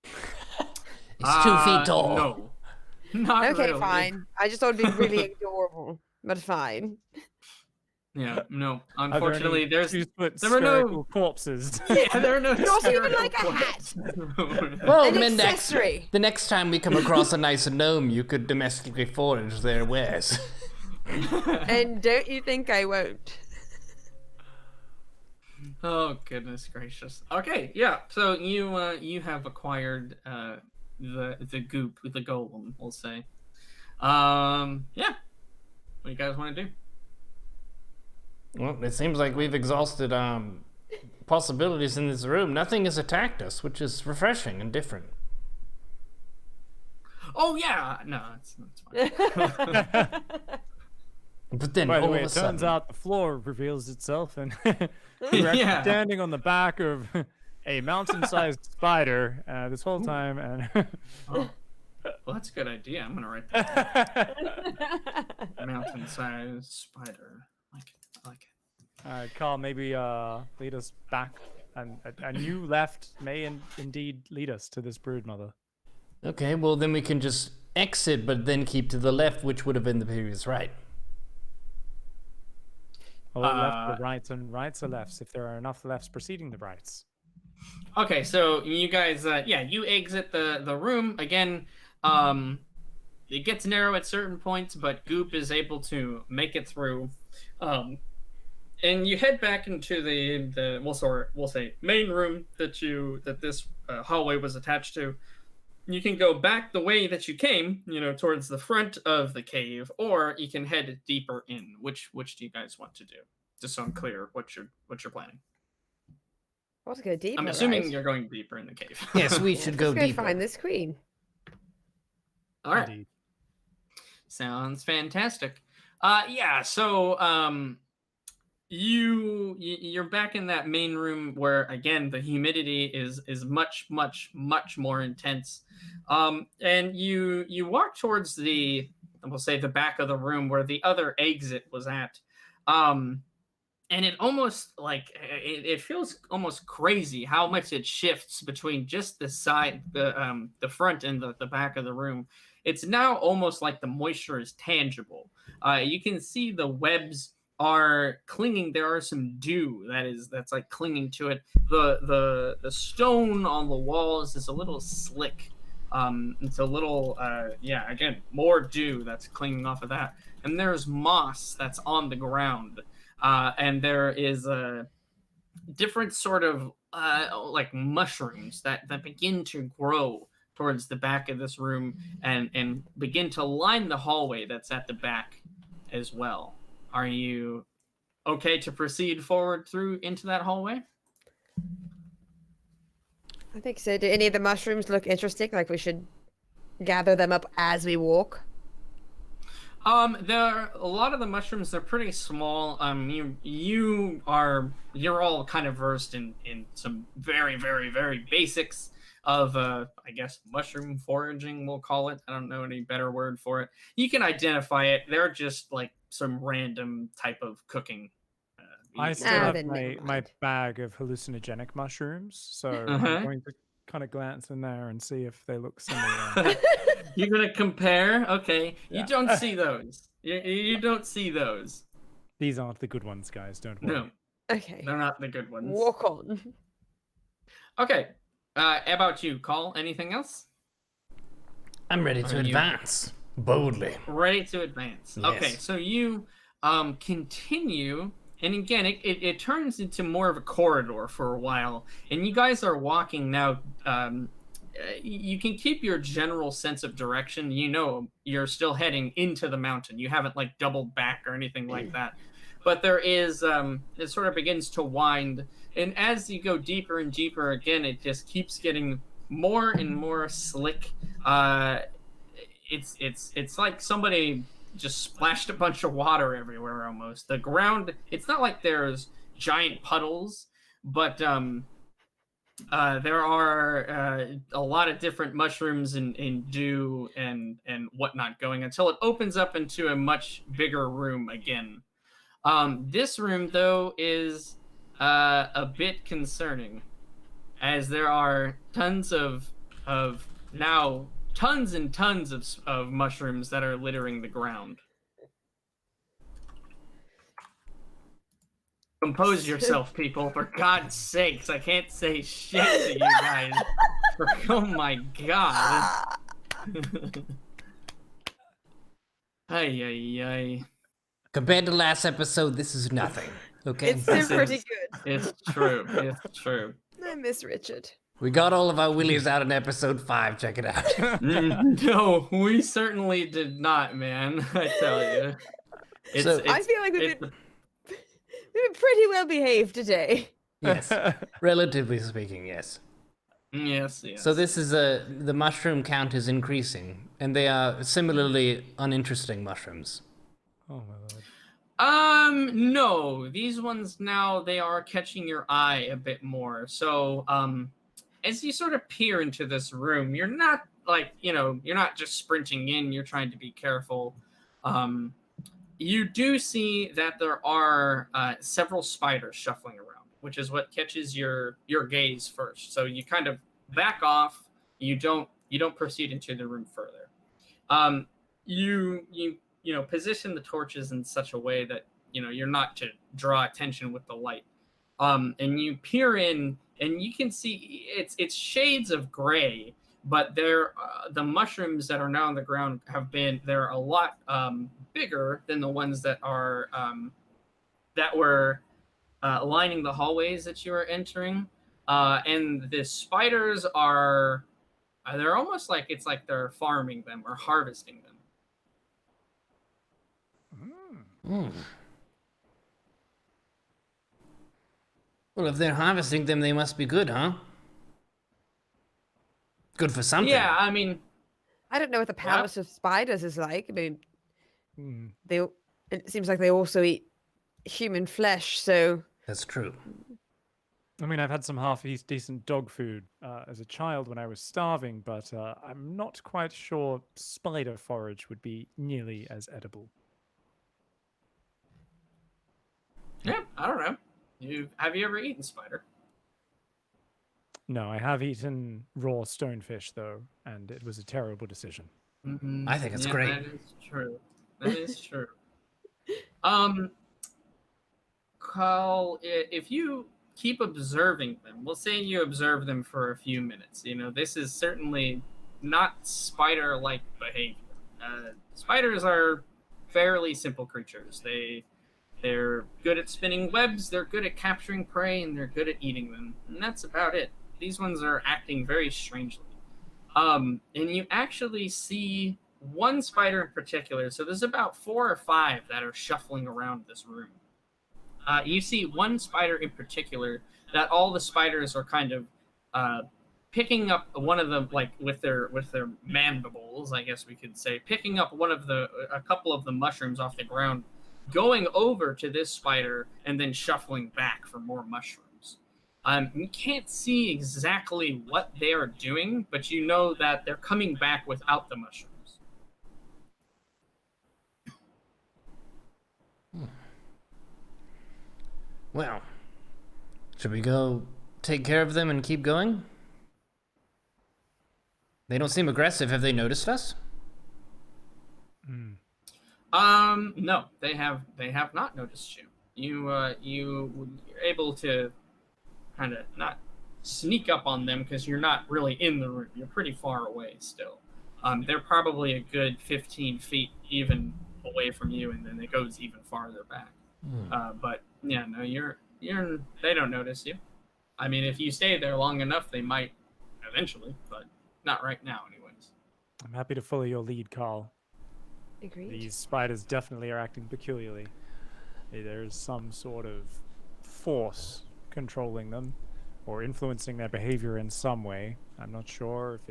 It's 2 feet tall. No. Not Okay, really. fine. I just thought it'd be really adorable, but fine. Yeah, no. Are there any Unfortunately, there 2-foot there were no- spherical corpses. yeah, there are no. Not even spherical like a corpses. Well, An then accessory. the next time we come across a nice gnome, you could domestically forage their wares. And don't you think I won't? Oh goodness gracious. Okay, yeah. So you have acquired the goop with the golem, we'll say. Yeah. What do you guys want to do? Well, it seems like we've exhausted possibilities in this room. Nothing has attacked us, which is refreshing and different. Oh yeah, no, it's fine. But then By the all way, of a it sudden, turns out the floor reveals itself, and you're actually Yeah. standing on the back of a mountain-sized spider this whole time, and Oh, well, that's a good idea. I'm gonna write that down. Mountain-sized spider. I like it. I like it. Carl, maybe lead us back, and a new left may indeed lead us to this brood mother. okay, well then we can just exit, but then keep to the left, which would have been the previous right. Or left or rights, and rights or lefts, if there are enough lefts preceding the rights. Okay, so you guys, you exit the room again. It gets narrow at certain points, but Goop is able to make it through. And you head back into we'll say main room that this hallway was attached to. You can go back the way that you came, towards the front of the cave, or you can head deeper in. Which do you guys want to do? Just so I'm clear what you're planning. Let's go deeper. I'm assuming right? you're going deeper in the cave. Yes, we should go Let's go deeper. find this queen. All right. Indeed. Sounds fantastic. So you're back in that main room where again the humidity is much more intense. And you walk towards we'll say the back of the room where the other exit was at. And it almost it feels almost crazy how much it shifts between just the side, the front and the back of the room. It's now almost like the moisture is tangible. You can see the webs are clinging. There are some dew that's like clinging to it. The stone on the walls is a little slick. It's a little again, more dew that's clinging off of that. And there's moss that's on the ground. And there is a different sort of like mushrooms that begin to grow towards the back of this room and begin to line the hallway that's at the back as well. Are you okay to proceed forward through into that hallway? I think so. Do any of the mushrooms look interesting? Like we should gather them up as we walk? There are a lot of the mushrooms. They're pretty small. You're all kind of versed in some very, very, very basics of I guess mushroom foraging, we'll call it. I don't know any better word for it. You can identify it. They're just like some random type of cooking. I still Ah, have then never my mind. bag of hallucinogenic mushrooms, so Uh-huh. I'm going to kind of glance in there and see if they look similar. You're gonna compare? Okay. Yeah. You don't see those. You don't see those. These aren't the good ones, guys. Don't worry. No, Okay. they're not the good ones. Walk on. Okay. How about you, Call? Anything else? I'm ready to Are you- advance boldly. Ready to advance. Yes. Okay, so you continue, and again, it turns into more of a corridor for a while, and you guys are walking now. You can keep your general sense of direction. You're still heading into the mountain. You haven't like doubled back or anything like that. But there is it sort of begins to wind, and as you go deeper and deeper, again, it just keeps getting more and more slick. It's like somebody just splashed a bunch of water everywhere almost. The ground, it's not like there's giant puddles, but there are a lot of different mushrooms and dew and whatnot going until it opens up into a much bigger room again. This room, though, is a bit concerning, as there are tons and tons of mushrooms that are littering the ground. Compose yourself, people, for God's sakes. I can't say shit to you guys. Oh my God. Ay. Compared to last episode, this is nothing. Okay? It's still This pretty is- good. It's true. It's true. I miss Richard. We got all of our willies out in episode 5. Check it out. No, we certainly did not, man. I tell you. I feel like we've been pretty well behaved today. Yes. Relatively speaking, yes. Yes. So this is the mushroom count is increasing, and they are similarly uninteresting mushrooms. Oh my lord. No. These ones now, they are catching your eye a bit more. So, as you sort of peer into this room, you're not like, you're not just sprinting in, you're trying to be careful. You do see that there are several spiders shuffling around, which is what catches your gaze first. So you kind of back off. You don't proceed into the room further. You position the torches in such a way that you're not to draw attention with the light. And you peer in, and you can see it's shades of gray, but the mushrooms that are now on the ground they're a lot bigger than the ones that are that were lining the hallways that you are entering. And the spiders they're almost like it's like they're farming them or harvesting them. Well, if they're harvesting them, they must be good, huh? Good for something. Yeah, I mean, I don't know what the palace of spiders is like. I mean, Hmm. it seems like they also eat human flesh, so That's true. I mean, I've had some half-decent dog food as a child when I was starving, but I'm not quite sure spider forage would be nearly as edible. yeah, I don't know. Have you ever eaten spider? No, I have eaten raw stonefish, though, and it was a terrible decision. Mm-hmm. I think it's great. That is true. That is true. Carl, if you keep observing them, we'll say you observe them for a few minutes. This is certainly not spider-like behavior. Spiders are fairly simple creatures. They're good at spinning webs, they're good at capturing prey, and they're good at eating them. And that's about it. These ones are acting very strangely. And you actually see one spider in particular. So there's about 4 or 5 that are shuffling around this room. You see one spider in particular that all the spiders are kind of picking up one of them, like with their mandibles, I guess we could say, picking up a couple of the mushrooms off the ground, going over to this spider, and then shuffling back for more mushrooms. You can't see exactly what they are doing, but you know that they're coming back without the mushrooms. Well, should we go take care of them and keep going? They don't seem aggressive. Have they noticed us? No, they have not noticed you. You're able to kind of not sneak up on them because you're not really in the room. You're pretty far away still. They're probably a good 15 feet even away from you, and then it goes even farther back. But yeah, no, they don't notice you. I mean, if you stay there long enough, they might eventually, but not right now, anyways. I'm happy to follow your lead, Carl. agreed. These spiders definitely are acting peculiarly. There's some sort of force controlling them or influencing their behavior in some way. I'm not sure if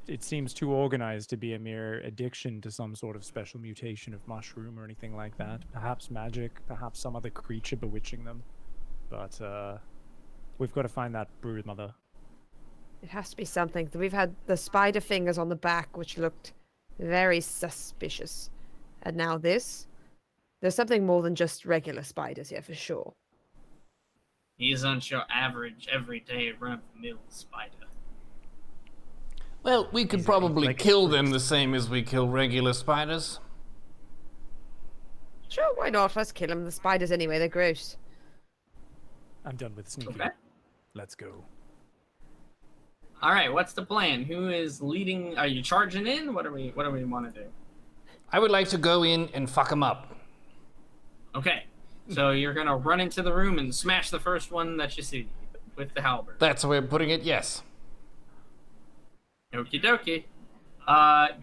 it seems too organized to be a mere addiction to some sort of special mutation of mushroom or anything like that. Perhaps magic, perhaps some other creature bewitching them. But we've got to find that brood mother. It has to be something. We've had the spider fingers on the back, which looked very suspicious. And now this. There's something more than just regular spiders here, for sure. He isn't your average, everyday, run-of-the-mill spider. Well, we could probably kill them the same as we kill regular spiders. Sure, why not? Let's kill them. The spiders anyway, they're gross. I'm done with sneaking. Okay. Let's go. All right, what's the plan? Who is leading? Are you charging in? What do we want to do? I would like to go in and fuck them up. Okay, so you're gonna run into the room and smash the first one that you see with the halberd. That's the way of putting it, yes. Okie dokie.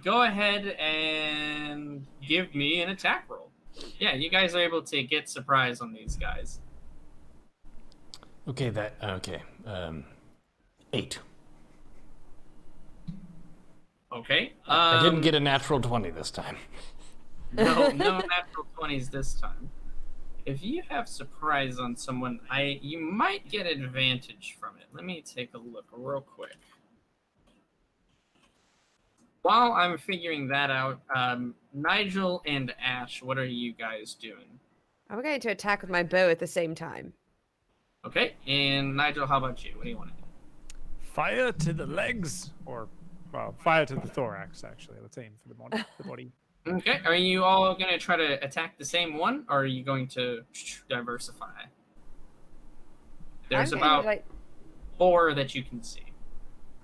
Go ahead and give me an attack roll. Yeah, you guys are able to get surprise on these guys. Okay, 8. Okay. I didn't get a natural 20 this time. No, no natural 20s this time. If you have surprise on someone, you might get advantage from it. Let me take a look real quick. While I'm figuring that out, Nigel and Ash, what are you guys doing? I'm going to attack with my bow at the same time. Okay, and Nigel, how about you? What do you want to do? Fire to the legs, or well, fire to the thorax. Actually, let's aim for the body. Okay, are you all going to try to attack the same one, or are you going to diversify? There's I'm going about to, 4 that you can see.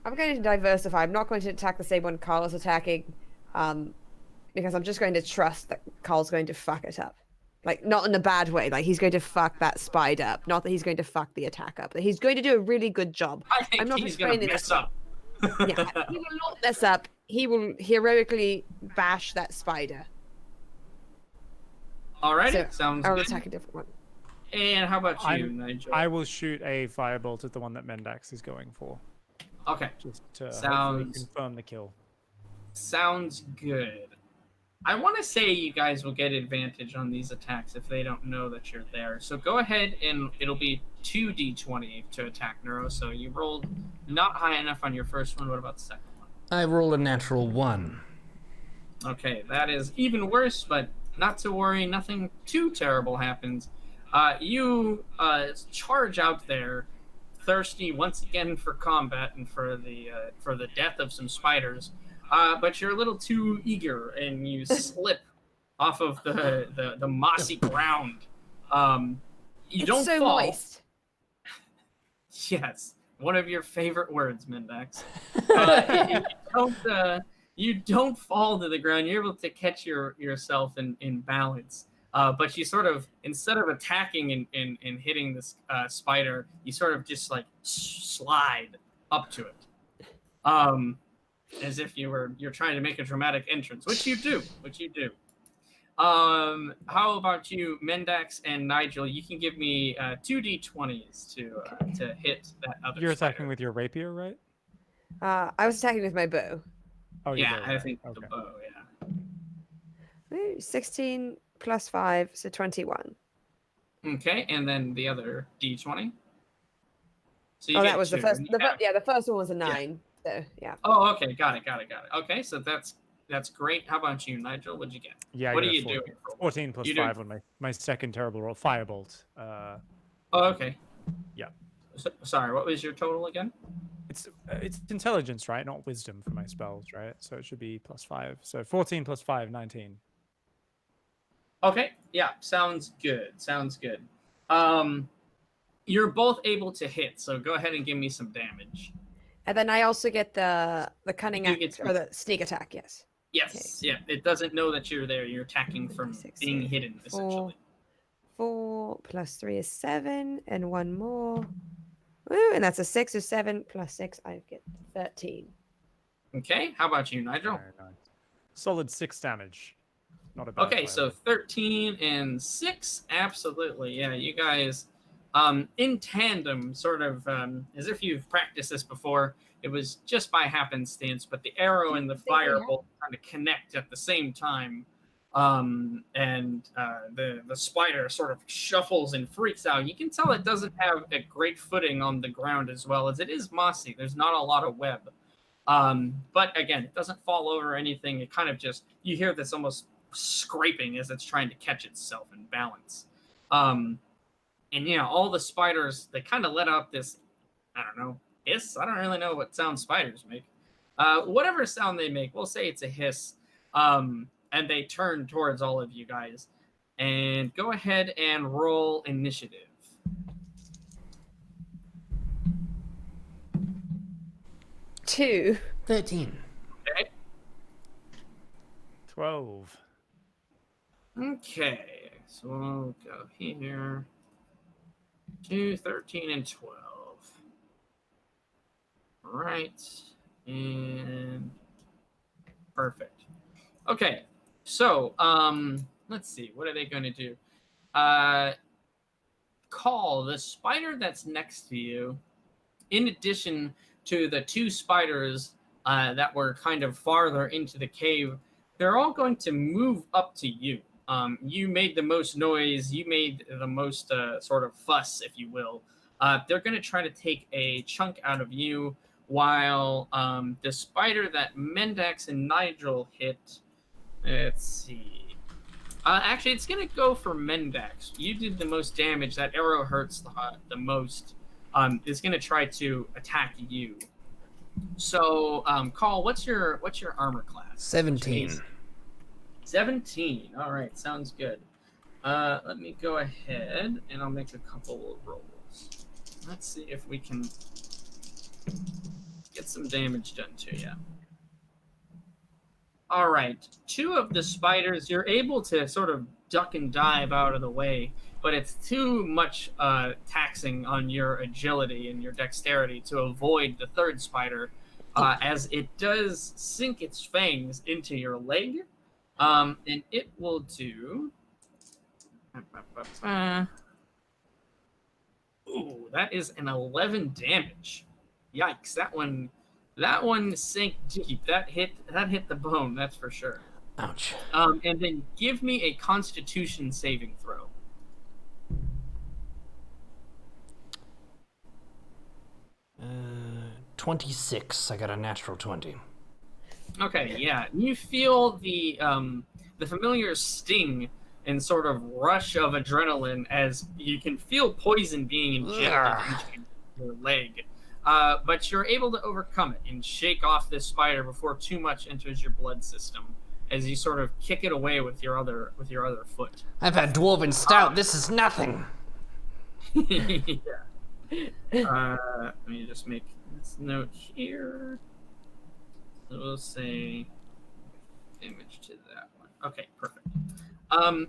I'm going to diversify. I'm not going to attack the same one Carl is attacking, because I'm just going to trust that Carl's going to fuck it up. Like, not in a bad way. Like, he's going to fuck that spider up. Not that he's going to fuck the attack up. He's going to do a really good job. I think I'm not he's going to explaining mess this. up. Yeah, he will not mess up. He will heroically bash that spider. Alrighty, So sounds I'll good. attack a different one. And how about you, Nigel? I will shoot a firebolt at the one that Mendax is going for, Okay, just to hopefully Sounds- confirm the kill. sounds good. I want to say you guys will get advantage on these attacks if they don't know that you're there. So go ahead and it'll be 2d20 to attack Neuro. So you rolled not high enough on your first one. What about the second one? I roll a natural 1. Okay, that is even worse, but not to worry. Nothing too terrible happens. You charge out there, thirsty once again for combat and for the death of some spiders. But you're a little too eager, and you slip off of the mossy ground. You don't so fall. moist. Yes, one of your favorite words, Mendax. You don't fall to the ground. You're able to catch yourself in balance. But you sort of, instead of attacking and hitting this spider, you sort of just like slide up to it. As if you're trying to make a dramatic entrance, which you do. How about you, Mendax and Nigel? You can give me 2d20s to hit that other. You're spider. attacking with your rapier, right? I was attacking with my bow. Oh, you Yeah, do, I right. think the Okay. bow. Yeah. Ooh, 16 plus 5, so 21. Okay, and then the other d20. So you Oh, get that was the 2, first. and you have- The first one was a 9. So yeah. Oh, okay, got it. Okay, so that's great. How about you, Nigel? What'd you get? Yeah, What I are got you 14, doing? 14 plus You do- 5 on my second terrible roll. Firebolt. Oh, okay. Yeah. Sorry, what was your total again? It's intelligence, right? Not wisdom for my spells, right? So it should be plus 5. So 14 plus 5, 19. Okay, yeah, sounds good. You're both able to hit, so go ahead and give me some damage. And then I also get the cunning You act get or the sneak attack. Yes. Yes, yeah, it doesn't know that you're there. You're attacking from 6, being 8, hidden, 4. essentially. 4 plus 3 is 7, and 1 more. Ooh, and that's a 6 or 7 plus 6. I get 13. Okay, how about you, Nigel? Very nice. Solid 6 damage. Not a bad Okay, so firebolt. 13 and 6, absolutely. Yeah, you guys, in tandem, sort of, as if you've practiced this before. It was just by happenstance, but the arrow and the firebolt kind of connect at the same time. And the spider sort of shuffles and freaks out. You can tell it doesn't have a great footing on the ground as well, as it is mossy. There's not a lot of web. But again, it doesn't fall over anything. It kind of just, you hear this almost scraping as it's trying to catch itself and balance. And all the spiders, they kind of let out this, I don't know, hiss. I don't really know what sound spiders make. Whatever sound they make, we'll say it's a hiss. And they turn towards all of you guys. And go ahead and roll initiative. 2. 13. Okay. 12. Okay, so we'll go here. 2, 13, and 12. Right, and perfect. Okay, so let's see. What are they going to do? Call the spider that's next to you. In addition to the 2 spiders that were kind of farther into the cave, they're all going to move up to you. You made the most noise. You made the most sort of fuss, if you will. They're going to try to take a chunk out of you, while the spider that Mendax and Nigel hit. Let's see. Actually, it's going to go for Mendax. You did the most damage. That arrow hurts the most. It's going to try to attack you. So, Call, what's your armor class? 17. 17. All right, sounds good. Let me go ahead and I'll make a couple of rolls. Let's see if we can get some damage done to you. All right, 2 of the spiders, you're able to sort of duck and dive out of the way, but it's too much taxing on your agility and your dexterity to avoid the 3rd spider, as it does sink its fangs into your leg, and it will do... Ooh, that is an 11 damage. Yikes, that one sank deep. That hit the bone, that's for sure. Ouch. And then give me a Constitution saving throw. 26. I got a natural 20. Okay, yeah. You feel the familiar sting and sort of rush of adrenaline as you can feel poison being injected into your leg. But you're able to overcome it and shake off this spider before too much enters your blood system, as you sort of kick it away with your other foot. I've had dwarven stout. This is nothing. Yeah. Let me just make this note here. So we'll say damage to that one. Okay, perfect.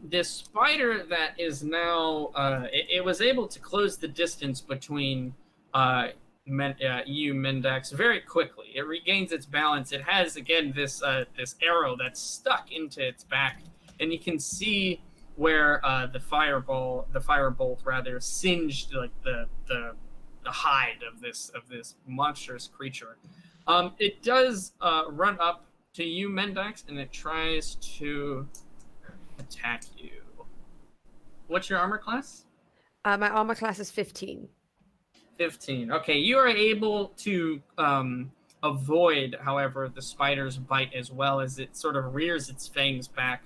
This spider that is now, it was able to close the distance between you, Mendax, very quickly. It regains its balance. It has, again, this arrow that's stuck into its back, and you can see where the firebolt rather singed like the hide of this monstrous creature. It does run up to you, Mendax, and it tries to attack you. What's your armor class? My armor class is 15. 15. Okay, you are able to avoid, however, the spider's bite as well as it sort of rears its fangs back.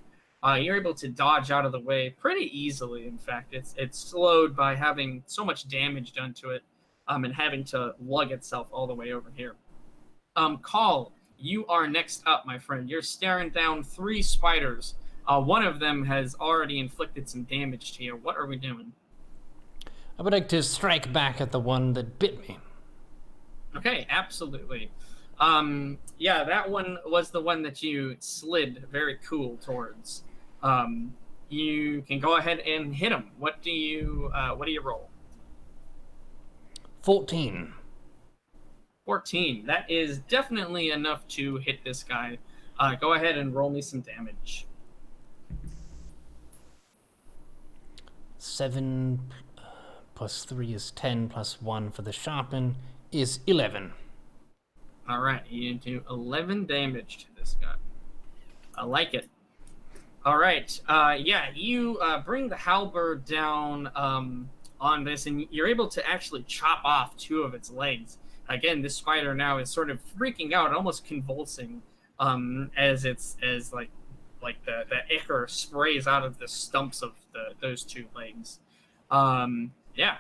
You're able to dodge out of the way pretty easily. In fact, it's slowed by having so much damage done to it, and having to lug itself all the way over here. Call, you are next up, my friend. You're staring down 3 spiders. One of them has already inflicted some damage to you. What are we doing? I would like to strike back at the one that bit me. Okay, absolutely. Yeah, that one was the one that you slid very cool towards. You can go ahead and hit him. What do you roll? 14. 14. That is definitely enough to hit this guy. Go ahead and roll me some damage. 7 plus 3 is 10, plus 1 for the sharpen is 11. All right, you do 11 damage to this guy. I like it. All right, yeah, you bring the halberd down on this, and you're able to actually chop off 2 of its legs. Again, this spider now is sort of freaking out, almost convulsing, as the ichor sprays out of the stumps of those 2 legs. Yeah,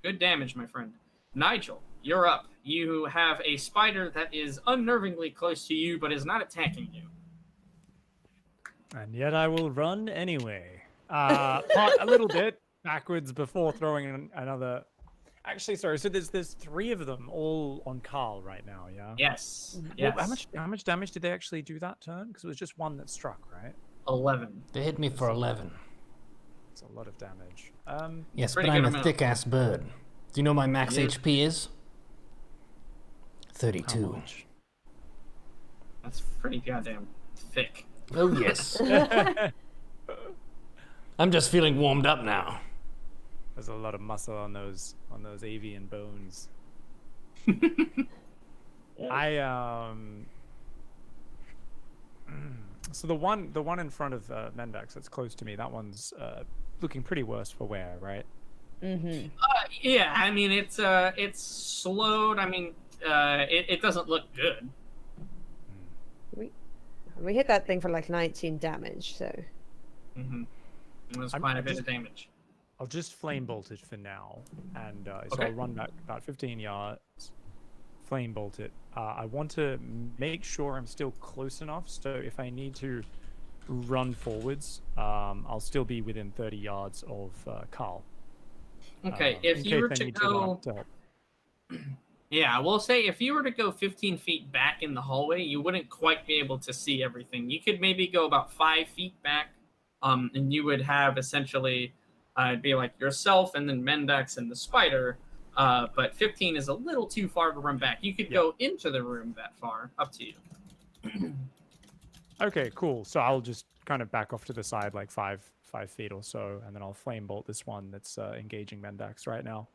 good damage, my friend. Nigel, you're up. You have a spider that is unnervingly close to you, but is not attacking you. And yet I will run anyway. A little bit backwards before throwing in another. Actually, sorry. So there's 3 of them all on Carl right now. Yeah. Yes. Well, Yes. how much damage did they actually do that turn? Because it was just one that struck, right? 11. They hit me for 11. It's a lot of damage. Yes, Pretty but I'm good a amount. thick-ass bird. Do you know my max Yeah. HP is? How 32. much? That's pretty goddamn thick. Oh, yes. I'm just feeling warmed up now. There's a lot of muscle on those avian bones. So the one in front of Mendax that's close to me, that one's looking pretty worse for wear, right? Mm-hmm. Yeah, I mean it's slowed. I mean, it doesn't look good. We hit that thing for like 19 damage, so. Mm-hmm. It was I'm- quite I a bit just- of damage. I'll just flame bolt it for now, and so Okay. I'll run back about 15 yards, flame bolt it. I want to make sure I'm still close enough, so if I need to run forwards, I'll still be within 30 yards of Carl. Okay, in if you case were I to need to run go, up to help. yeah, we'll say if you were to go 15 feet back in the hallway, you wouldn't quite be able to see everything. You could maybe go about 5 feet back, and you would have essentially be like yourself and then Mendax and the spider. But 15 is a little too far to run back. You could go into the room that far. Up to you. Okay, cool. So I'll just kind of back off to the side like 5 feet or so, and then I'll flame bolt this one that's engaging Mendax right now.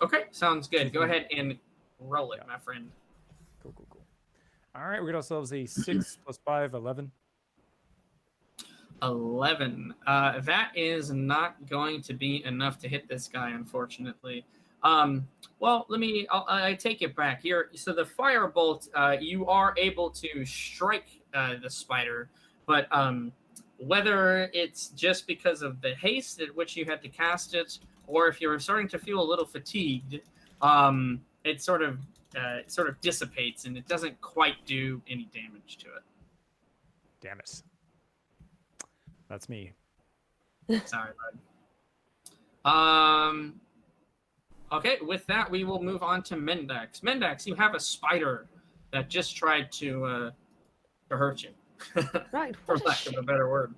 Okay, sounds good. Go Mhm. ahead and roll it, Yeah. my friend. Cool. All right, we got ourselves a 6 plus 5, 11. 11. That is not going to be enough to hit this guy, unfortunately. Well, I take it back here. So the firebolt, you are able to strike the spider, but whether it's just because of the haste at which you had to cast it, or if you're starting to feel a little fatigued, it sort of dissipates and it doesn't quite do any damage to it. Damn it. That's me. Sorry, bud. Okay, with that, we will move on to Mendax. Mendax, you have a spider that just tried to hurt you. Right, For what a lack of a shame. better word.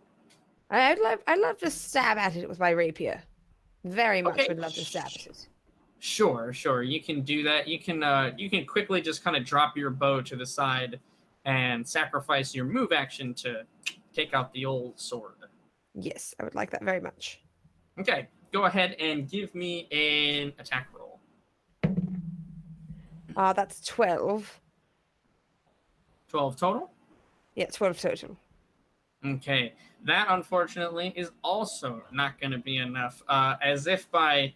I'd love to stab at it with my rapier. Very much Okay. would love to stab at it. Sure. You can do that. You can quickly just kind of drop your bow to the side and sacrifice your move action to take out the old sword. Yes, I would like that very much. Okay, go ahead and give me an attack roll. That's 12. 12 total? Yeah, 12 total. Okay, that unfortunately is also not going to be enough. As if by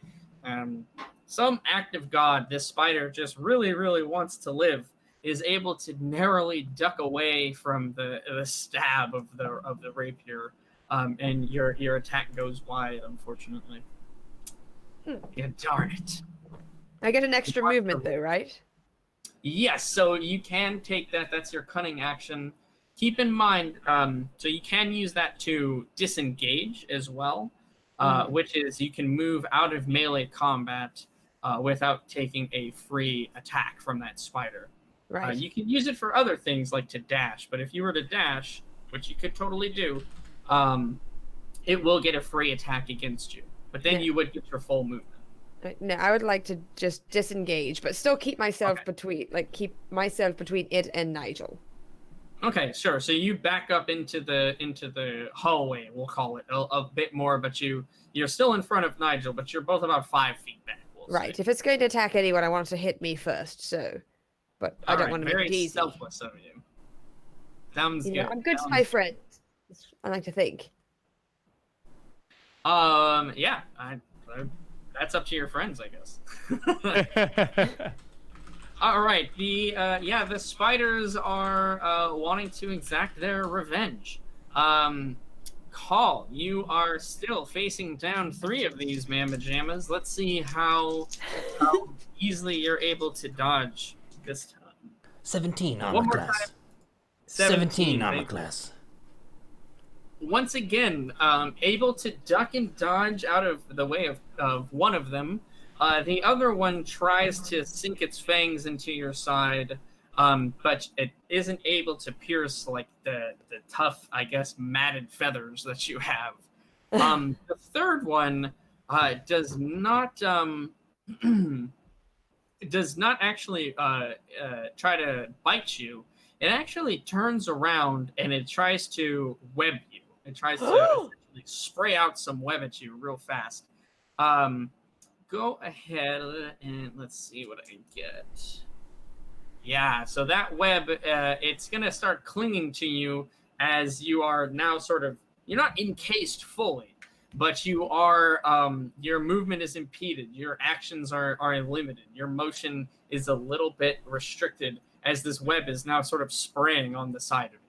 some act of God, this spider just really, really wants to live, is able to narrowly duck away from the stab of the rapier, and your attack goes wide. Unfortunately, yeah, darn it. I get an extra movement though, right? Yes, so you can take that. That's your cunning action. Keep in mind, so you can use that to disengage as well, which is you can move out of melee combat without taking a free attack from that spider. Right. You can use it for other things like to dash, but if you were to dash, which you could totally do, it will get a free attack against you. But then you would get your full movement. No, I would like to just disengage, but still keep myself between it and Nigel. Okay, sure. So you back up into the hallway, we'll call it a bit more, but you're still in front of Nigel, but you're both about 5 feet back. Right. If it's going to attack anyone, I want it to hit me first. So, but I don't want to make it easy. Very selfless of you. Sounds good. I'm good to my friends. I like to think. Yeah. That's up to your friends, I guess. All right. The spiders are wanting to exact their revenge. Call, you are still facing down 3 of these mamma jammas. Let's see how easily you're able to dodge this time. 17 One armor more class. time. 17 armor thank you. class. Once again, able to duck and dodge out of the way of one of them. The other one tries to sink its fangs into your side, but it isn't able to pierce like the tough, I guess, matted feathers that you have. The third one does not actually try to bite you. It actually turns around and it tries to web you. It tries to essentially spray out some web at you real fast. Go ahead and let's see what I can get. Yeah, so that web, it's going to start clinging to you as you are now you're not encased fully, but you are, your movement is impeded. Your actions are limited. Your motion is a little bit restricted as this web is now sort of spraying on the side of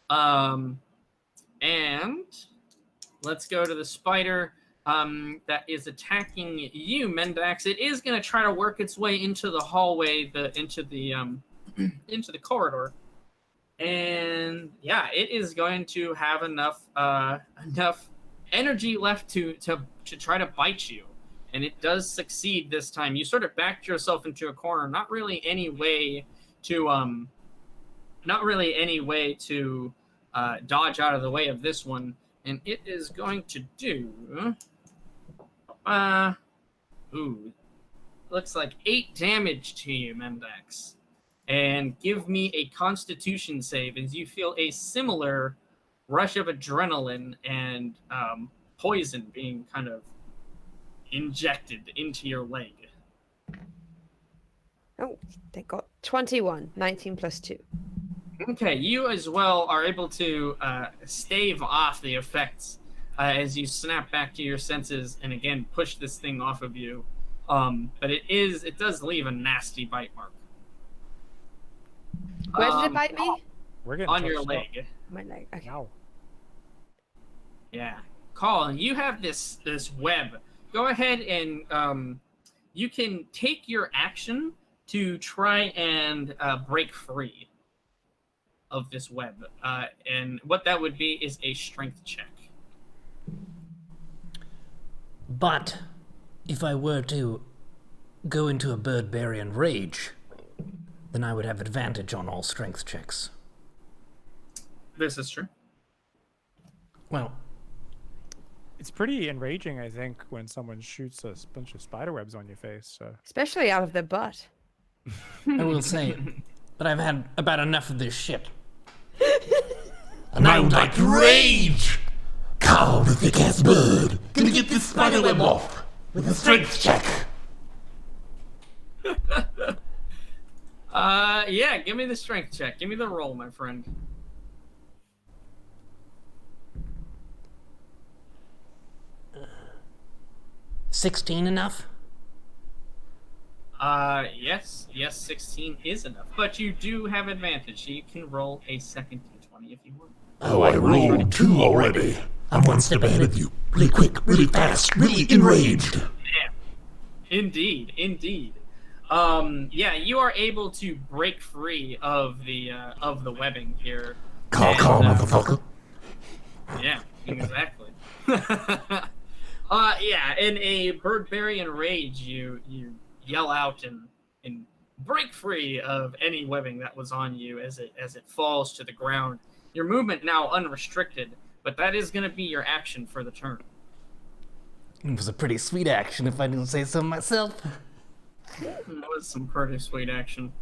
you. And let's go to the spider that is attacking you, Mendax. It is going to try to work its way into the hallway, into the corridor. And yeah, it is going to have enough energy left to try to bite you, and it does succeed this time. You sort of backed yourself into a corner. Not really any way to dodge out of the way of this one, and it is going to do looks like 8 damage to you, Mendax. And give me a Constitution save as you feel a similar rush of adrenaline and poison being kind of injected into your leg. Oh, they got 21, 19 plus 2. Okay, you as well are able to stave off the effects as you snap back to your senses and again push this thing off of you. But it does leave a nasty bite mark. Where did it bite me? We're getting On your touched up. leg. My leg. Okay. Ow. Yeah. Colin, you have this web. Go ahead and you can take your action to try and break free of this web. And what that would be is a strength check. But if I were to go into a Birdbarian rage, then I would have advantage on all strength checks. This is true. Well, It's pretty enraging, I think, when someone shoots a bunch of spiderwebs on your face. So. Especially out of their butt. I will say, but I've had about enough of this shit. And I would like to rage! Carl, the thick-ass bird, gonna get this spiderweb off with a strength check. Yeah, give me the strength check. Give me the roll, my friend. $16 enough? Yes, 16 is enough. But you do have advantage, so you can roll a second d20 if you want. Oh, I rolled 2 already. I'm one step ahead of you. Really quick, really fast, really enraged. Yeah. Indeed. Yeah, you are able to break free of the webbing here. Call, motherfucker. Yeah, exactly. Yeah, in a Birdbarian rage, you yell out and break free of any webbing that was on you as it falls to the ground. Your movement now unrestricted, but that is going to be your action for the turn. It was a pretty sweet action, if I didn't say so myself. That was some pretty sweet action.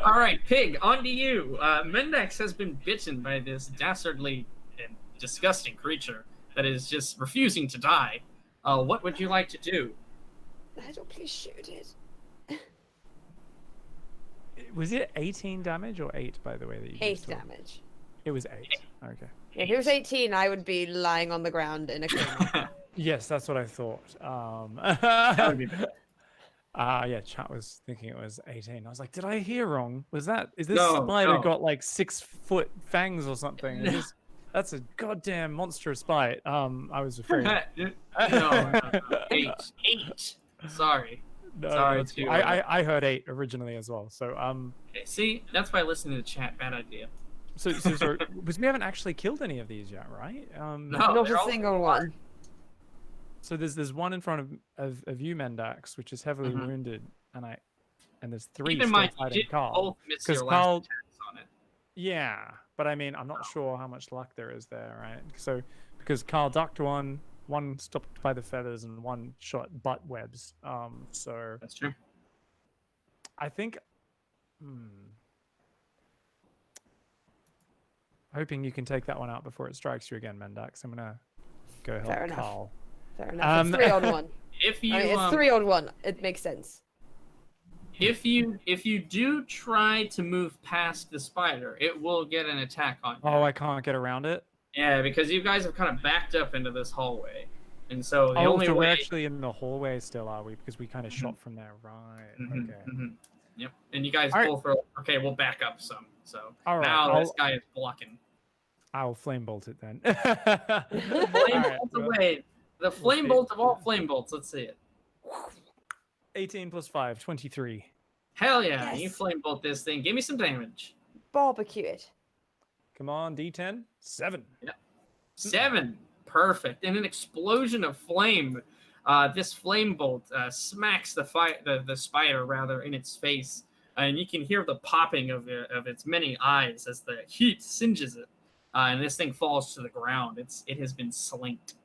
All right, Pig, on to you. Mendax has been bitten by this dastardly and disgusting creature that is just refusing to die. What would you like to do? Nigel, please shoot it. Was it 18 damage or 8, by the way? That you 8 used to- damage. It was 8. Okay. If it was 18, I would be lying on the ground in a coma. Yes, that's what I thought. That would be bad. Yeah, chat was thinking it was 18. I was like, did I hear wrong? Is this No, spider no. got like 6-foot fangs or something? That's a goddamn monstrous bite. I was afraid. No. 8. Sorry. No, Sorry that's cool. to, I heard 8 originally as well. So Okay, see, that's why listening to the chat, bad idea. so because we haven't actually killed any of these yet, right? No, Not they're a all- single one. So there's one in front of you, Mendax, which is heavily Mhm. wounded, and there's 3 Keep in still mind, you fighting did Carl. both miss your 'Cause last Carl- attacks on it. Yeah, but I mean, I'm not sure how much luck there is there, right? So because Carl ducked one stopped by the feathers, and one shot butt webs. So That's true. I think, hoping you can take that one out before it strikes you again, Mendax. I'm gonna go help Fair enough. Carl. Fair enough. It's 3 on 1. If you I mean, it's 3 on 1. It makes sense. If you do try to move past the spider, it will get an attack on you. Oh, I can't get around it? Yeah, because you guys have kind of backed up into this hallway. And so the Oh, only so way... we're actually in the hallway still, are we? Because we kind of shot from there, right? Okay. Yep. And you guys All right. both are okay. We'll back up some. So All right, now this guy is blocking. I'll flame bolt it then. Flame bolt away. The flame bolt of all flame bolts. Let's see it. 18 plus 5, 23. Hell yeah! Yes. You flame bolt this thing. Give me some damage. Barbecue it. Come on, D10. 7. 7. Perfect. In an explosion of flame, this flame bolt smacks the spider rather in its face, and you can hear the popping of its many eyes as the heat singes it, and this thing falls to the ground. It has been slinked.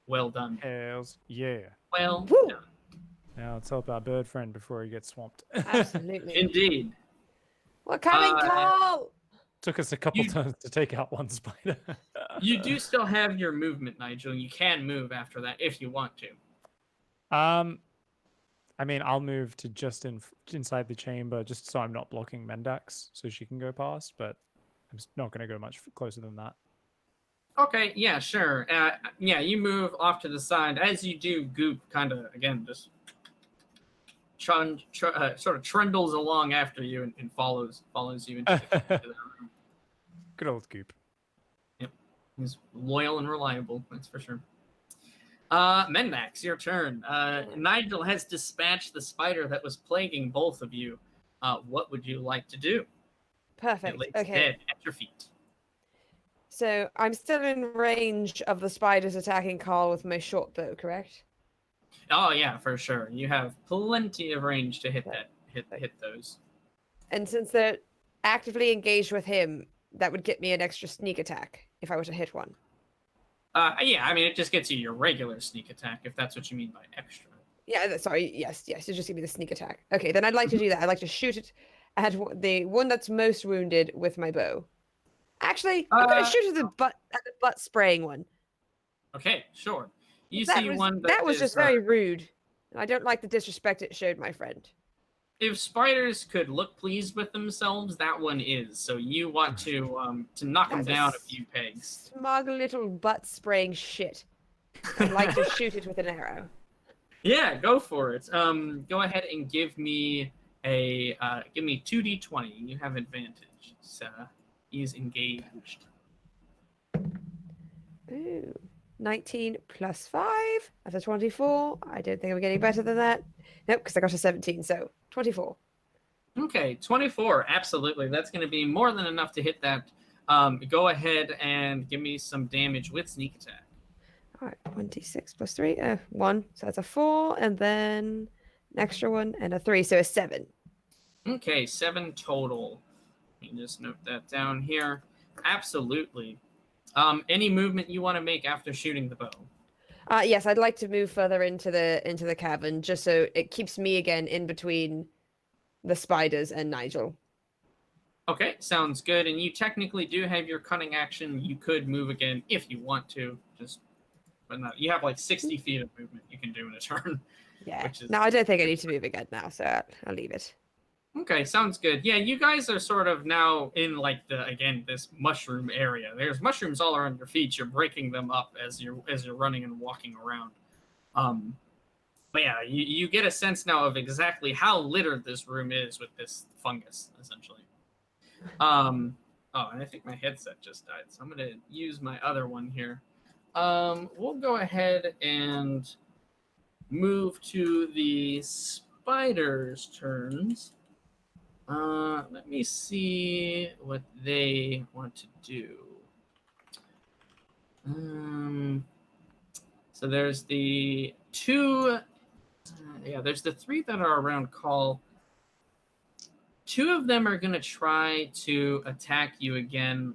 Well done. Hells yeah. Well Woo. done. Now let's help our bird friend before he gets swamped. Absolutely. Indeed. We're coming, Carl! Took us a couple turns to take out one spider. You do still have your movement, Nigel. You can move after that if you want to. I mean, I'll move to just inside the chamber, just so I'm not blocking Mendax, so she can go past. But I'm not going to go much closer than that. Okay, yeah, sure. Yeah, you move off to the side. As you do, Goop kind of, again, just sort of trundles along after you and follows you into the room. Good old Goop. Yep, he's loyal and reliable, that's for sure. Mendax, your turn. Nigel has dispatched the spider that was plaguing both of you. What would you like to do? Perfect. It lays Okay. dead at your feet. So I'm still in range of the spiders attacking Carl with my short bow, correct? Oh yeah, for sure. You have plenty of range to hit those. And since they're actively engaged with him, that would get me an extra sneak attack if I were to hit one. Yeah, I mean it just gets you your regular sneak attack if that's what you mean by extra. Yeah, sorry. Yes. You just give me the sneak attack. Okay, then I'd like to do that. I'd like to shoot it at the one that's most wounded with my bow. Actually, I'm gonna shoot at the butt spraying one. Okay, sure. You That see was, one that was is, just very rude. I don't like the disrespect it showed my friend. If spiders could look pleased with themselves, that one is. So you want to knock them That's a down a few pegs. Smug little butt spraying shit. I'd like to shoot it with an arrow. Yeah, go for it. Go ahead and give me 2d20. You have advantage. So he's engaged. Ooh. 19 plus 5. That's a 24. I don't think I'm getting better than that. Nope, because I got a 17, so 24. Okay, 24. Absolutely. That's going to be more than enough to hit that. Go ahead and give me some damage with sneak attack. All right, 1d6 plus 3. 1. So that's a 4, and then an extra 1, and a 3, so a 7. Okay, 7 total. Let me just note that down here. Absolutely. Any movement you want to make after shooting the bow? Yes, I'd like to move further into the cavern, just so it keeps me again in between the spiders and Nigel. Okay, sounds good. And you technically do have your cunning action. You could move again if you want to. But no, you have like 60 feet of movement you can do in a turn. Yeah. No, I don't think I need to move again now, so I'll leave it. Okay, sounds good. Yeah, you guys are sort of now in like this mushroom area. There's mushrooms all around your feet. You're breaking them up as you're running and walking around. But yeah, you get a sense now of exactly how littered this room is with this fungus, essentially. Oh, and I think my headset just died, so I'm gonna use my other one here. We'll go ahead and move to the spiders' turns. Let me see what they want to do. So there's the 2. There's the 3 that are around Call. 2 of them are going to try to attack you again,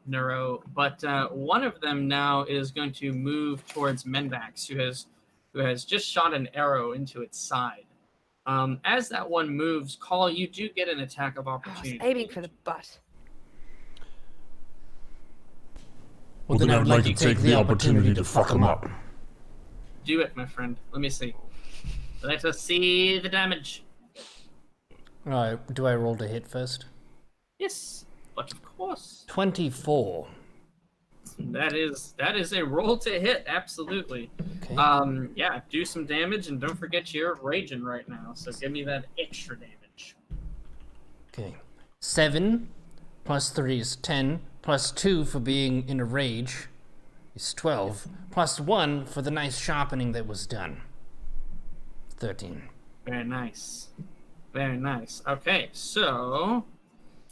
Neuro, but one of them now is going to move towards Mendax, who has just shot an arrow into its side. As that one moves, Call, you do get an attack of I opportunity. was aiming for the butt. Well, then I'd like to take the opportunity to fuck him up. Do it, my friend. Let me see. Let us see the damage. Alright, do I roll to hit first? Yes, but of course. 24. That is a roll to hit, absolutely. Okay. Yeah, do some damage, and don't forget you're raging right now, so give me that extra damage. Okay. 7 plus 3 is 10, plus 2 for being in a rage is 12, plus 1 for the nice sharpening that was done. 13. Very nice. Very nice. Okay, so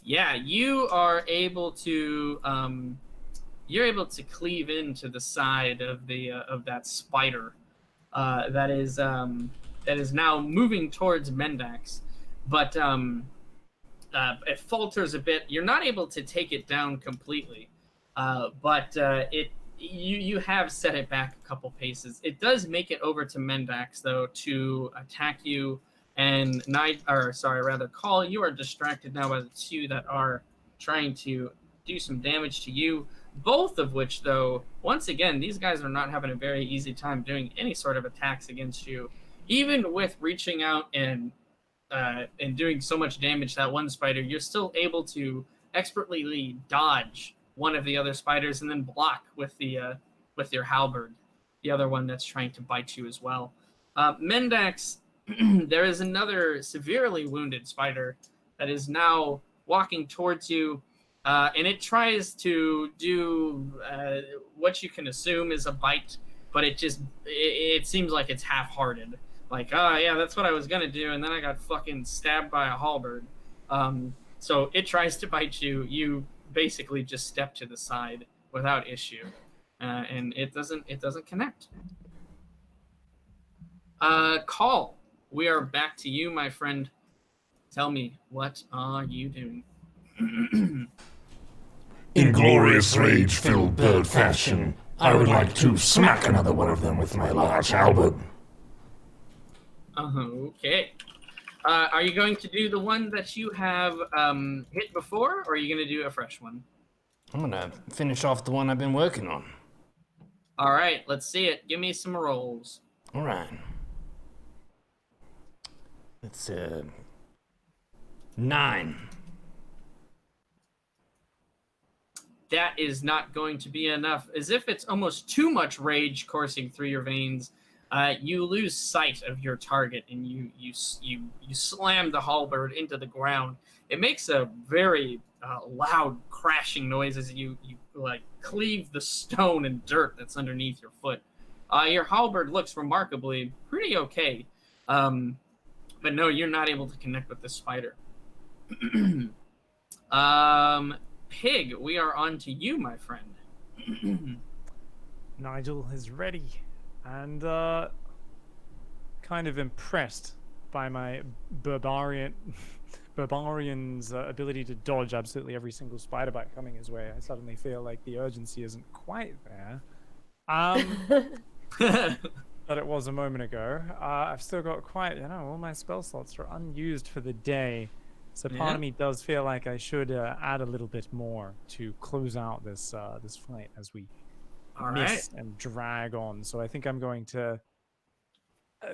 yeah, you are able to you're able to cleave into the side of the of that spider that is now moving towards Mendax, but it falters a bit. You're not able to take it down completely, but you have set it back a couple paces. It does make it over to Mendax though to attack you, and Call, you are distracted now by the two that are trying to do some damage to you. Both of which, though, once again, these guys are not having a very easy time doing any sort of attacks against you, even with reaching out and doing so much damage to that one spider. You're still able to expertly dodge one of the other spiders and then block with with your halberd the other one that's trying to bite you as well. Mendax, there is another severely wounded spider that is now walking towards you, and it tries to do what you can assume is a bite, but it seems like it's half-hearted. Like, oh yeah, that's what I was gonna do, and then I got fucking stabbed by a halberd. So it tries to bite you. You basically just step to the side without issue, and it doesn't connect. Call. We are back to you, my friend. Tell me, what are you doing? In glorious rage-filled bird fashion, I would like to smack another one of them with my large halberd. Okay. Are you going to do the one that you have hit before, or are you going to do a fresh one? I'm gonna finish off the one I've been working on. All right, let's see it. Give me some rolls. All right. It's 9. That is not going to be enough. As if it's almost too much rage coursing through your veins, you lose sight of your target, and you slam the halberd into the ground. It makes a very loud crashing noise as you like cleave the stone and dirt that's underneath your foot. Your halberd looks remarkably pretty okay, but no, you're not able to connect with the spider. Pig, we are on to you, my friend. Nigel is ready and kind of impressed by my barbarian's ability to dodge absolutely every single spider bite coming his way. I suddenly feel like the urgency isn't quite there. But it was a moment ago. I've still got quite, all my spell slots are unused for the day. So part of me does feel like I should add a little bit more to close out this this fight as we miss and drag on. So I think I'm going to...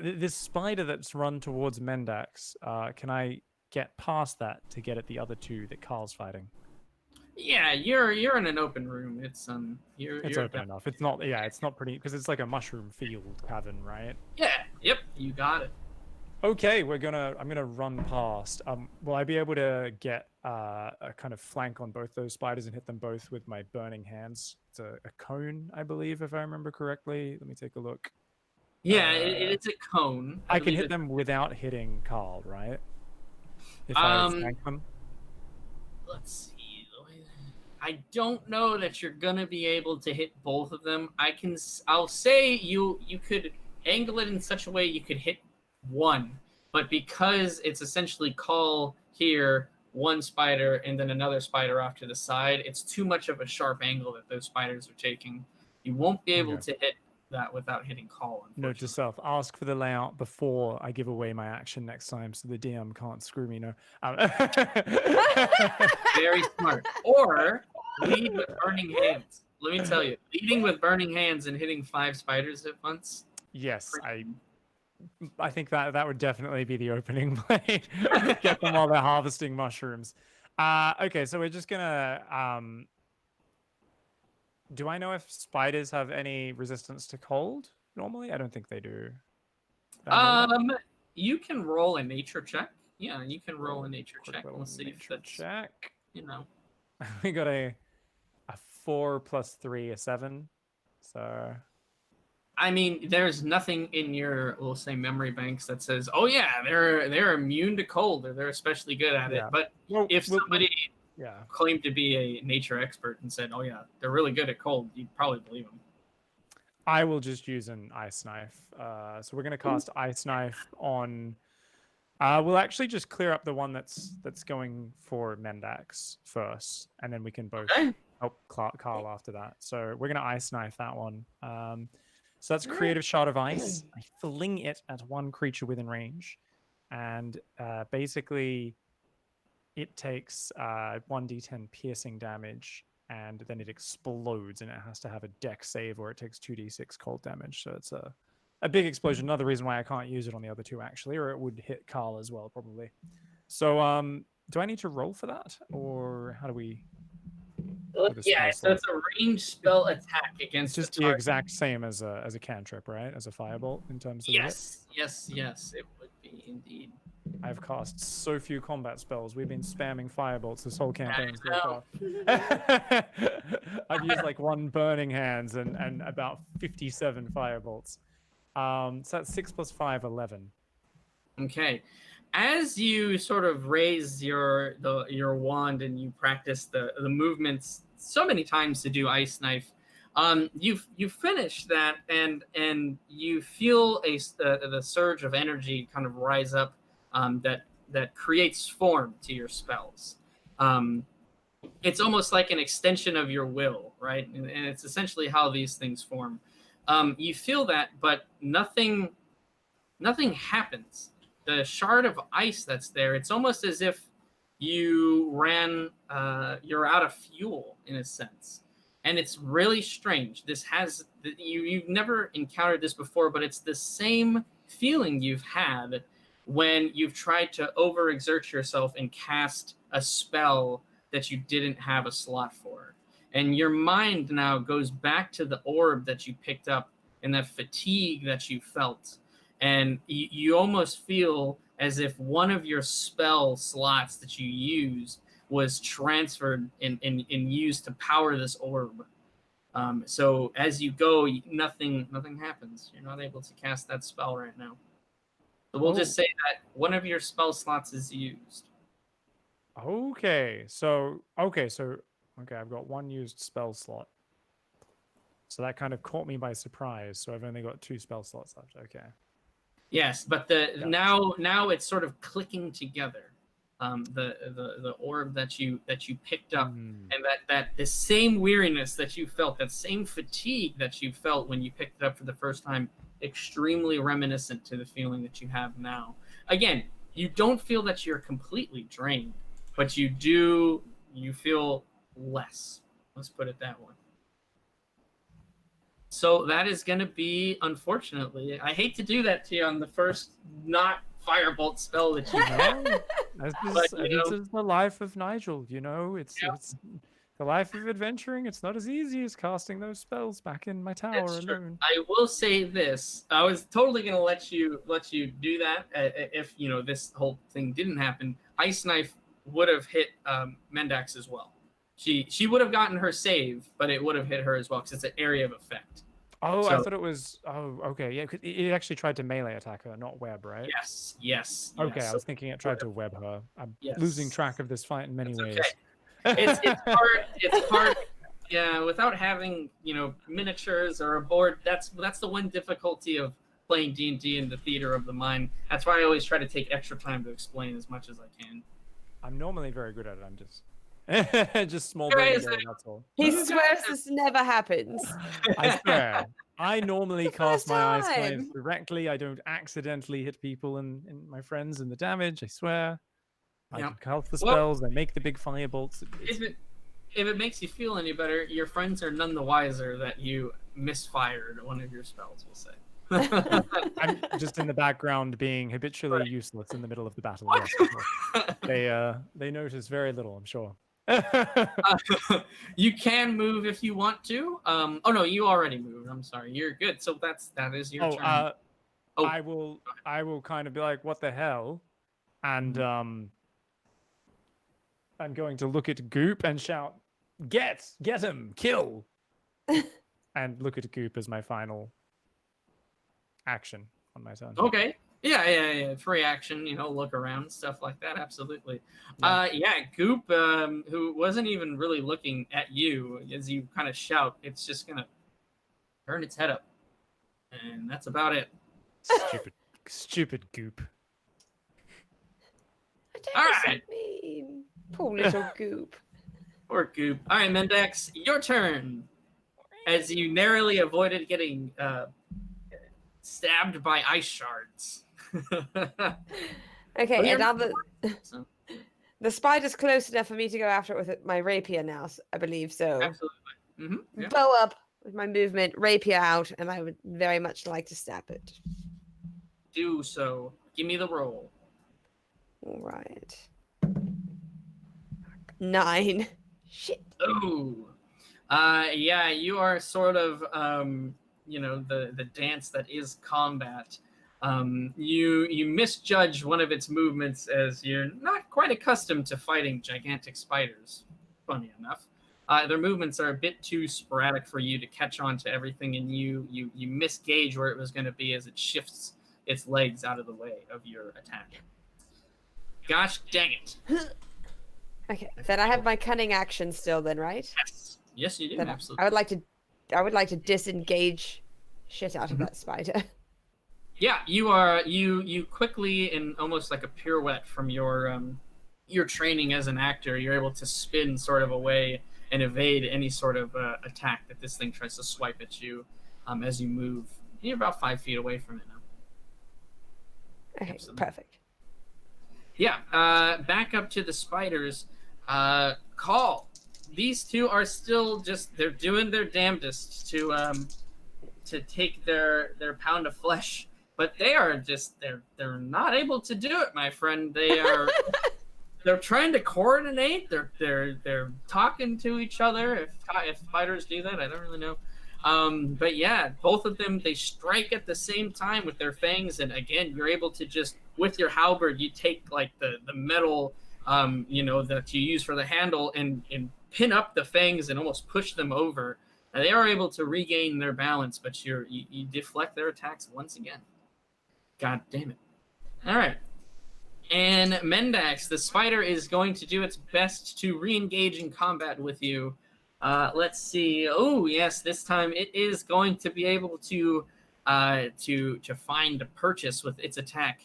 this spider that's run towards Mendax, can I get past that to get at the other two that Carl's fighting? Yeah, you're in an open room. It's it's open enough. It's not it's not pretty because it's like a mushroom field cavern, right? Yeah, yep, you got it. Okay, I'm gonna run past. Will I be able to get a kind of flank on both those spiders and hit them both with my burning hands? It's a cone, I believe, if I remember correctly. Let me take a look. Yeah, it's a cone. I can hit them without hitting Carl, right? If I flank them. Let's see. I don't know that you're gonna be able to hit both of them. I'll say you could angle it in such a way you could hit one, but because it's essentially Call here, one spider, and then another spider off to the side, it's too much of a sharp angle that those spiders are taking. You won't be able to hit that without hitting Call. Note to self: ask for the layout before I give away my action next time, so the DM can't screw me. No. Very smart. Or lead with burning hands. Let me tell you, leading with burning hands and hitting 5 spiders at once. Yes, I think that would definitely be the opening play. Get them while they're harvesting mushrooms. Okay, so we're just gonna. Do I know if spiders have any resistance to cold? Normally, I don't think they do. Do I know that? You can roll a nature check. Yeah, you can roll a nature Quick check. little We'll see if nature that's check. We got a 4 + 3, a 7. So I mean, there's nothing in your, we'll say, memory banks that says, "Oh yeah, they're immune to cold, or they're especially good at it." Yeah. But Well, if somebody yeah. claimed to be a nature expert and said, "Oh yeah, they're really good at cold," you'd probably believe them. I will just use an ice knife. So we're gonna cast ice knife on. We'll actually just clear up the one that's going for Mendax first, and then we can both help Carl after that. So we're gonna ice knife that one. So that's creative shard of ice. I fling it at one creature within range, and basically it takes 1d10 piercing damage, and then it explodes, and it has to have a dex save, or it takes 2d6 cold damage. So it's a big explosion. Another reason why I can't use it on the other two, actually, or it would hit Carl as well, probably. So do I need to roll for that, or how do we? Yeah, so it's a ranged spell attack against just the exact same as a cantrip, right? As a firebolt in terms of yes, it would be indeed. I've cast so few combat spells. We've been spamming firebolts this whole campaign so far. I've used like 1 burning hands and about 57 firebolts. So that's 6 + 5, 11. Okay. As you sort of raise your wand and you practice the movements so many times to do ice knife, you finish that and you feel the surge of energy kind of rise up that creates form to your spells. It's almost like an extension of your will, right? And it's essentially how these things form. You feel that, but nothing happens. The shard of ice that's there, it's almost as if you ran, you're out of fuel in a sense. And it's really strange. You've never encountered this before, but it's the same feeling you've had when you've tried to overexert yourself and cast a spell that you didn't have a slot for. And your mind now goes back to the orb that you picked up and that fatigue that you felt. And you almost feel as if one of your spell slots that you used was transferred and used to power this orb. So as you go, nothing happens. You're not able to cast that spell right now. So we'll just say that one of your spell slots is used. Okay, I've got 1 used spell slot. So that kind of caught me by surprise. So I've only got 2 spell slots left. Okay. Yes, but now it's sort of clicking together. The orb that you picked up, and that the same weariness that you felt, that same fatigue that you felt when you picked it up for the first time, extremely reminiscent to the feeling that you have now. Again, you don't feel that you're completely drained, but you feel less. Let's put it that way. So that is going to be, unfortunately, I hate to do that to you on the first not firebolt spell that you know. This is the life of Nigel, it's the life of adventuring. It's not as easy as casting those spells back in my tower alone. I will say this. I was totally going to let you do that if, this whole thing didn't happen. Ice Knife would have hit Mendax as well. She would have gotten her save, but it would have hit her as well because it's an area of effect. Oh, so, I thought it was. Oh, okay, yeah. It actually tried to melee attack her, not web, right? Yes. Okay, I was thinking it tried to web her. I'm losing track of this fight in many ways. Okay. It's hard. It's hard. Yeah, without having miniatures or a board, that's the one difficulty of playing D&D in the theater of the mind. That's why I always try to take extra time to explain as much as I can. I'm normally very good at it. I'm just small brain, that's all. He swears this never happens. I swear. I normally cast my ice knives directly. I don't accidentally hit people and my friends and the damage. I swear. I can cast the spells. I make the big firebolts. If it makes you feel any better, your friends are none the wiser that you misfired one of your spells, we'll say. I'm just in the background being habitually useless in the middle of the battle. Yes, of course. They notice very little, I'm sure. You can move if you want to. Oh no, you already moved. I'm sorry. You're good. So that is your turn. Oh. I will kind of be like, what the hell? And I'm going to look at Goop and shout, get him, kill. And look at Goop as my final action on my turn. Okay. Yeah. Free action, look around, stuff like that. Absolutely. Goop, who wasn't even really looking at you as you kind of shout, it's just gonna turn its head up, and that's about it. Stupid Goop. All right. Mean. Poor little Goop. Poor Goop. All right, Mendax, your turn. As you narrowly avoided getting stabbed by ice shards. Okay, and now the spider's close enough for me to go after it with my rapier now, I believe so. Absolutely. Yeah. Bow up with my movement, rapier out, and I would very much like to stab it. Do so. Give me the roll. All right. 9. Shit. Oh. You are sort of, the dance that is combat. You misjudge one of its movements as you're not quite accustomed to fighting gigantic spiders, funny enough. Their movements are a bit too sporadic for you to catch on to everything, and you misgauge where it was going to be as it shifts its legs out of the way of your attack. Gosh dang it. Okay, then I have my cunning action still then, right? Yes, you do. Then absolutely. I would like to disengage shit out of that spider. Yeah, you quickly, in almost like a pirouette from your training as an actor, you're able to spin sort of away and evade any sort of attack that this thing tries to swipe at you as you move. You're about 5 feet away from it now. Okay, Absolutely. perfect. Yeah, back up to the spiders. Call. These two are still they're doing their damnedest to take their pound of flesh, but they are they're not able to do it, my friend. They're trying to coordinate. They're talking to each other. If spiders do that, I don't really know. But yeah, both of them, they strike at the same time with their fangs, and again, you're able to just, with your halberd, you take like the metal, that you use for the handle and pin up the fangs and almost push them over. And they are able to regain their balance, but you deflect their attacks once again. God damn it. All right. And Mendax, the spider is going to do its best to re-engage in combat with you. Let's see. Oh, yes, this time it is going to be able to find a purchase with its attack,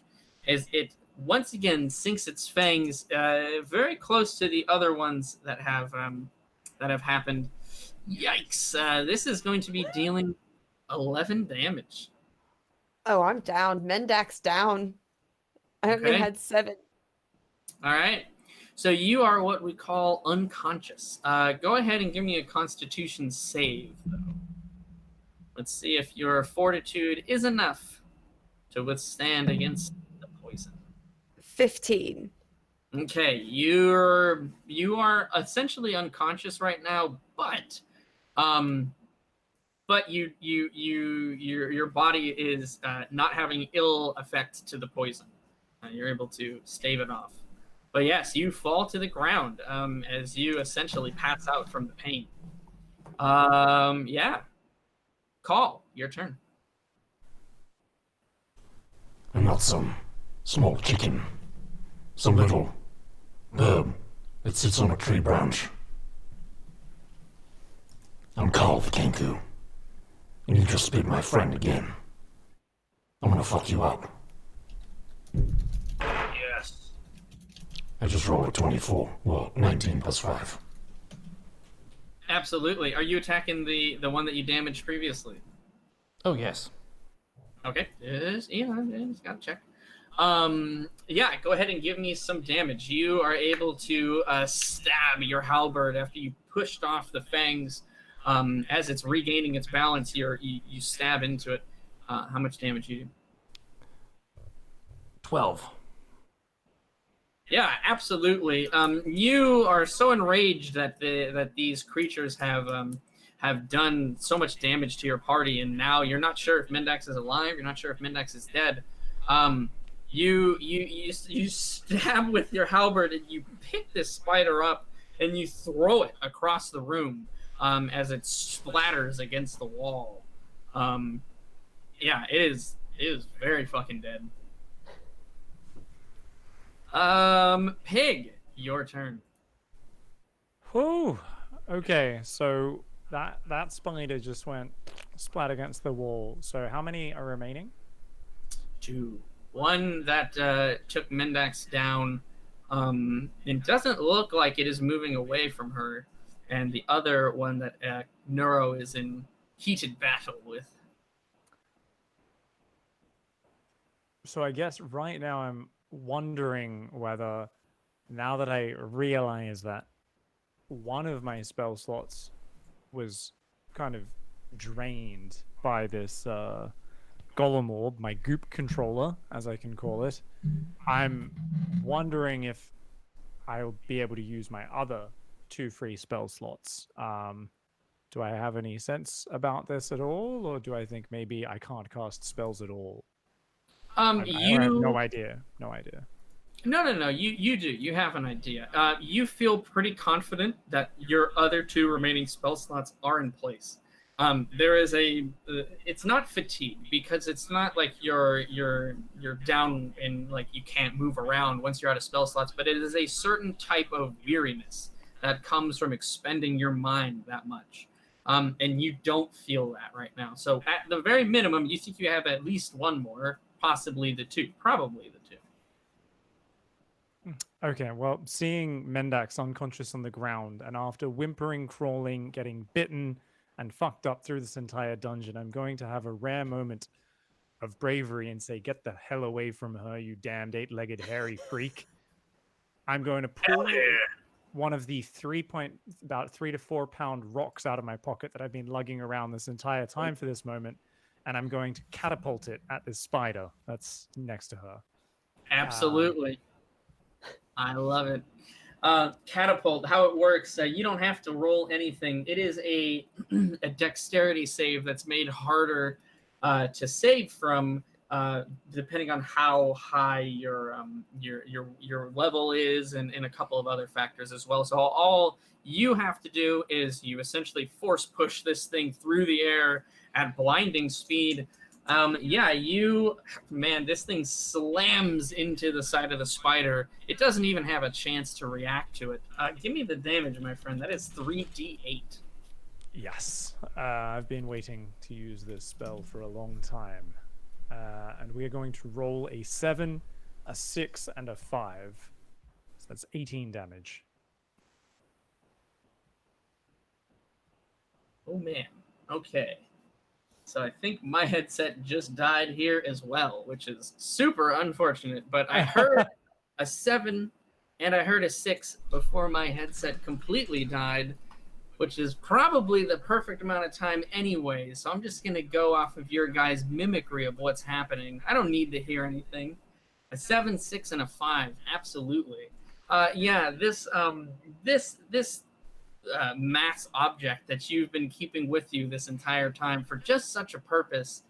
as it once again sinks its fangs very close to the other ones that have happened. Yikes! This is going to be dealing 11 damage. Oh, I'm down. Mendax down. I only had 7. All right. So you are what we call unconscious. Go ahead and give me a Constitution save, though. Let's see if your fortitude is enough to withstand against the poison. 15. Okay, you are essentially unconscious right now, but your body is not having ill effect to the poison. You're able to stave it off. But yes, you fall to the ground as you essentially pass out from the pain. Yeah. Call, your turn. I'm not some small chicken. Some little bird that sits on a tree branch. I'm Carl the Kenku, and you just bit my friend again. I'm gonna fuck you up. Yes. I just rolled a 24. Well, 19 plus 5. Absolutely. Are you attacking the one that you damaged previously? Oh, yes. Okay. Just gotta check. Yeah, go ahead and give me some damage. You are able to stab your halberd after you pushed off the fangs. As it's regaining its balance, you stab into it. how much damage you do. 12. Yeah, absolutely. You are so enraged that these creatures have done so much damage to your party, and now you're not sure if Mendax is alive. You're not sure if Mendax is dead. You stab with your halberd, and you pick this spider up, and you throw it across the room as it splatters against the wall. Yeah, it is very fucking dead. Pig, your turn. Whew. Okay, so that spider just went splat against the wall. So how many are remaining? 2. One that took Mendax down. It doesn't look like it is moving away from her, and the other one that Neuro is in heated battle with. So I guess right now I'm wondering whether, now that I realize that one of my spell slots was kind of drained by this golem orb, my goop controller, as I can call it, I'm wondering if I'll be able to use my other 2 free spell slots. Do I have any sense about this at all, or do I think maybe I can't cast spells at all? I have no idea. No idea. No. You do. You have an idea. You feel pretty confident that your other 2 remaining spell slots are in place. There is it's not fatigue, because it's not like you're down and like you can't move around once you're out of spell slots, but it is a certain type of weariness that comes from expending your mind that much. And you don't feel that right now. So at the very minimum, you think you have at least 1 more, possibly the 2, probably the 2. Okay, well, seeing Mendax unconscious on the ground, and after whimpering, crawling, getting bitten, and fucked up through this entire dungeon, I'm going to have a rare moment of bravery and say, "Get the hell away from her, you damned 8-legged hairy freak." I'm going to pull one of the about 3 to 4 pound rocks out of my pocket that I've been lugging around this entire time for this moment, and I'm going to catapult it at this spider that's next to her. Absolutely. I love it. Catapult, how it works, you don't have to roll anything. It is a dexterity save that's made harder to save from, depending on how high your level is, and a couple of other factors as well. So all you have to do is you essentially force push this thing through the air at blinding speed. This thing slams into the side of the spider. It doesn't even have a chance to react to it. Give me the damage, my friend. That is 3d8. Yes. I've been waiting to use this spell for a long time. And we are going to roll a 7, a 6, and a 5. So that's 18 damage. Oh, man. Okay. So I think my headset just died here as well, which is super unfortunate. But I heard a 7 and I heard a 6 before my headset completely died, which is probably the perfect amount of time anyway. So I'm just going to go off of your guys' mimicry of what's happening. I don't need to hear anything. A 7, 6, and a 5. Absolutely. This mass object that you've been keeping with you this entire time for just such a purpose,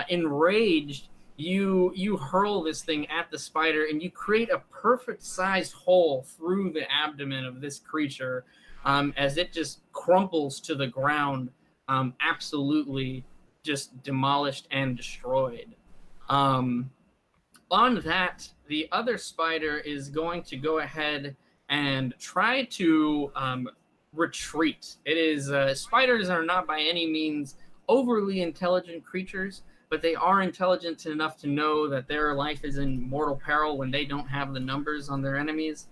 enraged, you hurl this thing at the spider, and you create a perfect sized hole through the abdomen of this creature, as it just crumples to the ground, absolutely just demolished and destroyed. On that, the other spider is going to go ahead and try to retreat. It is spiders are not by any means overly intelligent creatures, but they are intelligent enough to know that their life is in mortal peril when they don't have the numbers on their enemies.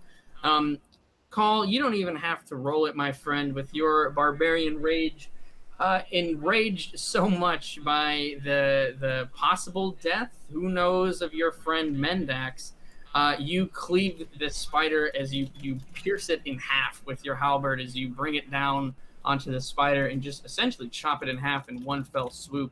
Call, you don't even have to roll it, my friend, with your barbarian rage. Enraged so much by the possible death, who knows, of your friend Mendax, you cleave this spider as you pierce it in half with your halberd as you bring it down onto the spider and just essentially chop it in half in one fell swoop.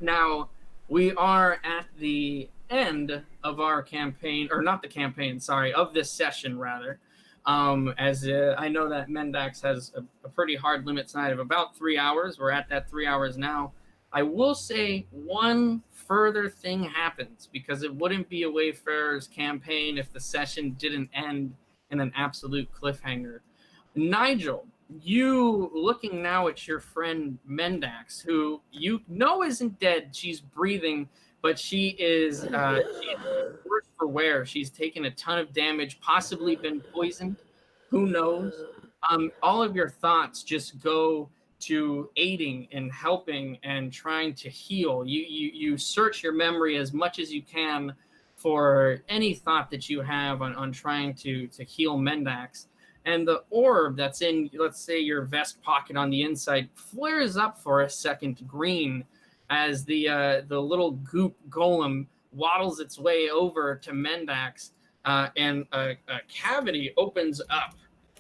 Now, we are at the end of our campaign, or not the campaign, sorry, of this session rather. As I know that Mendax has a pretty hard limit tonight of about 3 hours. We're at that 3 hours now. I will say one further thing happens, because it wouldn't be a Wayfarers campaign if the session didn't end in an absolute cliffhanger. Nigel, you looking now at your friend Mendax, who you know isn't dead. She's breathing, but she is she's worse for wear. She's taken a ton of damage, possibly been poisoned. Who knows? All of your thoughts just go to aiding and helping and trying to heal. You search your memory as much as you can for any thought that you have on trying to heal Mendax. And the orb that's in, let's say, your vest pocket on the inside flares up for a second green as the little goop golem waddles its way over to Mendax, and a cavity opens up,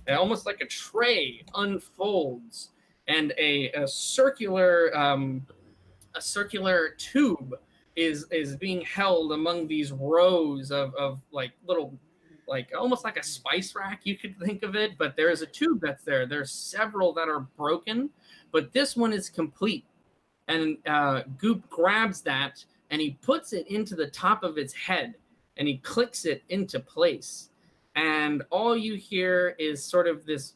almost like a tray unfolds, and a circular tube is being held among these rows of like little, like almost like a spice rack, you could think of it, but there is a tube that's there. There's several that are broken, but this one is complete. And Goop grabs that and he puts it into the top of its head and he clicks it into place. And all you hear is sort of this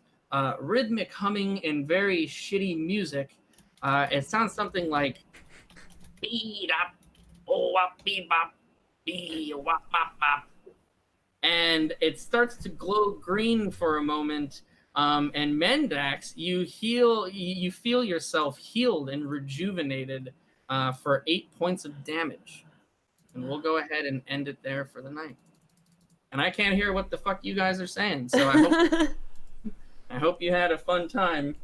rhythmic humming and very shitty music. It sounds something like beep up, oh up, beep bop, beep wop bop bop. And it starts to glow green for a moment. And Mendax, you feel yourself healed and rejuvenated for 8 points of damage. And we'll go ahead and end it there for the night. And I can't hear what the fuck you guys are saying, so I hope you had a fun time.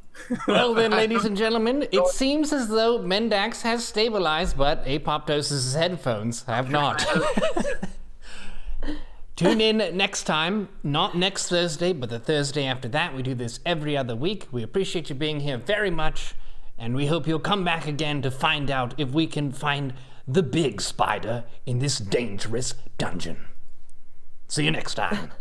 Well then, ladies and gentlemen, it seems as though Mendax has stabilized, but Apoptosis' headphones have not. Tune in next time, not next Thursday, but the Thursday after that. We do this every other week. We appreciate you being here very much, and we hope you'll come back again to find out if we can find the big spider in this dangerous dungeon. See you next time.